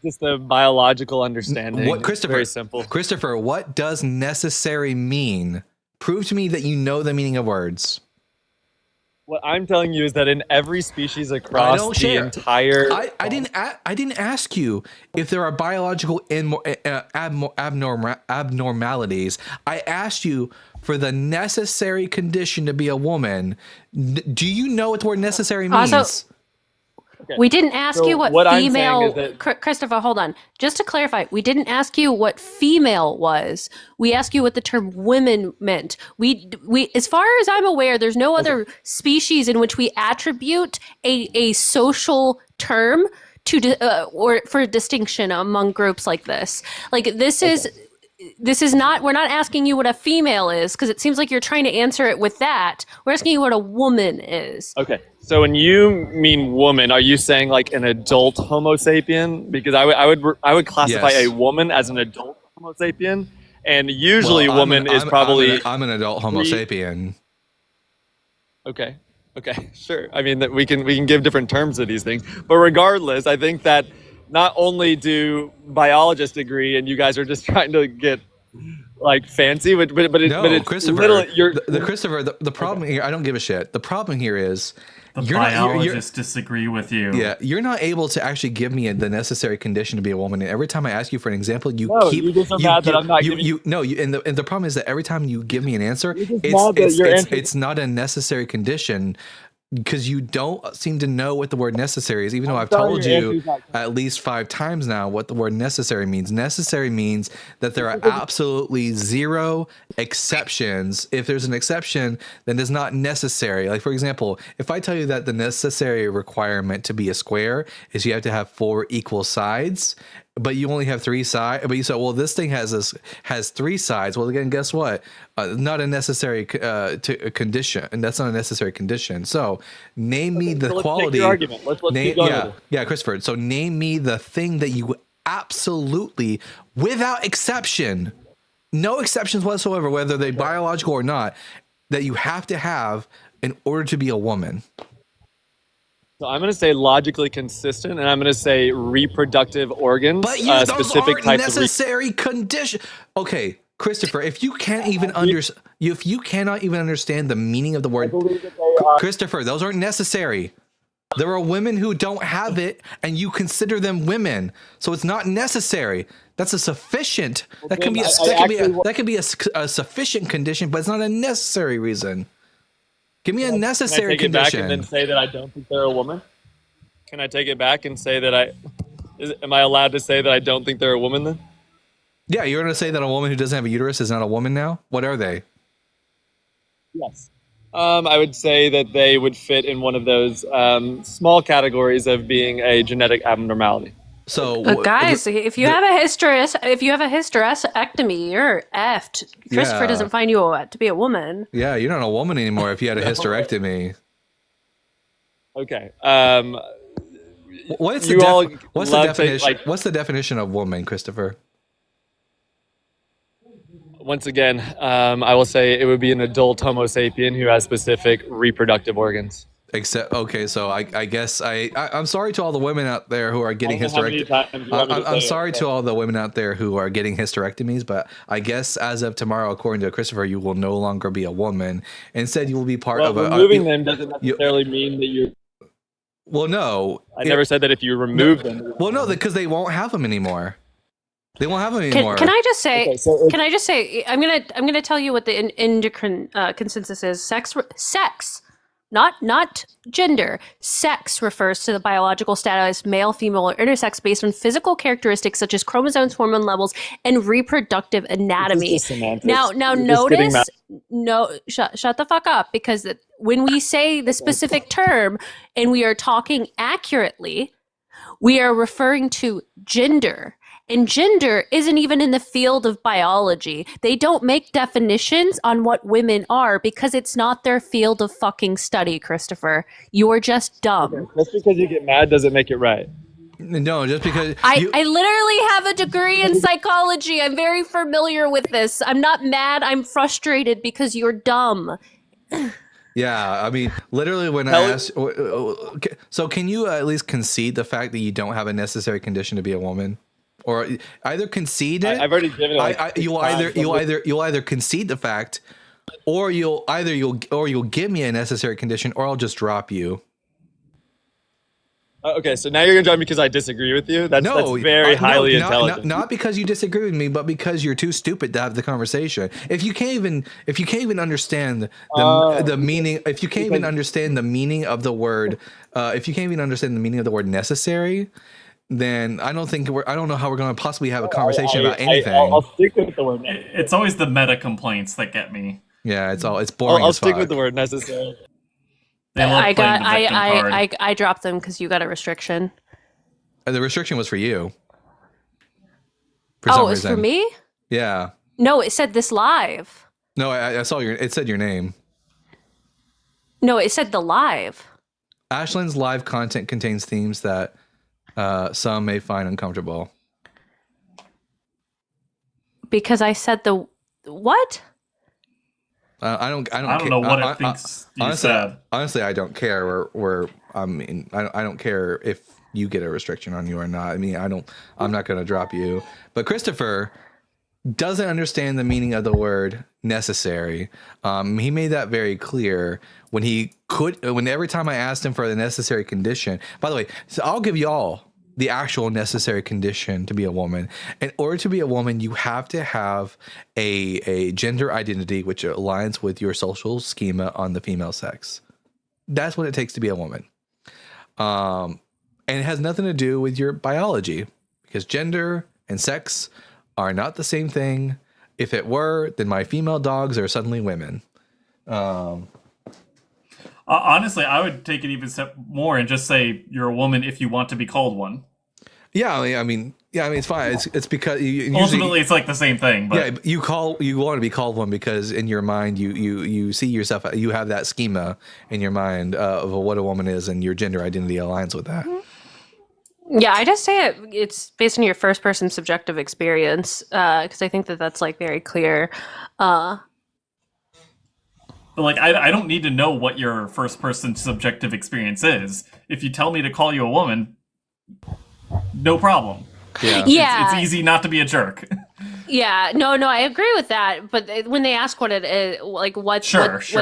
Just a biological understanding. What, Christopher? Very simple. Christopher, what does necessary mean? Prove to me that you know the meaning of words. What I'm telling you is that in every species across the entire, I didn't ask you if there are biological abnormalities. I asked you for the necessary condition to be a woman. Do you know what the word necessary means? Also, okay. We didn't ask you what female. Christopher, hold on. Just to clarify, we didn't ask you what female was. We asked you what the term women meant. We, as far as I'm aware, there's no other species in which we attribute a social term to or for distinction among groups like this. Like this is. This is not, we're not asking you what a female is, because it seems like you're trying to answer it with that. We're asking you what a woman is. Okay. So when you mean woman, are you saying like an adult Homo sapien? Because I would classify a woman as an adult Homo sapien, and usually woman is probably. I'm an adult Homo sapien. Okay. Okay. Sure. I mean that we can give different terms to these things, but regardless, I think that not only do biologists agree, and you guys are just trying to get like fancy, but it's Christopher. Christopher. The problem here, I don't give a shit. The problem here is the biologists disagree with you. Yeah, you're not able to actually give me the necessary condition to be a woman. And every time I ask you for an example, you just so mad that I'm not giving you. And the problem is that every time you give me an answer, it's not a necessary condition. Because you don't seem to know what the word necessary is, even though I've told you at least 5 times now what the word necessary means. Necessary means that there are absolutely 0 exceptions. If there's an exception, then it's not necessary. Like, for example, if I tell you that the necessary requirement to be a square is you have to have 4 equal sides, but you only have 3 sides. But you said, well, this thing has 3 sides. Well, again, guess what? Not a necessary condition, and that's not a necessary condition. So, name me the quality. Your argument. Let's keep going. Yeah, Christopher. So, name me the thing that you absolutely, without exception, no exceptions whatsoever, whether they're biological or not, that you have to have in order to be a woman. So I'm going to say logically consistent, and I'm going to say reproductive organs. But those aren't necessary condition. Okay, Christopher, if you can't even if you cannot even understand the meaning of the word, Christopher, those aren't necessary. There are women who don't have it, and you consider them women, so it's not necessary. That's a sufficient. That can be a sufficient condition, but it's not a necessary reason. Give me a necessary condition. Can I take it back and then say that I don't think they're a woman? Can I take it back and say that am I allowed to say that I don't think they're a woman then? Yeah, you're going to say that a woman who doesn't have a uterus is not a woman now? What are they? Yes. I would say that they would fit in one of those small categories of being a genetic abnormality. So guys, if you have a hysterectomy, you're effed. Christopher Yeah. doesn't find you to be a woman. yeah, you're not a woman anymore if you had a hysterectomy. Okay. What's You all what's the love to, definition? like- What's the definition of woman, Christopher? Once again, I will say it would be an adult Homo sapien who has specific reproductive organs. Except, okay, so I guess I'm sorry to all the women out there who are getting I don't know how many hysterectomies. times you want me to I'm say sorry it, to all the women out there who are getting hysterectomies, but I guess as of tomorrow, according to Christopher, you will no longer be a woman. Instead, you will be part Well, of a. removing them doesn't necessarily mean that you're. Well, no. I never said that if you remove them. Well, no, because they won't have them anymore. They won't have them anymore. Can I just say? Okay, so Can I just say? I'm gonna tell you what the endocrine consensus is. Sex, not gender. Sex refers to the biological status, male, female, or intersex, based on physical characteristics such as chromosomes, hormone levels, and reproductive anatomy. This is just semantics. Now You're just getting notice. Shut the fuck up, because when we say the specific term and we are talking accurately, we are referring to gender. And gender isn't even in the field of biology. They don't make definitions on what women are because it's not their field of fucking study, Christopher. You're just dumb. Just because you get mad doesn't make it right. No, just because I literally have a degree in psychology. I'm very familiar with this. I'm not mad. I'm frustrated because you're dumb. Yeah, I mean, literally when I asked, so can you at least concede the fact that you don't have a necessary condition to be a woman? Or either concede it. I've already given it. You'll either concede the fact, or you'll give me a necessary condition, or I'll just drop you. Okay, so now you're gonna drop me because I disagree with you. That's very highly intelligent. Not because you disagree with me, but because you're too stupid to have the conversation. If you can't even understand the meaning, if you can't even understand the meaning of the word, necessary, then I don't know how we're going to possibly have a conversation about anything. I'll stick with the word. It's always the meta complaints that get me. Yeah, it's boring. I'll stick with the word necessary. I dropped them because you got a restriction. The restriction was for you. It was for me? Yeah. No, it said this live. No, I saw it said your name. No, it said the live. Ashlyn's live content contains themes that some may find uncomfortable. Because I said the what? I don't know what it thinks you said. Honestly, I don't care. I don't care if you get a restriction on you or not. I mean, I'm not going to drop you. But Christopher doesn't understand the meaning of the word necessary. He made that very clear when every time I asked him for the necessary condition. By the way, so I'll give y'all the actual necessary condition to be a woman. In order to be a woman, you have to have a gender identity which aligns with your social schema on the female sex. That's what it takes to be a woman. And it has nothing to do with your biology, because gender and sex are not the same thing. If it were, then my female dogs are suddenly women. Honestly, I would take it even a step more and just say you're a woman if you want to be called one. Yeah, I mean, it's fine. It's because ultimately it's like the same thing. But you want to be called one because in your mind you see yourself, you have that schema in your mind of what a woman is, and your gender identity aligns with that. Yeah, I just say it's based on your first person subjective experience, because I think that's like very clear. But like, I don't need to know what your first person subjective experience is. If you tell me to call you a woman, no problem. Yeah. It's easy not to be a jerk. Yeah, no, I agree with that. But when they ask what it is, like what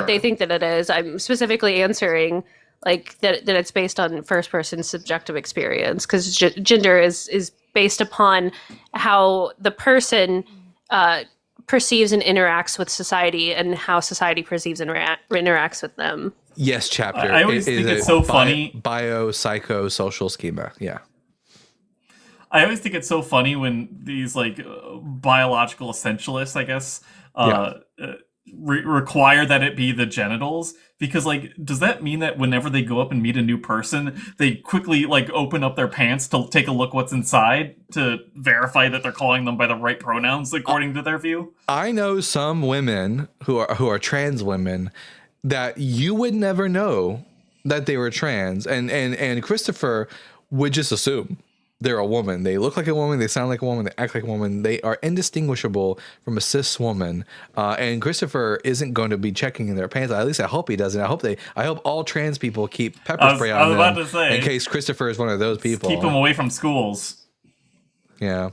they think that it is, I'm specifically answering like that it's based on first person subjective experience, because gender is based upon how the person perceives and interacts with society, and how society perceives and interacts with them. Yes, chapter. I always think it's so funny. Biopsychosocial schema. Yeah. I always think it's so funny when these like biological essentialists, I guess, require that it be the genitals? Because like, does that mean that whenever they go up and meet a new person, they quickly like open up their pants to take a look what's inside to verify that they're calling them by the right pronouns according to their view? I know some women who are trans women that you would never know that they were trans, and Christopher would just assume they're a woman. They look like a woman, they sound like a woman, they act like a woman. They are indistinguishable from a cis woman. And Christopher isn't going to be checking in their pants. At least I hope he doesn't. I hope all trans people keep pepper spray on them in case Christopher is one of those people. Keep them away from schools. Yeah.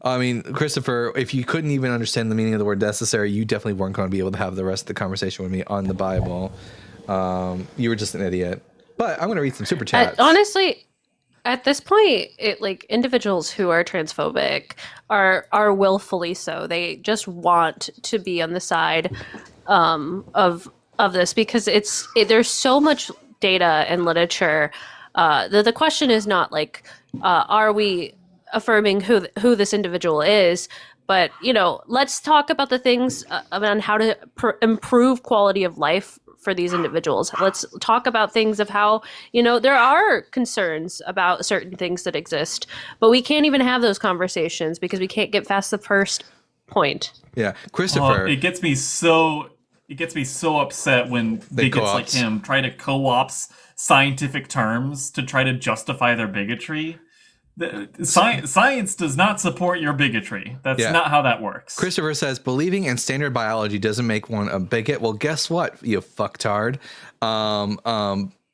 I mean, Christopher, if you couldn't even understand the meaning of the word necessary, you definitely weren't going to be able to have the rest of the conversation with me on the Bible. You were just an idiot. But I'm going to read some super chats. Honestly, at this point, like individuals who are transphobic are willfully so. They just want to be on the side of this because there's so much data and literature. The question is not like, are we affirming who this individual is, but let's talk about the things about how to improve quality of life for these individuals. Let's talk about things of how there are concerns about certain things that exist, but we can't even have those conversations because we can't get past the first point. Yeah, Christopher. It gets me so upset when bigots like him try to co-opt scientific terms to try to justify their bigotry. Science does not support your bigotry. That's not how that works. Christopher says, believing in standard biology doesn't make one a bigot. Well, guess what, you fucktard?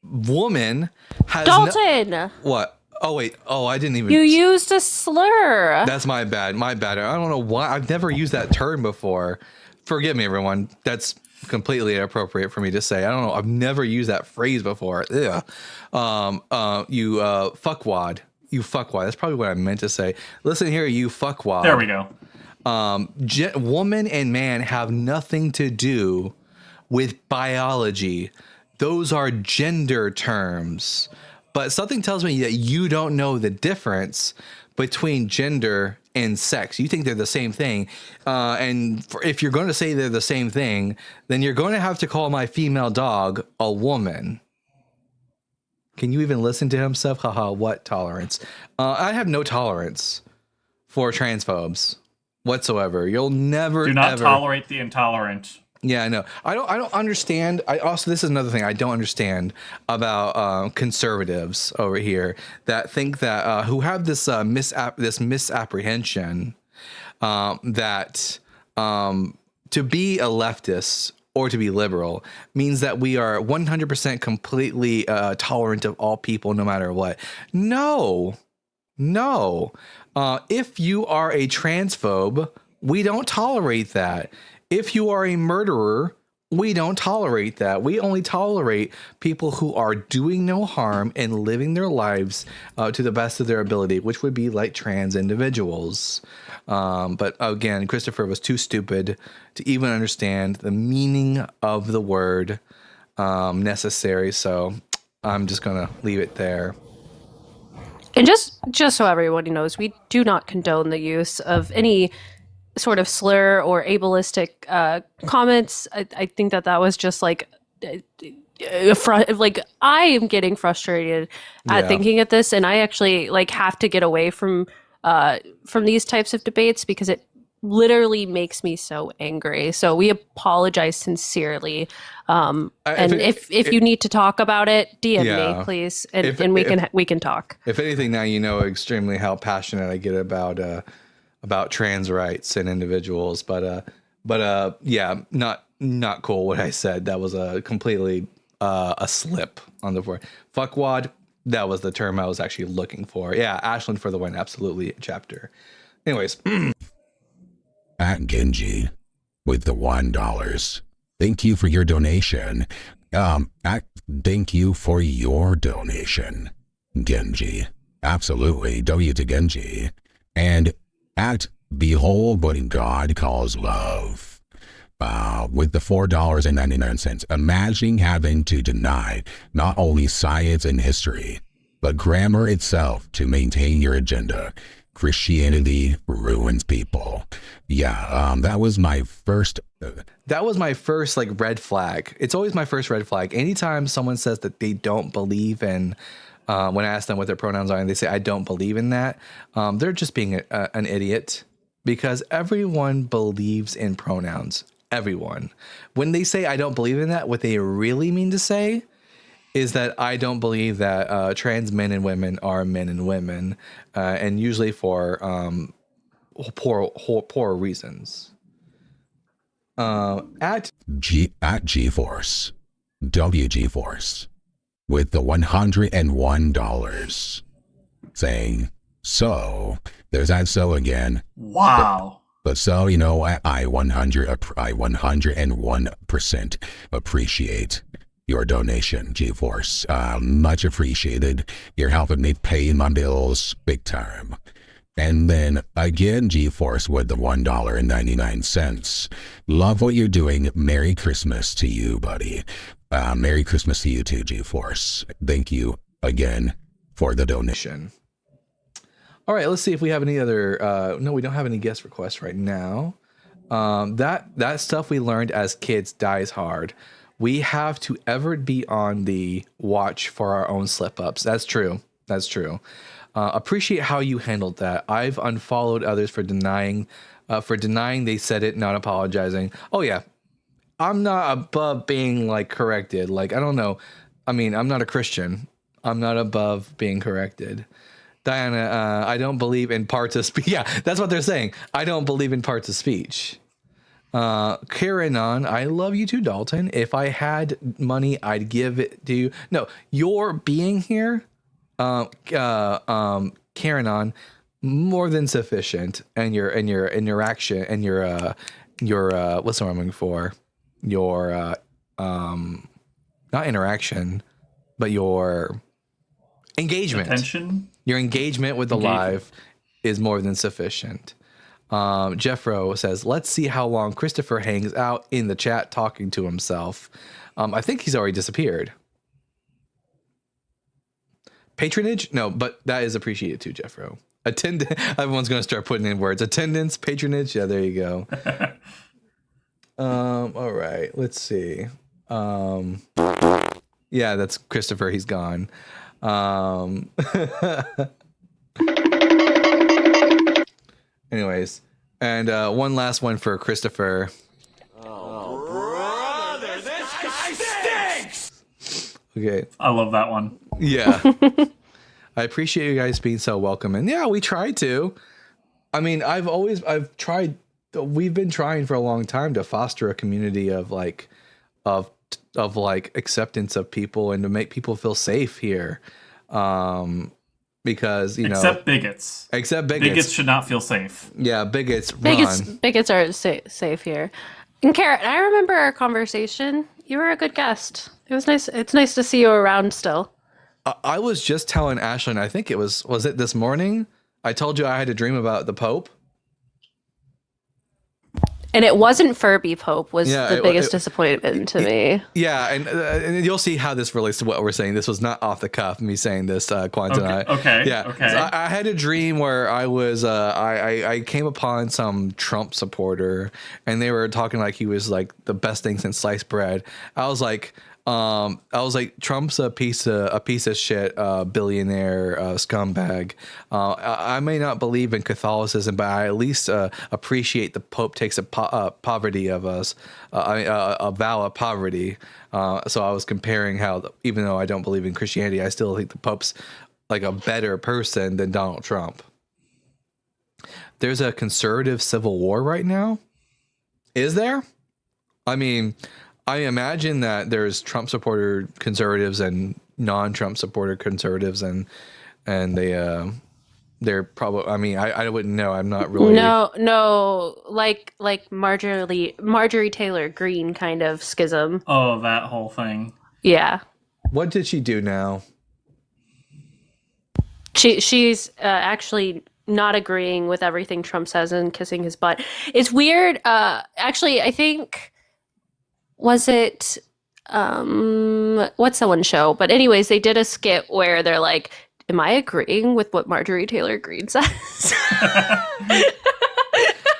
Woman has Dalton! What? Oh, wait. Oh, I didn't even... You used a slur. That's my bad. My bad. I don't know why. I've never used that term before. Forgive me, everyone. That's completely inappropriate for me to say. I don't know. I've never used that phrase before. Ugh. You fuckwad. You fuckwad. That's probably what I meant to say. Listen here, you fuckwad. There we go. Woman and man have nothing to do with biology. Those are gender terms. But something tells me that you don't know the difference between gender and sex. You think they're the same thing. If you're going to say they're the same thing, then you're going to have to call my female dog a woman. Can you even listen to himself? Haha, what tolerance? I have no tolerance for transphobes whatsoever. You'll never do not tolerate the intolerant. Yeah, I know. I don't understand. This is another thing I don't understand about conservatives over here that think that who have this misapprehension that to be a leftist or to be liberal means that we are 100% completely tolerant of all people, no matter what. No. If you are a transphobe, we don't tolerate that. If you are a murderer, we don't tolerate that. We only tolerate people who are doing no harm and living their lives to the best of their ability, which would be like trans individuals. But again, Christopher was too stupid to even understand the meaning of the word necessary. So I'm just going to leave it there. And just so everybody knows, we do not condone the use of any sort of slur or ableistic comments. I think that was just like I am getting frustrated at thinking of this, and I actually have to get away from these types of debates because it literally makes me so angry. So we apologize sincerely. If you need to talk about it, DM me, please, and we can talk. If anything, now you know extremely how passionate I get about trans rights and individuals, but yeah, not cool what I said. That was a completely a slip on the word. Fuckwad, that was the term I was actually looking for. Yeah, Ashland for the win, absolutely. Chapter. Anyways. At Genji with the $1. Thank you for your donation. Thank you for your donation, Genji. Absolutely. W to Genji. And at Behold What God Calls Love, with the $4.99. Imagining having to deny not only science and history, but grammar itself to maintain your agenda. Christianity ruins people. Yeah, that was my first that was my first like red flag. It's always my first red flag. Anytime someone says that they don't believe in, when I ask them what their pronouns are and they say, I don't believe in that, they're just being an idiot, because everyone believes in pronouns. Everyone. When they say, I don't believe in that, what they really mean to say is that I don't believe that trans men and women are men and women, and usually for poor reasons. At GeForce, WGForce, with the $101, saying, so there's that so again. Wow. But so, you know, I 101% appreciate your donation, GeForce. Much appreciated. You're helping me pay my bills big time. And then again, GeForce with the $1.99. Love what you're doing. Merry Christmas to you, buddy. Merry Christmas to you too, GeForce. Thank you again for the donation. All right, let's see if we have any other. No, we don't have any guest requests right now. That stuff we learned as kids dies hard. We have to ever be on the watch for our own slip ups. That's true. That's true. Appreciate how you handled that. I've unfollowed others for denying they said it, not apologizing. Oh yeah, I'm not above being like corrected. Like, I don't know. I mean, I'm not a Christian. I'm not above being corrected. Diana, I don't believe in parts of speech. Yeah, that's what they're saying. I don't believe in parts of speech. Karen on, I love you too, Dalton. If I had money, I'd give it to you. No, your being here, Karen on, more than sufficient, and your interaction and your what's the word I'm looking for? Your not interaction, but your engagement. Attention. Your engagement with the live is more than sufficient. Jeffro says, let's see how long Christopher hangs out in the chat talking to himself. I think he's already disappeared. Patronage? No, but that is appreciated too, Jeffro. Everyone's going to start putting in words. Attendance, patronage. Yeah, there you go. All right, let's see. Yeah, that's Christopher. He's gone. Anyways, and one last one for Christopher. Oh, brother, this guy stinks! Okay. I love that one. Yeah. I appreciate you guys being so welcoming. Yeah, we tried to. I mean, we've been trying for a long time to foster a community of acceptance of people and to make people feel safe here. Because, except bigots. Bigots should not feel safe. Yeah, bigots are safe here. And Carrot, I remember our conversation. You were a good guest. It was nice. It's nice to see you around still. I was just telling Ashlyn, I think it was it this morning? I told you I had a dream about the Pope. And it wasn't Furby Pope was the biggest disappointment to me. Yeah, and you'll see how this relates to what we're saying. This was not off the cuff, me saying this, Quantum. Okay. Yeah. Okay. So I had a dream where I was, I came upon some Trump supporter, and they were talking like he was like the best thing since sliced bread. I was like, Trump's a piece of shit, billionaire, scumbag. I may not believe in Catholicism, but I at least appreciate the Pope takes a poverty of us, a vow of poverty. So I was comparing how, even though I don't believe in Christianity, I still think the Pope's like a better person than Donald Trump. There's a conservative civil war right now. Is there? I mean, I imagine that there's Trump supporter conservatives and non-Trump supporter conservatives, and they're probably. I mean, I wouldn't know. I'm not really. No, like Marjorie Taylor Greene kind of schism. Oh, that whole thing. Yeah. What did she do now? She's actually not agreeing with everything Trump says and kissing his butt. It's weird. Actually, I think. Was it what's the one show? But anyways, they did a skit where they're like, am I agreeing with what Marjorie Taylor Greene says?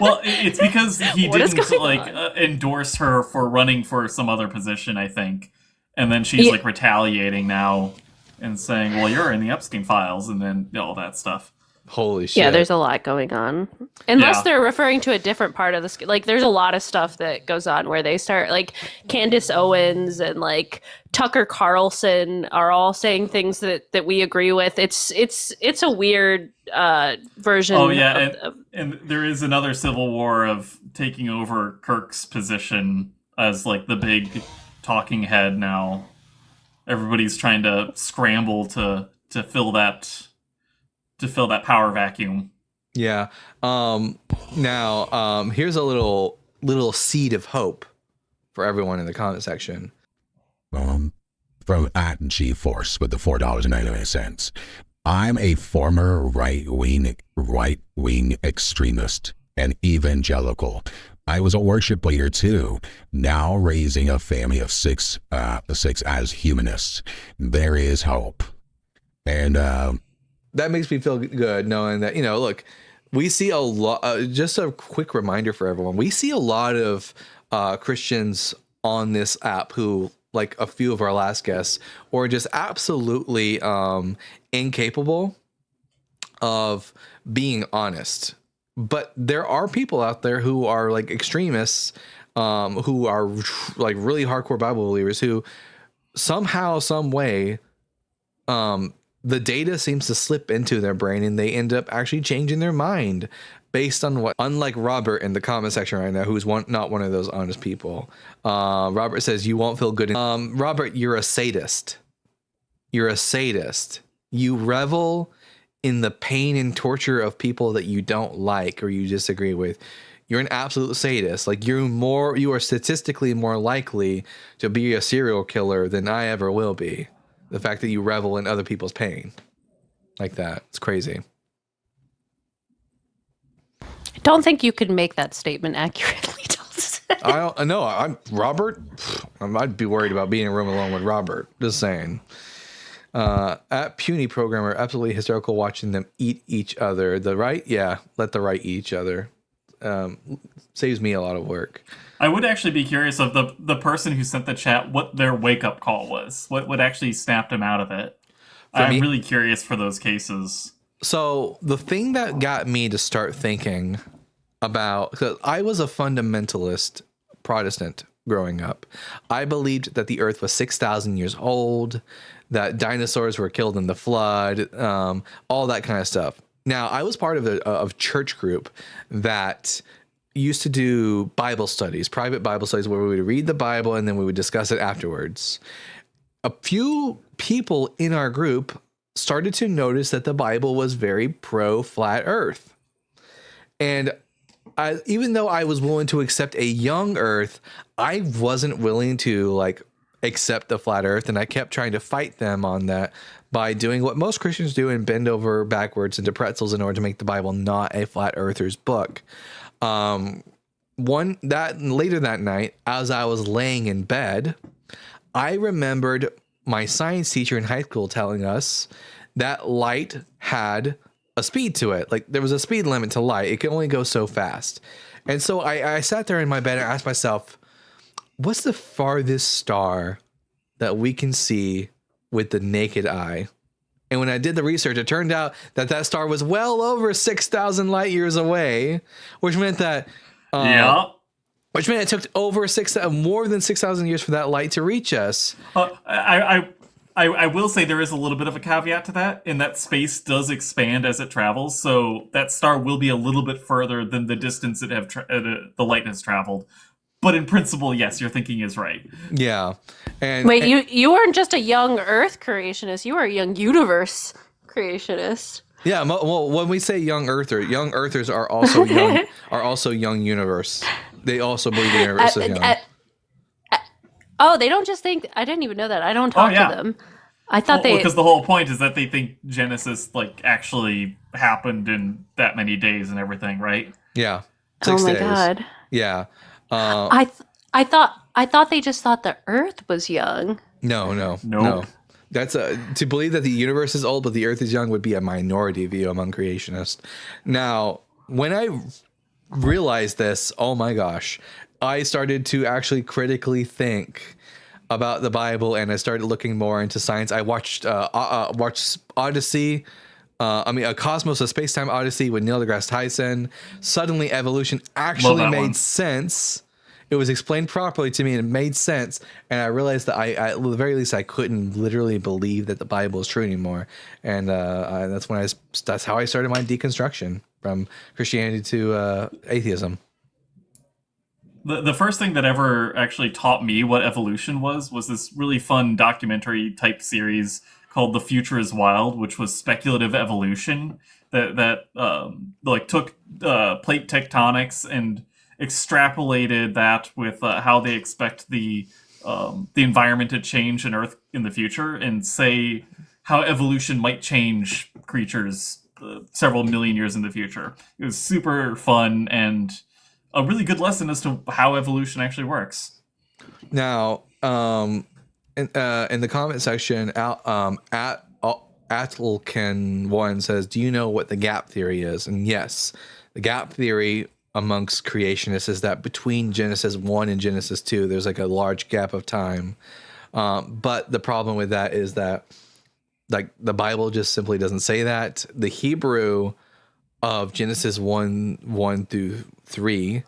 Well, it's because he What is didn't going like on? endorse her for running for some other position, I think, and then she's Yeah. like retaliating now and saying, "Well, you're in the Epstein files," and then all that stuff. Holy shit. Yeah, there's a lot going on. Unless Yeah. they're referring to a different part of the like there's a lot of stuff that goes on where they start like Candace Owens and like Tucker Carlson are all saying things that we agree with. It's a weird version Oh yeah, of and there is another civil war of taking over Kirk's position as like the big talking head now. Everybody's trying to scramble to fill that power vacuum. Yeah. Now, here's a little seed of hope for everyone in the comment section. From at GeForce with the $4.99. I'm a former right-wing extremist and evangelical. I was a worship leader too, now raising a family of six as humanists. There is hope. And that makes me feel good knowing that, look, we see a lot, just a quick reminder for everyone. We see a lot of Christians on this app who, like a few of our last guests, or just absolutely incapable of being honest. But there are people out there who are like extremists, who are like really hardcore Bible believers who somehow, some way, the data seems to slip into their brain and they end up actually changing their mind based on what, unlike Robert in the comment section right now, who's not one of those honest people. Robert says, you won't feel good. Robert, you're a sadist. You're a sadist. You revel in the pain and torture of people that you don't like or you disagree with. You're an absolute sadist. Like you are statistically more likely to be a serial killer than I ever will be. The fact that you revel in other people's pain like that. It's crazy. I don't think you could make that statement accurately. I don't know. I'm Robert. I'd be worried about being in a room alone with Robert. Just saying. At Puny Programmer, absolutely hysterical watching them eat each other. The right? Yeah. Let the right eat each other. Saves me a lot of work. I would actually be curious of the person who sent the chat what their wake-up call was. What actually snapped them out of it. I'm really curious for those cases. So the thing that got me to start thinking about, because I was a fundamentalist Protestant growing up. I believed that the earth was 6,000 years old, that dinosaurs were killed in the flood, all that kind of stuff. Now, I was part of a church group that used to do Bible studies, private Bible studies, where we would read the Bible and then we would discuss it afterwards. A few people in our group started to notice that the Bible was very pro flat earth. And even though I was willing to accept a young earth, I wasn't willing to accept the flat earth. And I kept trying to fight them on that by doing what most Christians do and bend over backwards into pretzels in order to make the Bible not a flat earther's book. Later that night, as I was laying in bed, I remembered my science teacher in high school telling us that light had a speed to it. Like there was a speed limit to light. It could only go so fast. And so I sat there in my bed and asked myself, what's the farthest star that we can see with the naked eye? And when I did the research, it turned out that star was well over 6,000 light years away, which meant that which meant it took more than 6,000 years for that light to reach us. I will say there is a little bit of a caveat to that, in that space does expand as it travels, so that star will be a little bit further than the distance the light has traveled. But in principle, yes, your thinking is right. Yeah. Wait, you weren't just a young Earth creationist; you were a young universe creationist. Yeah. Well, when we say young Earthers are also young. Are also young universe. They also believe the universe is young. Oh, they don't just think. I didn't even know that. I don't talk to them. I thought because the whole point is that they think Genesis actually happened in that many days and everything, right? Yeah. 6 days. God. Yeah. I thought they just thought the Earth was young. No. That's to believe that the universe is old but the Earth is young would be a minority view among creationists. Now, when I realized this, oh my gosh, I started to actually critically think about the Bible, and I started looking more into science. I watched Odyssey. A Cosmos, a Space-Time Odyssey with Neil deGrasse Tyson. Suddenly, evolution actually made sense. It was explained properly to me, and it made sense. And I realized that at the very least, I couldn't literally believe that the Bible is true anymore. And that's how I started my deconstruction from Christianity to atheism. The first thing that ever actually taught me what evolution was this really fun documentary type series called The Future is Wild, which was speculative evolution that took plate tectonics and extrapolated that with how they expect the environment to change in Earth in the future, and say how evolution might change creatures several million years in the future. It was super fun and a really good lesson as to how evolution actually works. Now, in the comment section, Atlkin1 says, "Do you know what the gap theory is?" And yes, the gap theory amongst creationists is that between Genesis 1 and Genesis 2, there's like a large gap of time. But the problem with that is that like the Bible just simply doesn't say that. The Hebrew of Genesis 1 through 3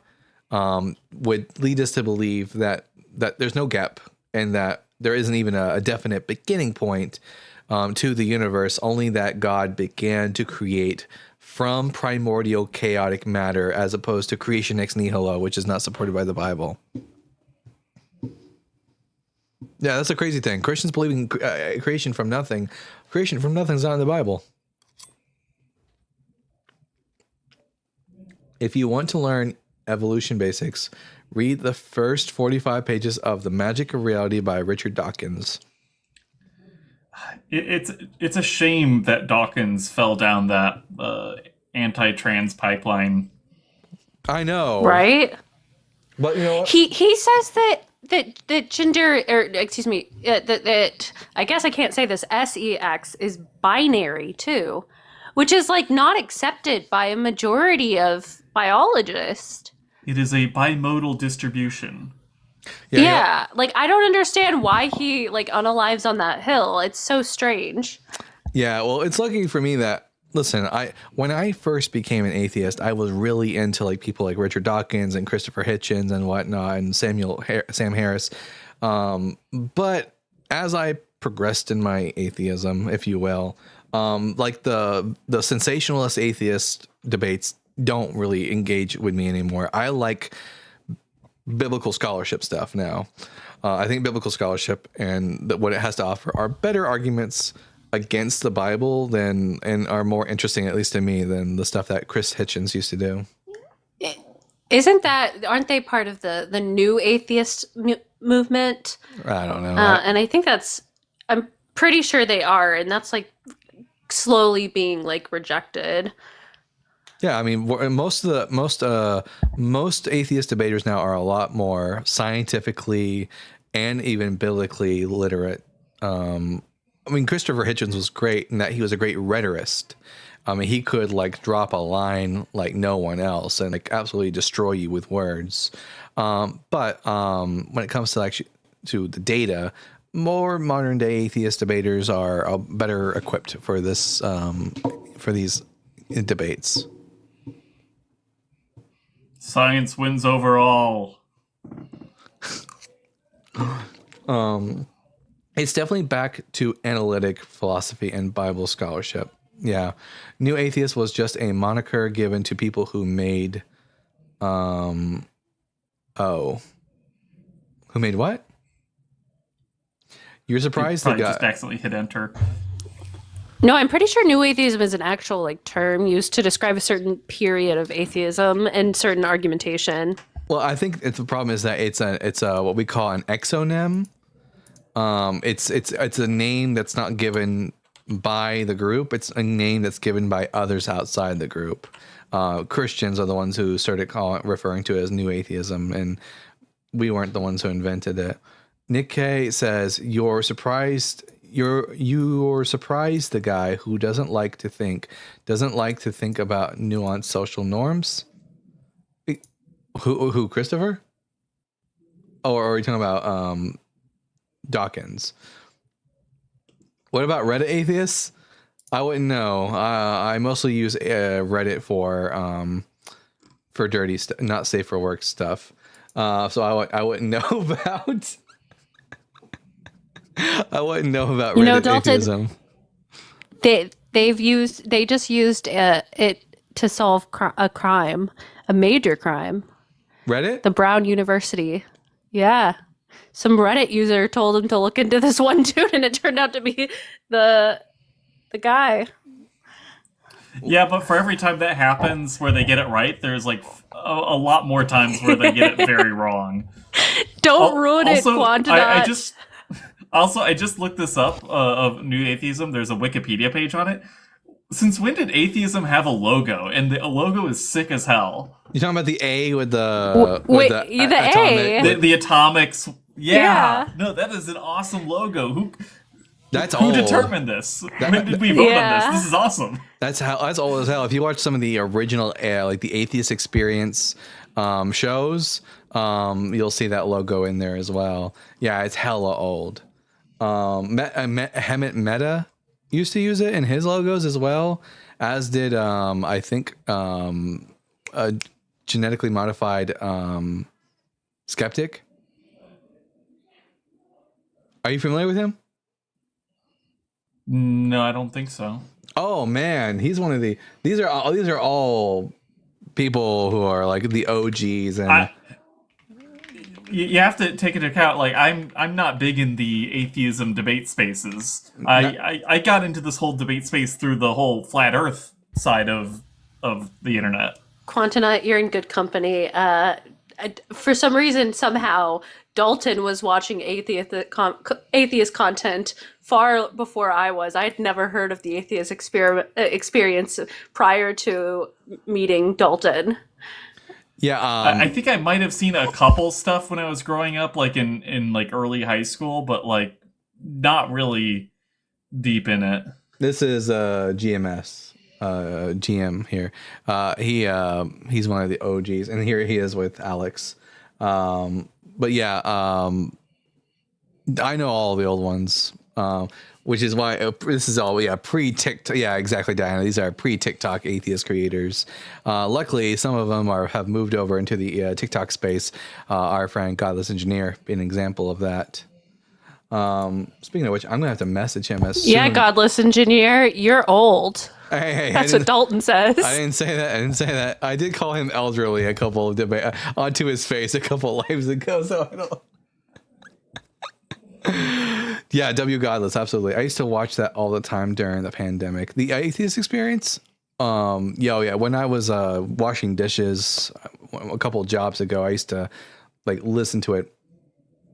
would lead us to believe that there's no gap, and that there isn't even a definite beginning point to the universe, only that God began to create from primordial chaotic matter, as opposed to creation ex nihilo, which is not supported by the Bible. Yeah, that's a crazy thing. Christians believe in creation from nothing. Creation from nothing is not in the Bible. If you want to learn evolution basics, read the first 45 pages of The Magic of Reality by Richard Dawkins. It's a shame that Dawkins fell down that anti-trans pipeline. I know, right? But you know what? He says that gender, or excuse me, that I guess I can't say this, sex is binary too, which is like not accepted by a majority of biologists. It is a bimodal distribution. Yeah, like I don't understand why he like unalives on that hill. It's so strange. Yeah, well, it's lucky for me that, listen, when I first became an atheist, I was really into like people like Richard Dawkins and Christopher Hitchens and whatnot, and Sam Harris. But as I progressed in my atheism, if you will, like the sensationalist atheist debates don't really engage with me anymore. I like biblical scholarship stuff now. I think biblical scholarship and what it has to offer are better arguments against the Bible and are more interesting, at least to me, than the stuff that Chris Hitchens used to do. Aren't they part of the new atheist movement? I don't know. And I think I'm pretty sure they are, and that's like slowly being like rejected. Yeah, I mean, most atheist debaters now are a lot more scientifically and even biblically literate. I mean, Christopher Hitchens was great in that he was a great rhetorist. I mean, he could like drop a line like no one else and like absolutely destroy you with words. But when it comes to actually to the data, more modern day atheist debaters are better equipped for this for these debates. Science wins overall. It's definitely back to analytic philosophy and Bible scholarship. Yeah. New Atheist was just a moniker given to people who made who made what? You're surprised they just accidentally hit enter. No, I'm pretty sure New Atheism is an actual like term used to describe a certain period of atheism and certain argumentation. Well, I think the problem is that it's a what we call an exonym. It's a name that's not given by the group. It's a name that's given by others outside the group. Christians are the ones who started referring to it as New Atheism, and we weren't the ones who invented it. Nick K says you're surprised. You're surprised the guy who doesn't like to think about nuanced social norms. Who? Christopher? Oh, or are we talking about Dawkins? What about Reddit atheists? I wouldn't know. I mostly use Reddit for dirty stuff, not safe for work stuff. So I wouldn't know about. I wouldn't know about Reddit Dalton, atheism. They just used it to solve a crime, a major crime. Reddit? The Brown University. Yeah. Some Reddit user told him to look into this one dude, and it turned out to be the guy. Yeah, but for every time that happens where they get it right, there's like a lot more times where they get it very wrong. Don't ruin it, Quantonaut. I just looked this up of New Atheism. There's a Wikipedia page on it. Since when did atheism have a logo? And the logo is sick as hell. You talking about the A with the A? The atomics. Yeah. No, that is an awesome logo. Who determined this? When did we vote on this? This is awesome. That's old as hell. If you watch some of the original like the Atheist Experience shows, you'll see that logo in there as well. Yeah, it's hella old. Hemant Mehta used to use it in his logos as well, as did I think a genetically modified skeptic. Are you familiar with him? No, I don't think so. Oh man, he's one of the. These are all people who are like the OGs, and you have to take into account. Like I'm not big in the atheism debate spaces. I got into this whole debate space through the whole flat Earth side of the internet. Quantonaut, you're in good company. For some reason, somehow, Dalton was watching atheist content far before I was. I'd never heard of the atheist experience prior to meeting Dalton. Yeah, I think I might have seen a couple stuff when I was growing up, like in like early high school, but like not really deep in it. This is GMS. GM here. He's one of the OGs, and here he is with Alex. But yeah, I know all the old ones, which is why this is all pre-TikTok. Yeah, exactly, Diana. These are pre-TikTok atheist creators. Luckily, some of them have moved over into the TikTok space. Our friend Godless Engineer being an example of that. Speaking of which, I'm gonna have to message him as soon. Yeah, Godless Engineer, you're old. Hey, that's what Dalton says. I didn't say that. I did call him elderly a couple of onto his face a couple of lives ago. So I don't. Yeah, W Godless, absolutely. I used to watch that all the time during the pandemic. The Atheist Experience. Yeah. When I was washing dishes a couple of jobs ago, I used to like listen to it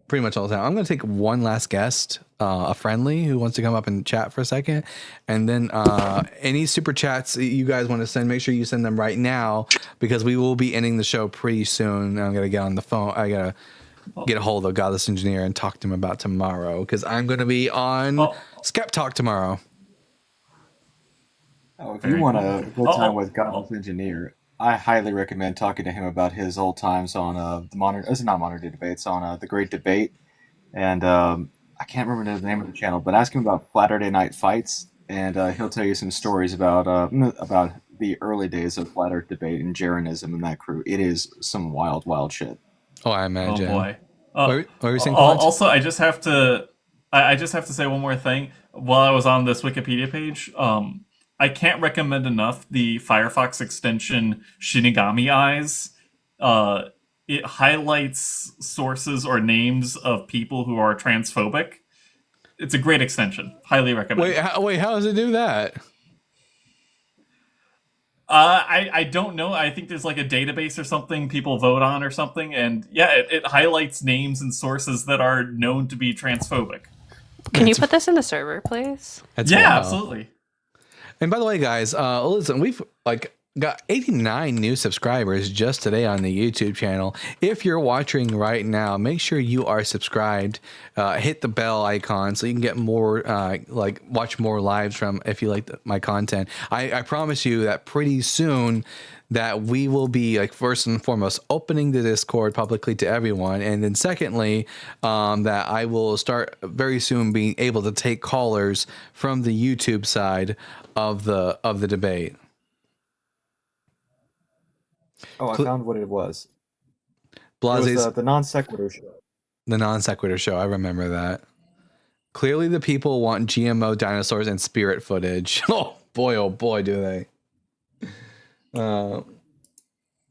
pretty much all the time. I'm going to take one last guest, a friendly who wants to come up and chat for a second. And then any super chats you guys want to send, make sure you send them right now, because we will be ending the show pretty soon. I'm going to get on the phone. I got to get a hold of Godless Engineer and talk to him about tomorrow, because I'm going to be on Skept Talk tomorrow. Oh, if you want a good time with Godless Engineer, I highly recommend talking to him about his old times on the modern. It's not modern day debates, on the Great Debate, and I can't remember the name of the channel, but ask him about Saturday Night Fights, and he'll tell you some stories about the early days of flat Earth debate and Jeranism and that crew. It is some wild shit. Oh, I imagine. Oh boy. What were you saying? Also, I just have to say one more thing. While I was on this Wikipedia page, I can't recommend enough the Firefox extension Shinigami Eyes. It highlights sources or names of people who are transphobic. It's a great extension. Highly recommend. Wait, how does it do that? I don't know. I think there's like a database or something people vote on or something, and yeah, it highlights names and sources that are known to be transphobic. Can you put this in the server, please? Yeah, absolutely. And by the way, guys, listen, we've got 89 new subscribers just today on the YouTube channel. If you're watching right now, make sure you are subscribed. Hit the bell icon so you can get more, watch more lives from if you like my content. I promise you that pretty soon that we will be, like, first and foremost opening the Discord publicly to everyone, and then secondly, that I will start very soon being able to take callers from the YouTube side of the debate. Oh, I found what it was. Blase's, It was the non sequitur show. The non sequitur show. I remember that. Clearly, the people want GMO dinosaurs and spirit footage. Oh boy, do they.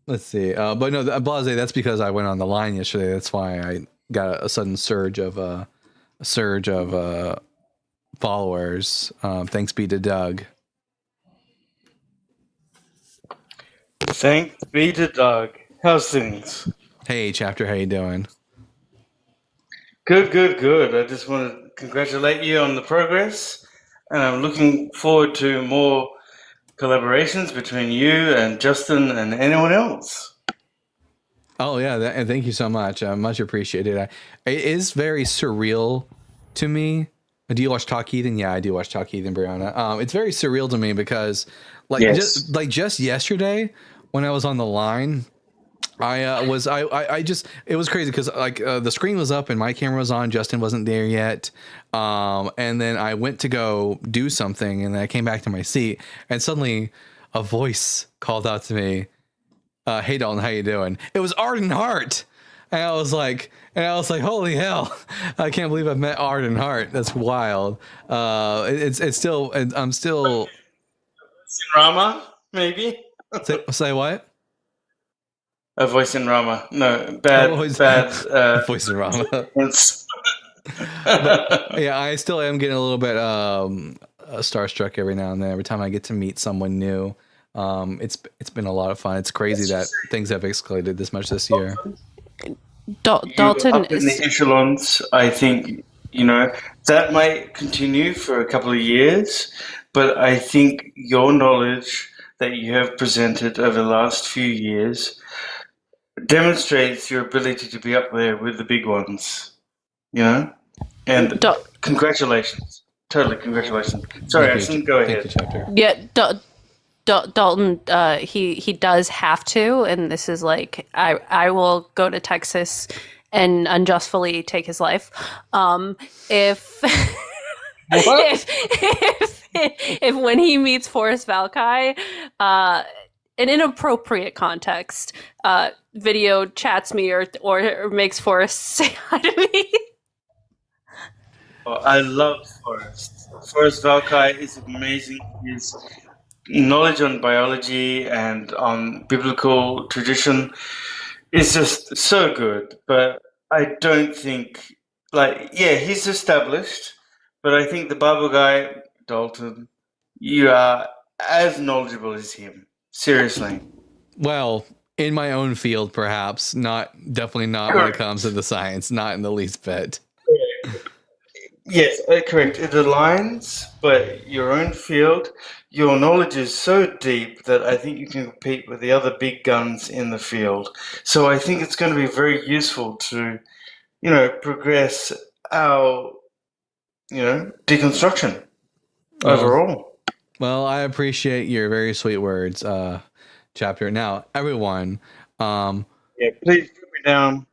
Let's see. But no, Blase, that's because I went on the line yesterday. That's why I got a sudden surge of followers. Thanks be to Doug. Thanks be to Doug. How's things? Hey, Chapter, how you doing? Good. I just want to congratulate you on the progress, and I'm looking forward to more collaborations between you and Justin and anyone else. Oh yeah, and thank you so much. Much appreciated. It is very surreal to me. Do you watch Talk Heathen? Yeah, I do watch Talk Heathen, Brianna. It's very surreal to me because, just yesterday when I was on the line, it was crazy because the screen was up and my camera was on. Justin wasn't there yet, and then I went to go do something, and then I came back to my seat, and suddenly a voice called out to me, "Hey Dalton, how you doing?" It was Arden Hart, and I was like, "Holy hell! I can't believe I've met Arden Hart. That's wild." It's still, I'm still. Rama, maybe. Say what? A voice in Rama. No, bad. Voice in Rama. But, yeah, I still am getting a little bit starstruck every now and then. Every time I get to meet someone new, it's been a lot of fun. It's crazy that things have escalated this much this year. Dalton up in the echelons. I think that might continue for a couple of years, but I think your knowledge that you have presented over the last few years demonstrates your ability to be up there with the big ones, and congratulations. Totally congratulations. Sorry, Ashton, go ahead. Yeah, Dalton, he does have to, and this is like, I will go to Texas and unjustly take his life. If when he meets Forrest Valkai, in an inappropriate context, video chats me or makes Forrest say hi to me. Oh, I love Forrest. Forrest Valkai is amazing. His knowledge on biology and on biblical tradition is just so good. But I don't think, he's established, but I think the Bible guy, Dalton, you are as knowledgeable as him. Seriously. Well, in my own field, perhaps. Definitely not when it comes to the science. Not in the least bit. Yes, correct. It aligns, but your own field, your knowledge is so deep that I think you can compete with the other big guns in the field. So I think it's going to be very useful to, progress our, deconstruction overall. Well, I appreciate your very sweet words, Chapter. Now, everyone. Please put me down.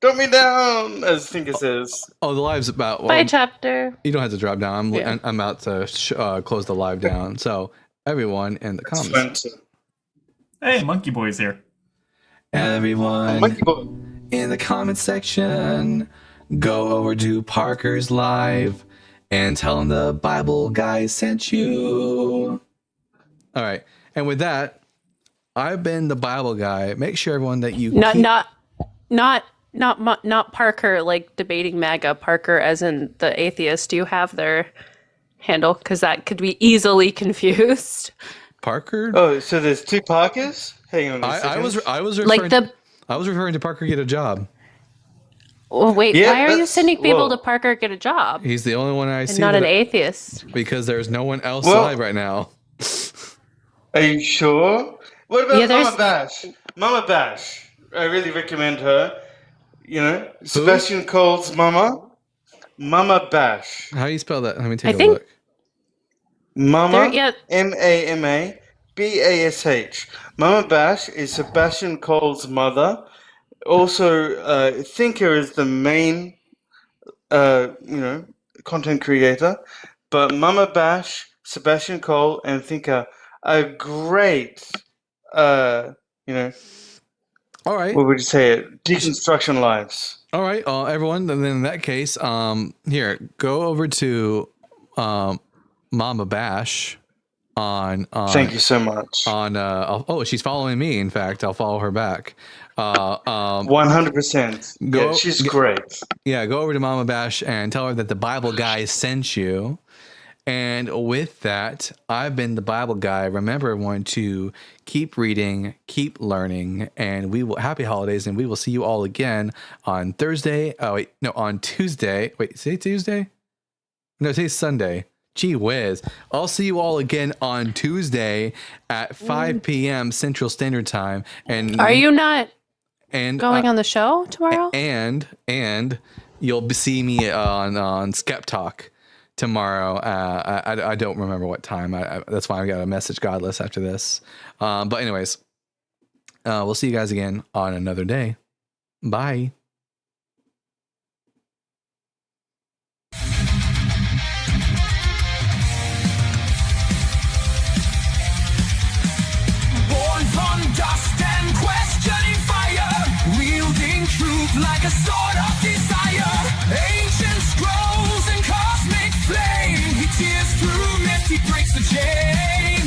Drop me down, as Thinker says. Oh, the live's about. Bye, Chapter. You don't have to drop down. I'm about to close the live down. So, everyone in the comments. Hey, Monkey Boy's here. Everyone Monkey Boy in the comment section, go over to Parker's live and tell him the Bible guy sent you. All right, and with that, I've been the Bible guy. Make sure everyone that you not Parker like debating MAGA. Parker as in the atheist. Do you have their handle? Because that could be easily confused. Parker. Oh, so there's two Parkers. Hang on. I was referring. I was referring to Parker get a job. Well, wait, why are you sending people to Parker get a job? He's the only one I see. Not an atheist. Because there's no one else alive right now. Are you sure? What about Yeah, there's- Mama Bash? Mama Bash. I really recommend her. You know, Sebastian Cole's mama. Mama Bash. How do you spell that? Let me I take a think- look. Mama, yeah. MAMABASH. Mama Bash is Sebastian Cole's mother. Also, Thinker is the main, content creator. But Mama Bash, Sebastian Cole, and Thinker are great, All right. what would you say it? Deconstruction lives. All right, everyone. Then in that case, here, go over to Mama Bash on. Thank you so much. On she's following me. In fact, I'll follow her back. 100%. Yeah, she's great. Yeah, go over to Mama Bash and tell her that the Bible guy sent you. And with that, I've been the Bible guy. Remember, everyone, to keep reading, keep learning, and happy holidays, and we will see you all again on Thursday. On Tuesday. Wait, say Tuesday? No, say Sunday. Gee whiz. I'll see you all again on Tuesday at 5 p.m. Central Standard Time. And Are you not going on the show tomorrow? And you'll see me on Skep Talk tomorrow. I don't remember what time. That's why I got a message godless after this. But anyways, we'll see you guys again on another day. Bye. Born from dust and questioning fire, wielding truth like a sword of desire. Ancient scrolls and cosmic flame. He tears through myth, he breaks the chain.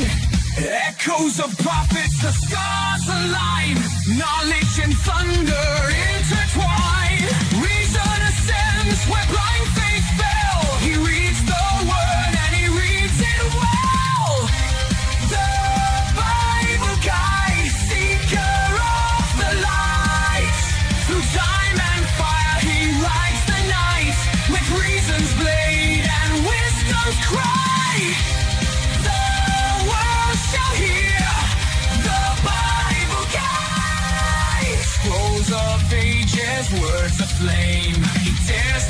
Echoes of prophets, the stars align. Knowledge and thunder intertwine. Reason ascends where blind faith fell. He reads the word and he reads it well. The Bible guide, seeker of the light. Through time and fire he lights the night. With reason's blade and wisdom's cry. The world shall hear the Bible guide. Scrolls of ages, words aflame. He tears